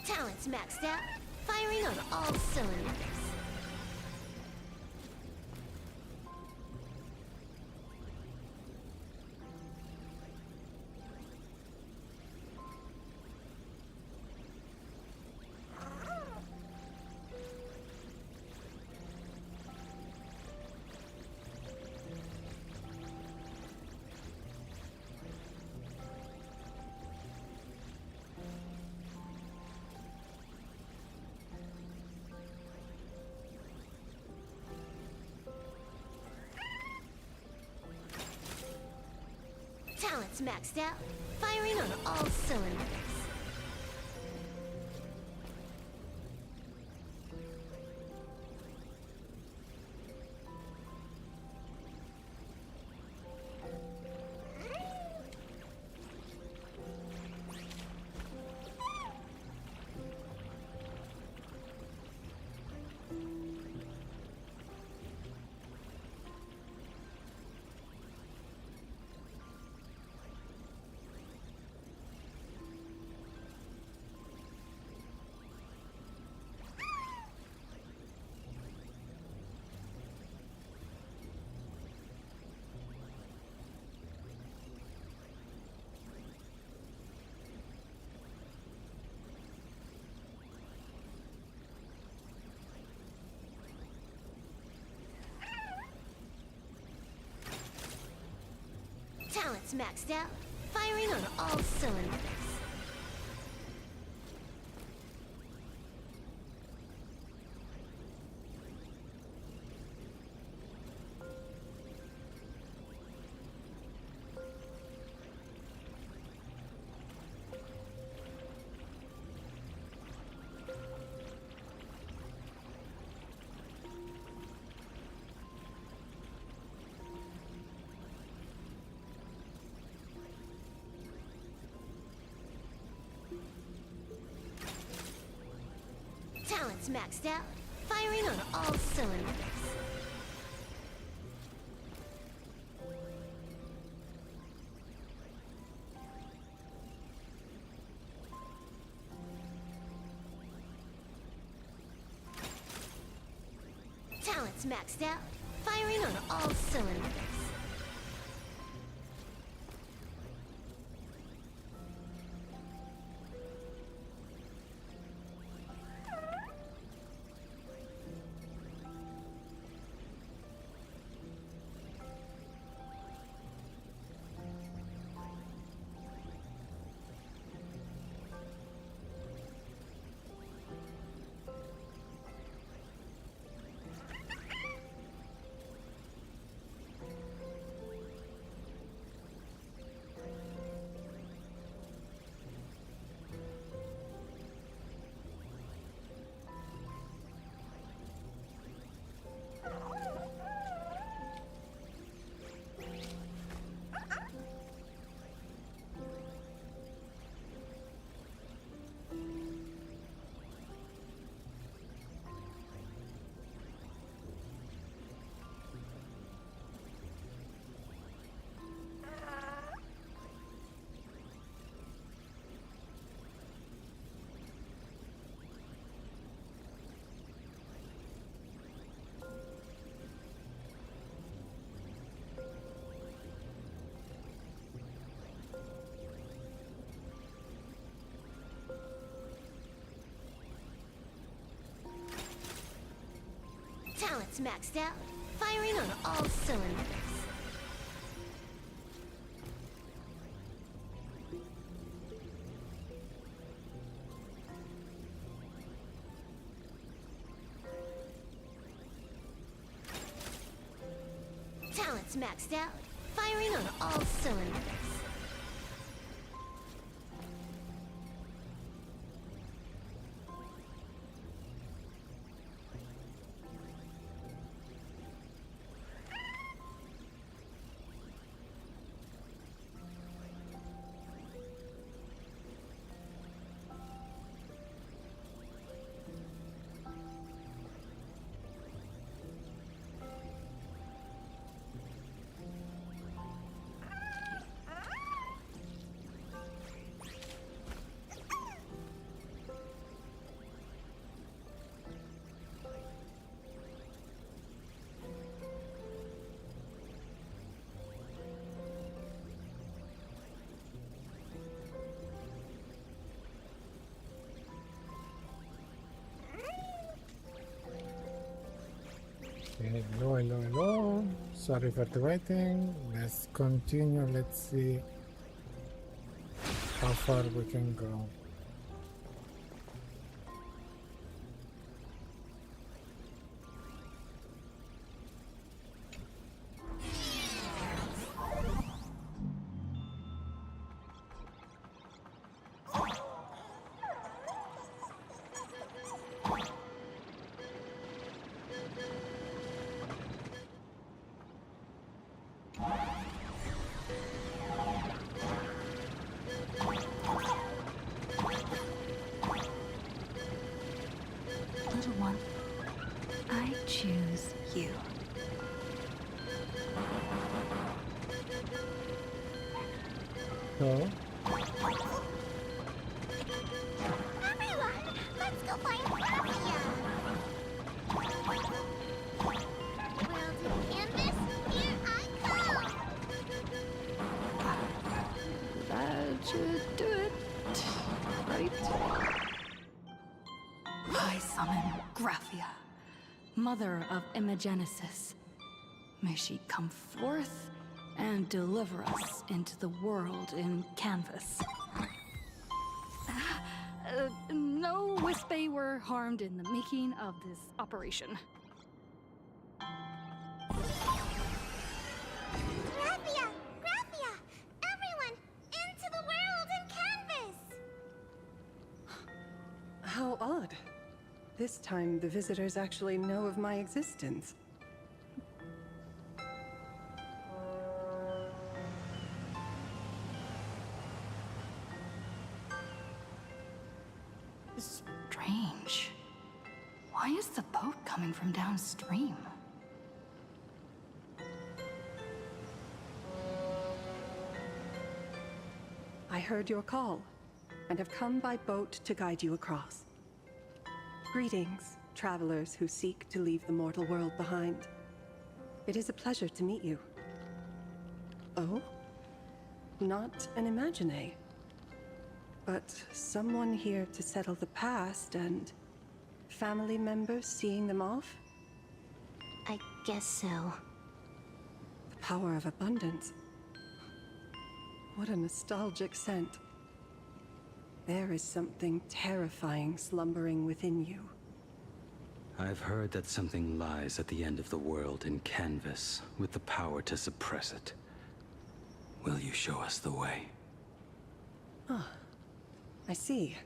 Talents maxed out. Firing on all cylinders. Talents maxed out. Firing on all cylinders. Talents maxed out. Firing on all cylinders. Talents maxed out. Firing on all cylinders. Talents maxed out. Firing on all cylinders. Talents maxed out. Firing on all cylinders. Talents maxed out. Firing on all cylinders. Hello, hello, hello. Sorry for the waiting. Let's continue. Let's see how far we can go. Little one, I choose you. So, Everyone, let's go find Graphia! World in canvas, here I come! That should do it. Right? I summon Graphia, mother of Imagenesis. May she come forth and deliver us into the world in canvas. No Wispy were harmed in the making of this operation. Graphia! Graphia! Everyone, into the world in canvas! How odd. This time, the visitors actually know of my existence. Strange. Why is the boat coming from downstream? I heard your call, and have come by boat to guide you across. Greetings, travelers who seek to leave the mortal world behind. It is a pleasure to meet you. Oh? Not an Imagine, but someone here to settle the past and family members seeing them off? I guess so. The power of abundance. What a nostalgic scent. There is something terrifying slumbering within you. I've heard that something lies at the end of the world in canvas, with the power to suppress it. Will you show us the way? Ah, I see.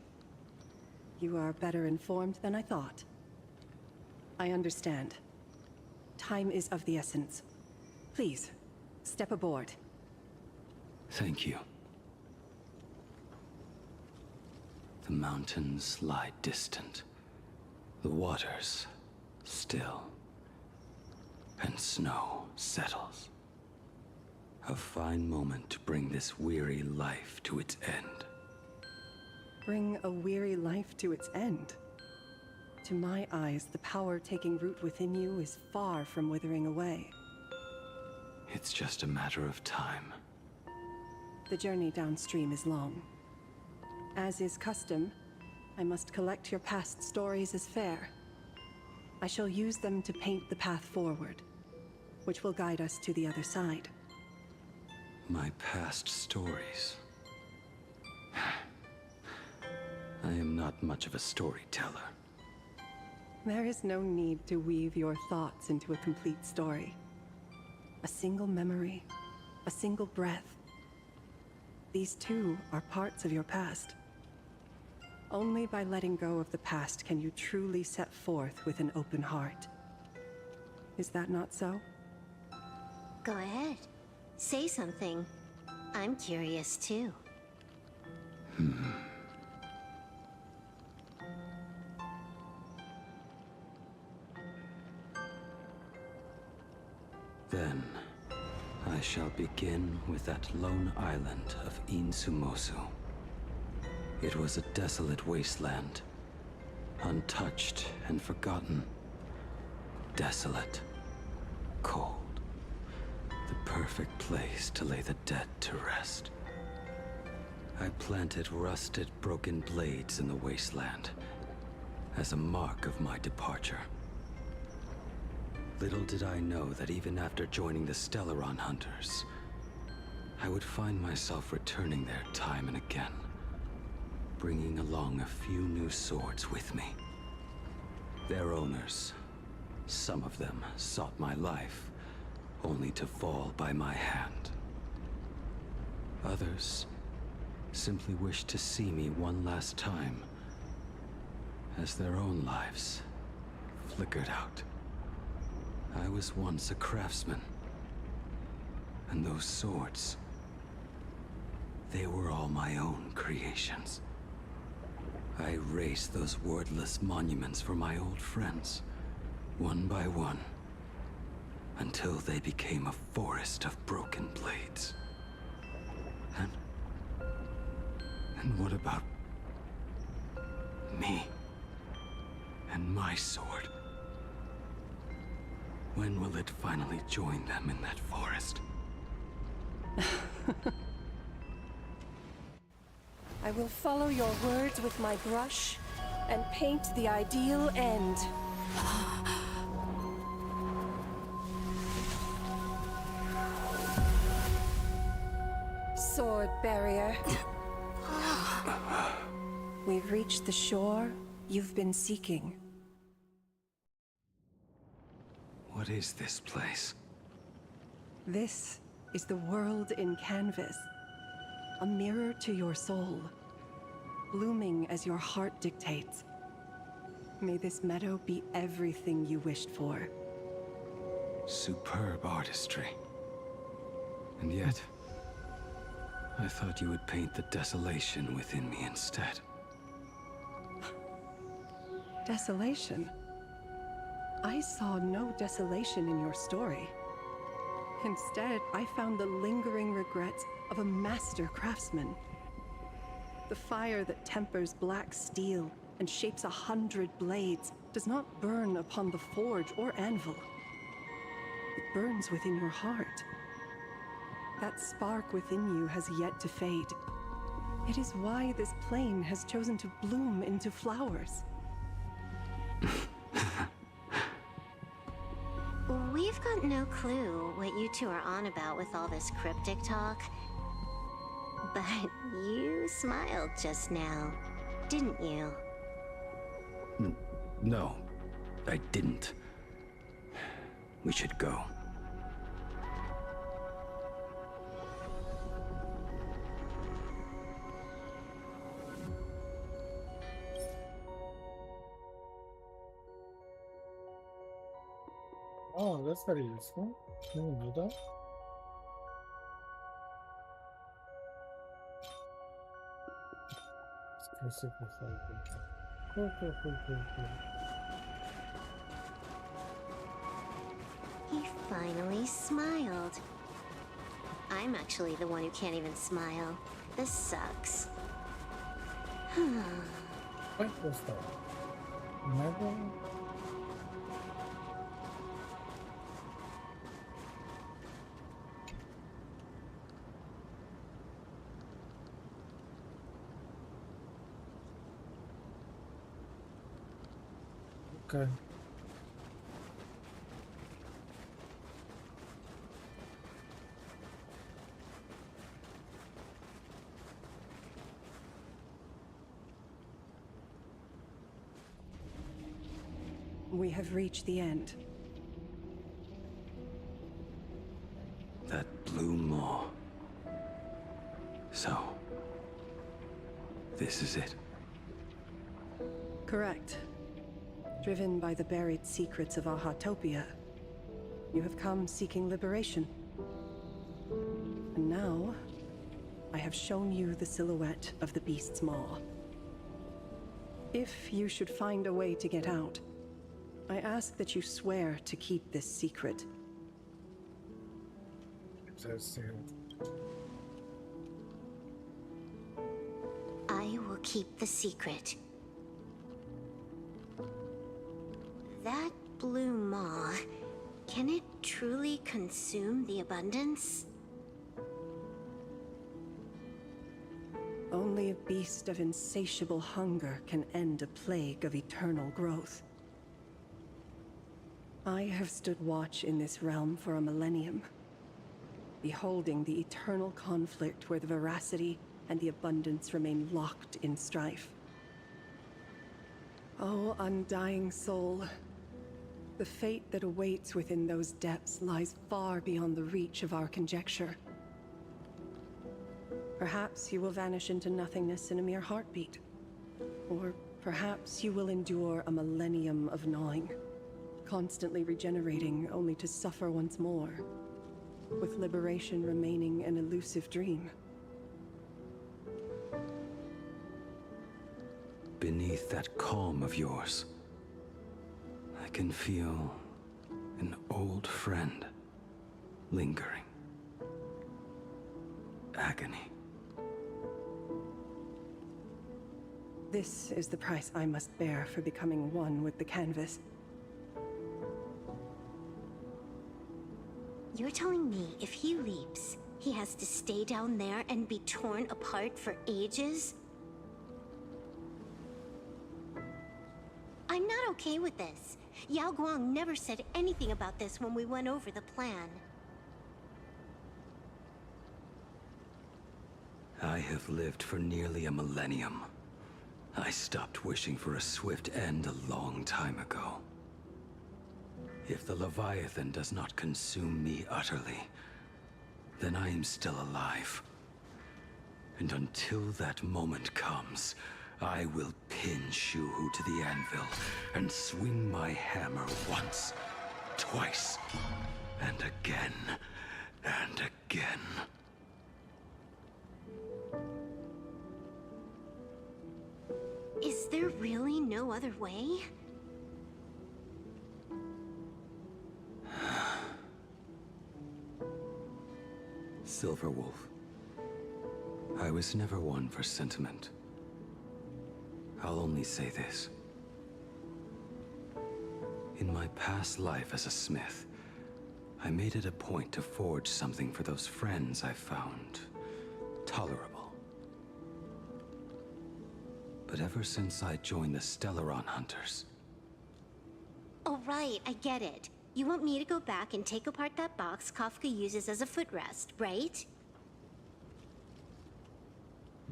You are better informed than I thought. I understand. Time is of the essence. Please, step aboard. Thank you. The mountains lie distant. The waters still. And snow settles. A fine moment to bring this weary life to its end. Bring a weary life to its end. To my eyes, the power taking root within you is far from withering away. It's just a matter of time. The journey downstream is long. As is custom, I must collect your past stories as fare. I shall use them to paint the path forward, which will guide us to the other side. My past stories. I am not much of a storyteller. There is no need to weave your thoughts into a complete story. A single memory, a single breath. These too are parts of your past. Only by letting go of the past can you truly set forth with an open heart. Is that not so? Go ahead. Say something. I'm curious too. Then, I shall begin with that lone island of Insumosu. It was a desolate wasteland, untouched and forgotten. Desolate, cold, the perfect place to lay the dead to rest. I planted rusted, broken blades in the wasteland as a mark of my departure. Little did I know that even after joining the Stellaron Hunters, I would find myself returning there time and again, bringing along a few new swords with me. Their owners, some of them sought my life, only to fall by my hand. Others simply wished to see me one last time, as their own lives flickered out. I was once a craftsman, and those swords, they were all my own creations. I raised those wordless monuments for my old friends, one by one, until they became a forest of broken blades. And what about me and my sword? When will it finally join them in that forest? I will follow your words with my brush and paint the ideal end. Sword barrier. We've reached the shore you've been seeking. What is this place? This is the world in canvas. A mirror to your soul, blooming as your heart dictates. May this meadow be everything you wished for. Superb artistry. And yet, I thought you would paint the desolation within me instead. Desolation? I saw no desolation in your story. Instead, I found the lingering regrets of a master craftsman. The fire that tempers black steel and shapes 100 blades does not burn upon the forge or anvil. It burns within your heart. That spark within you has yet to fade. It is why this plane has chosen to bloom into flowers. We've got no clue what you two are on about with all this cryptic talk. But you smiled just now, didn't you? No, I didn't. We should go. Oh, that's very useful. Can you do that? Cool. He finally smiled. I'm actually the one who can't even smile. This sucks. What was that? Never. Okay. We have reached the end. That blue maw. So, this is it. Correct. Driven by the buried secrets of Ahatopia, you have come seeking liberation. And now, I have shown you the silhouette of the beast's maw. If you should find a way to get out, I ask that you swear to keep this secret. I will keep the secret. That blue maw, can it truly consume the abundance? Only a beast of insatiable hunger can end a plague of eternal growth. I have stood watch in this realm for a millennium, beholding the eternal conflict where the veracity and the abundance remain locked in strife. Oh, undying soul, the fate that awaits within those depths lies far beyond the reach of our conjecture. Perhaps you will vanish into nothingness in a mere heartbeat. Or perhaps you will endure a millennium of gnawing, constantly regenerating only to suffer once more, with liberation remaining an elusive dream. Beneath that calm of yours, I can feel an old friend lingering. Agony. This is the price I must bear for becoming one with the canvas. You're telling me if he leaps, he has to stay down there and be torn apart for ages? I'm not okay with this. Yao Guang never said anything about this when we went over the plan. I have lived for nearly a millennium. I stopped wishing for a swift end a long time ago. If the Leviathan does not consume me utterly, then I am still alive. And until that moment comes, I will pin Shuhu to the anvil and swing my hammer once, twice, and again, and again. Is there really no other way? Silverwolf, I was never one for sentiment. I'll only say this. In my past life as a smith, I made it a point to forge something for those friends I found tolerable. But ever since I joined the Stellaron Hunters... Oh right, I get it. You want me to go back and take apart that box Kafka uses as a footrest, right?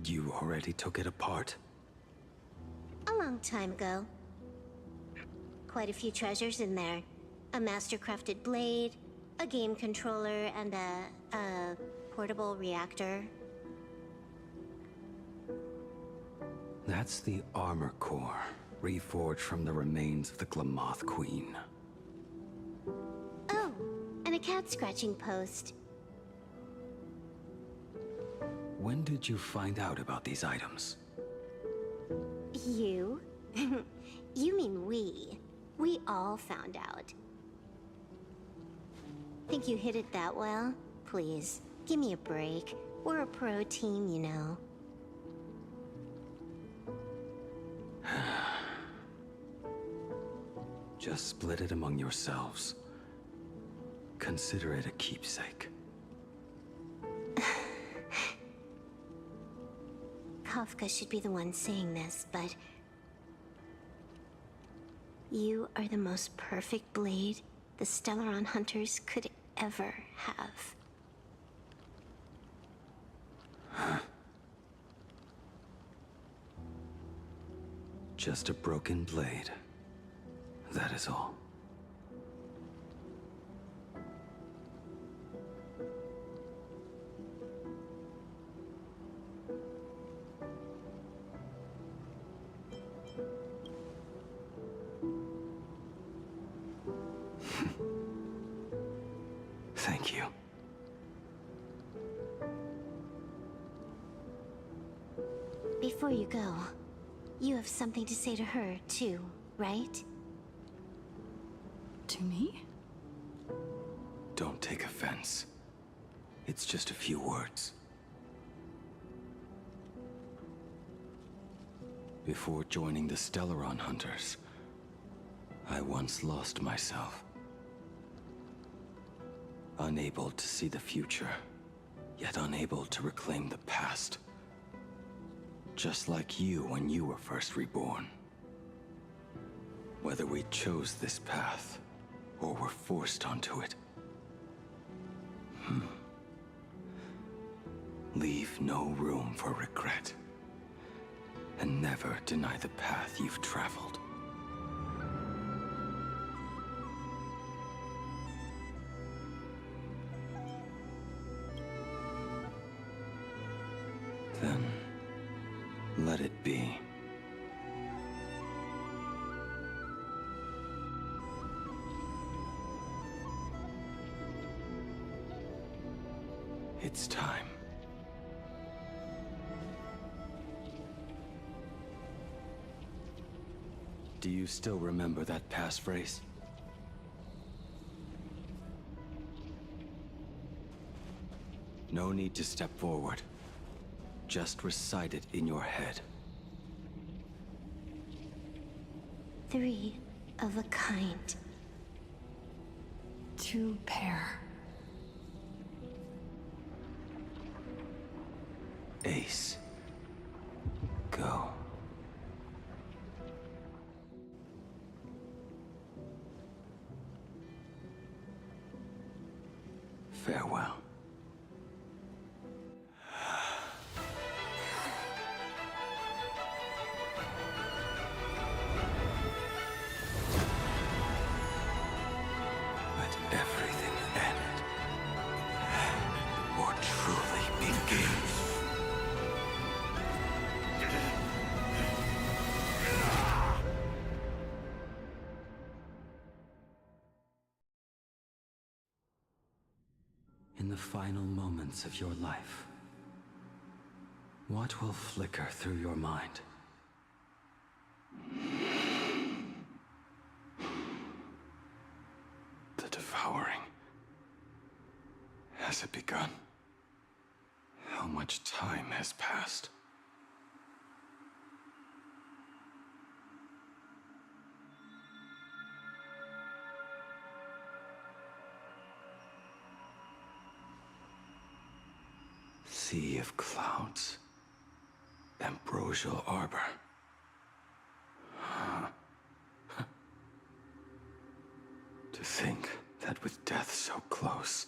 You already took it apart? A long time ago. Quite a few treasures in there. A master-crafted blade, a game controller, and a portable reactor. That's the armor core, reforged from the remains of the Glamoth Queen. Oh, and a cat-scratching post. When did you find out about these items? You? You mean we. We all found out. Think you hid it that well? Please, give me a break. We're a pro team, you know. Just split it among yourselves. Consider it a keepsake. Kafka should be the one saying this, but... You are the most perfect blade the Stellaron Hunters could ever have. Just a broken blade. That is all. Thank you. Before you go, you have something to say to her, too, right? To me? Don't take offense. It's just a few words. Before joining the Stellaron Hunters, I once lost myself. Unable to see the future, yet unable to reclaim the past. Just like you when you were first reborn. Whether we chose this path or were forced onto it. Leave no room for regret, and never deny the path you've traveled. Then, let it be. It's time. Do you still remember that passphrase? No need to step forward. Just recite it in your head. 3 of a kind. 2 pair. Ace. Go. Farewell. Let everything end, or truly begin. In the final moments of your life, what will flicker through your mind? The devouring. Has it begun? How much time has passed? Sea of clouds. Ambrosial arbor. To think that with death so close,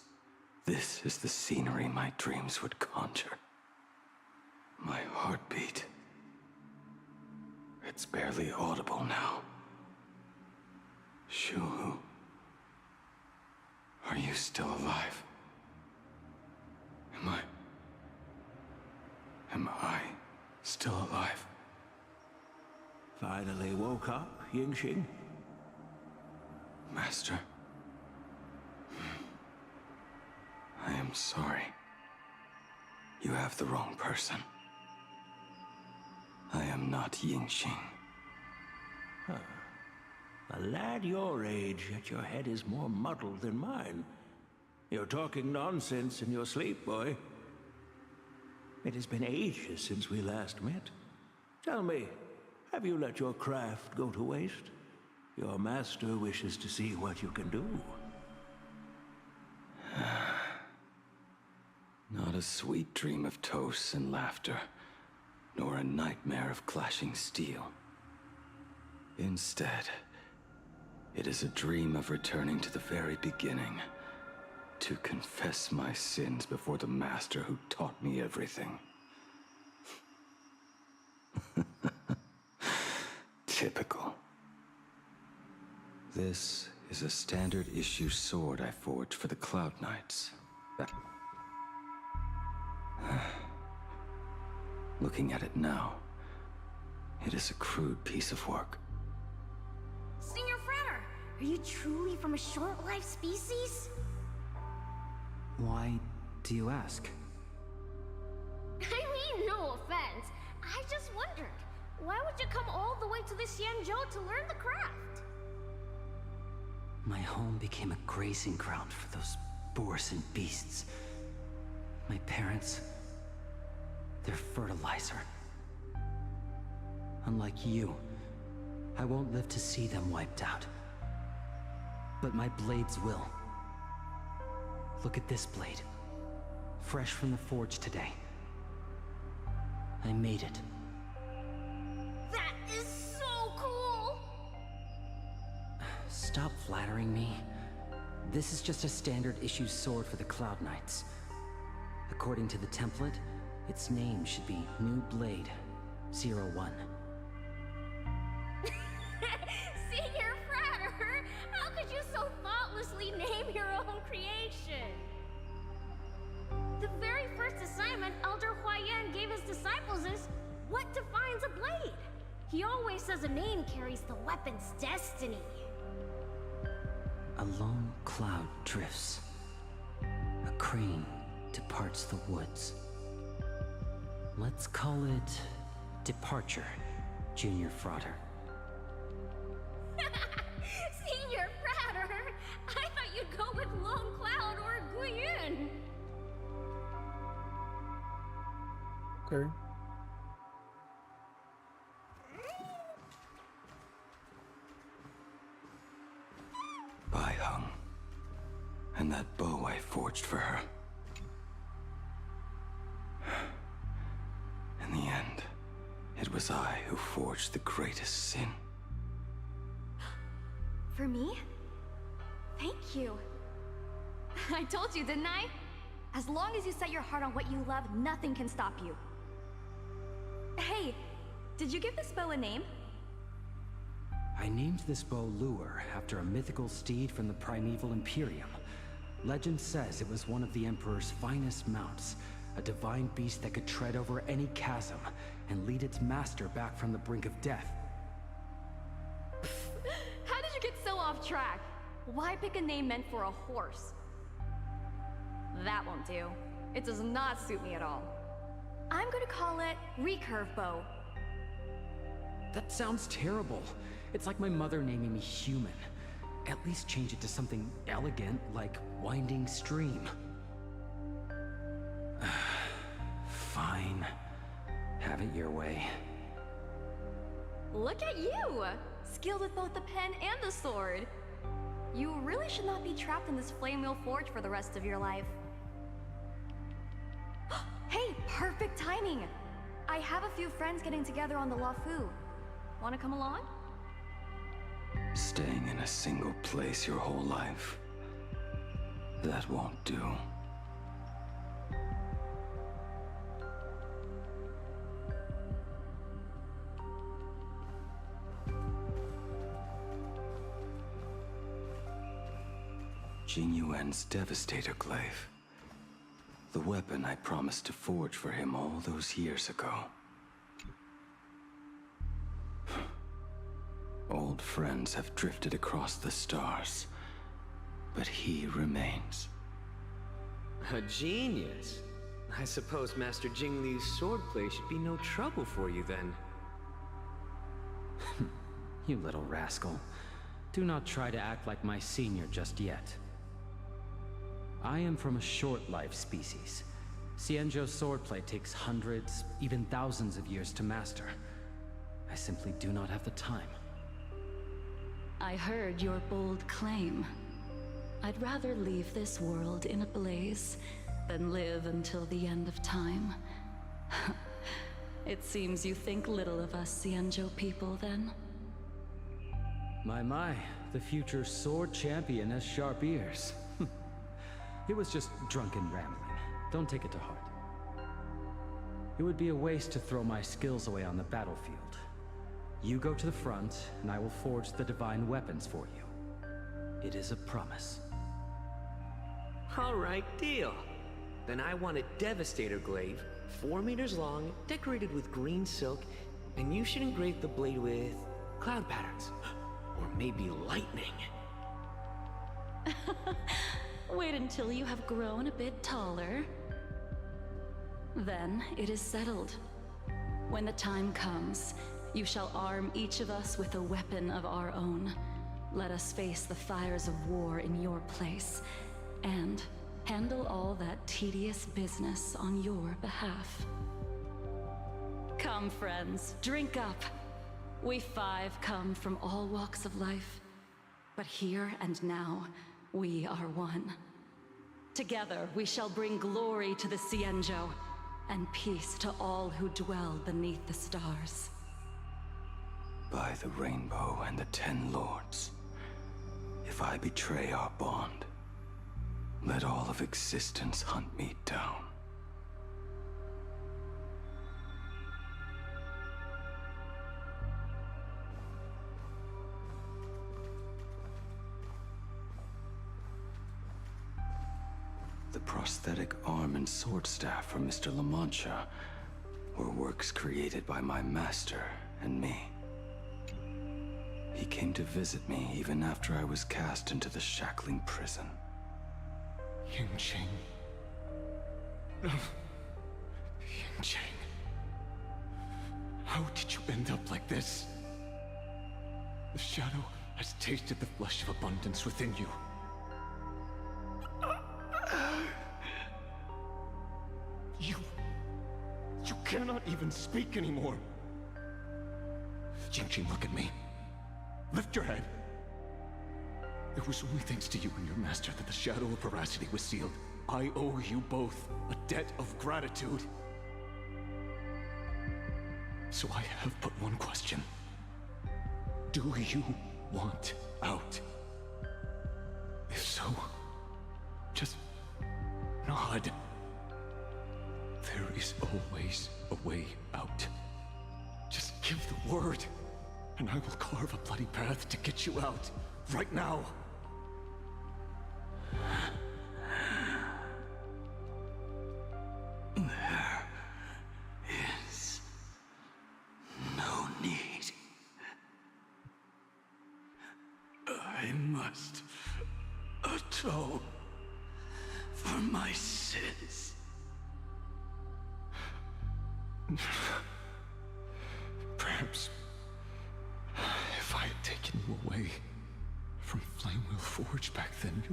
this is the scenery my dreams would conjure. My heartbeat. It's barely audible now. Shuhu. Are you still alive? Am I still alive? Finally woke up, Yingxing? Master. I am sorry. You have the wrong person. I am not Yingxing. Huh. A lad your age, yet your head is more muddled than mine. You're talking nonsense in your sleep, boy. It has been ages since we last met. Tell me, have you let your craft go to waste? Your master wishes to see what you can do. Not a sweet dream of toasts and laughter, nor a nightmare of clashing steel. Instead, it is a dream of returning to the very beginning, to confess my sins before the master who taught me everything. Typical. This is a standard issue sword I forged for the Cloud Knights. Looking at it now, it is a crude piece of work. Senior Frater, are you truly from a short-lived species? Why do you ask? I mean, no offense. I just wondered, why would you come all the way to the Xianzhou to learn the craft? My home became a grazing ground for those boars and beasts. My parents, they're fertilizer. Unlike you, I won't live to see them wiped out. But my blades will. Look at this blade. Fresh from the forge today. I made it. That is so cool! Stop flattering me. This is just a standard issue sword for the Cloud Knights. According to the template, its name should be New Blade 01. Senior Frater, how could you so thoughtlessly name your own creation? The very first assignment Elder Huayan gave his disciples is, what defines a blade? He always says a name carries the weapon's destiny. A lone cloud drifts. A crane departs the woods. Let's call it Departure, Junior Frater. Senior Frater, I thought you'd go with Lone Cloud or Guuuuuys. Okay. Bai Hung. And that bow I forged for her. In the end, it was I who forged the greatest sin. For me? Thank you. I told you, didn't I? As long as you set your heart on what you love, nothing can stop you. Hey, did you give this bow a name? I named this bow Lure after a mythical steed from the primeval Imperium. Legend says it was one of the Emperor's finest mounts, a divine beast that could tread over any chasm and lead its master back from the brink of death. How did you get so off track? Why pick a name meant for a horse? That won't do. It does not suit me at all. I'm gonna call it Recurve Bow. That sounds terrible. It's like my mother naming me Human. At least change it to something elegant like Winding Stream. Fine. Have it your way. Look at you! Skilled with both the pen and the sword. You really should not be trapped in this flame wheel forge for the rest of your life. Hey, perfect timing! I have a few friends getting together on the Luofu. Wanna come along? Staying in a single place your whole life. That won't do. Jing Yuan's Devastator Glaive. The weapon I promised to forge for him all those years ago. Old friends have drifted across the stars, but he remains. A genius. I suppose Master Jing Liu's swordplay should be no trouble for you then. You little rascal. Do not try to act like my senior just yet. I am from a short-life species. Xianzhou's swordplay takes hundreds, even thousands of years to master. I simply do not have the time. I heard your bold claim. I'd rather leave this world in a blaze than live until the end of time. It seems you think little of us Xianzhou people, then? My, the future sword champion has sharp ears. It was just drunken rambling. Don't take it to heart. It would be a waste to throw my skills away on the battlefield. You go to the front, and I will forge the divine weapons for you. It is a promise. All right, deal. Then I want a Devastator Glaive, 4 meters long, decorated with green silk, and you should engrave the blade with cloud patterns. Or maybe lightning. Wait until you have grown a bit taller. Then it is settled. When the time comes, you shall arm each of us with a weapon of our own. Let us face the fires of war in your place, and handle all that tedious business on your behalf. Come, friends, drink up. We 5 come from all walks of life, but here and now, we are one. Together, we shall bring glory to the Xianzhou, and peace to all who dwell beneath the stars. By the rainbow and the 10 lords, if I betray our bond, Let all of existence hunt me down. The prosthetic arm and sword staff from Mr. La Mancha were works created by my master and me. He came to visit me even after I was cast into the shackling prison. Yingqing. Yingqing. How did you end up like this? The shadow has tasted the flesh of abundance within you. You cannot even speak anymore. Yingqing, look at me. Lift your head. It was only thanks to you and your master that the shadow of veracity was sealed. I owe you both a debt of gratitude. So I have but one question. Do you want out? If so, just nod. There is always a way out. Just give the word, and I will carve a bloody path to get you out, right now. There is no need. I must atone for my sins. Perhaps if I had taken you away from Flamewheel Forge back then,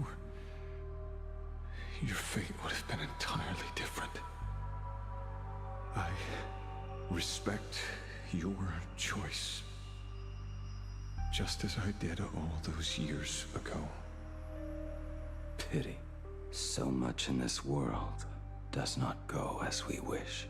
your fate would have been entirely different. I respect your choice, just as I did all those years ago. Pity. So much in this world does not go as we wish.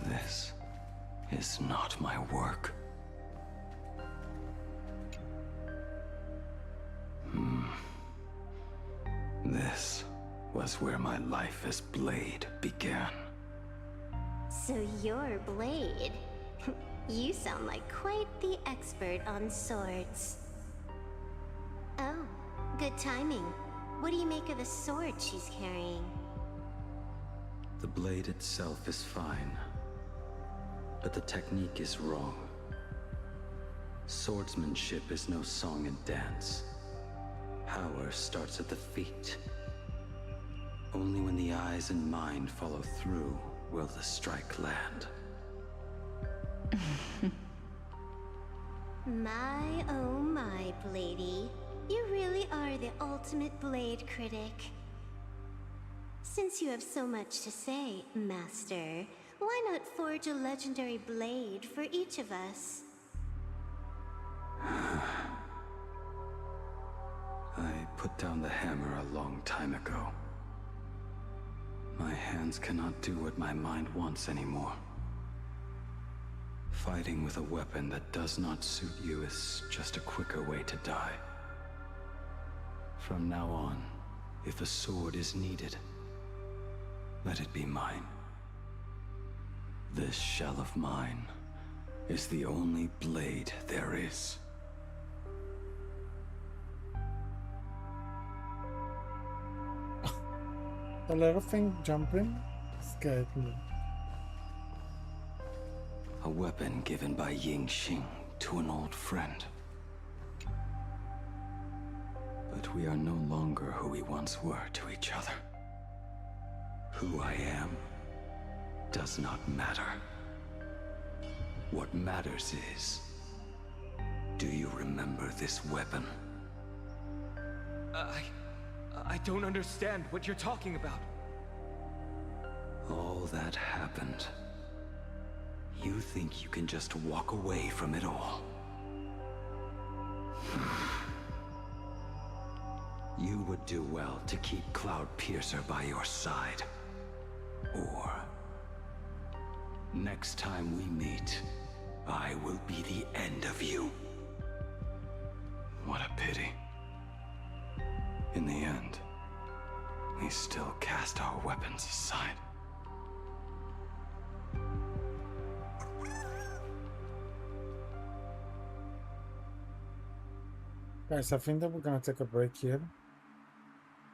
This is not my work. This was where my life as Blade began. So you're Blade. You sound like quite the expert on swords. Oh, good timing. What do you make of the sword she's carrying? The blade itself is fine, but the technique is wrong. Swordsmanship is no song and dance. Power starts at the feet. Only when the eyes and mind follow through will the strike land. My, oh my, Bladey. You really are the ultimate blade critic. Since you have so much to say, Master, why not forge a legendary blade for each of us? I put down the hammer a long time ago. My hands cannot do what my mind wants anymore. Fighting with a weapon that does not suit you is just a quicker way to die. From now on, if a sword is needed, let it be mine. This shell of mine is the only blade there is. A lot of things jumping scared me. A weapon given by Yingqing to an old friend. But we are no longer who we once were to each other. Who I am does not matter. What matters is, do you remember this weapon? I don't understand what you're talking about. All that happened. You think you can just walk away from it all? you would do well to keep Cloud Piercer by your side. Or, next time we meet, I will be the end of you. What a pity. In the end, we still cast our weapons aside. Guys, I think that we're gonna take a break here.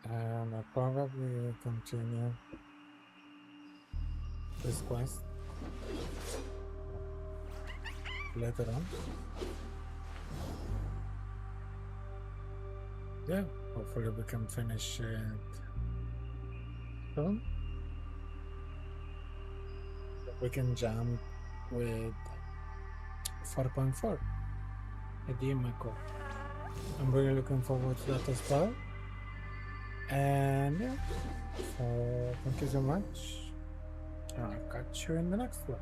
And I'll probably continue this quest later on. Yeah, hopefully we can finish it soon. We can jump with 4.4 Edema Core. I'm really looking forward to that as well. And yeah, so thank you so much. I'll catch you in the next one.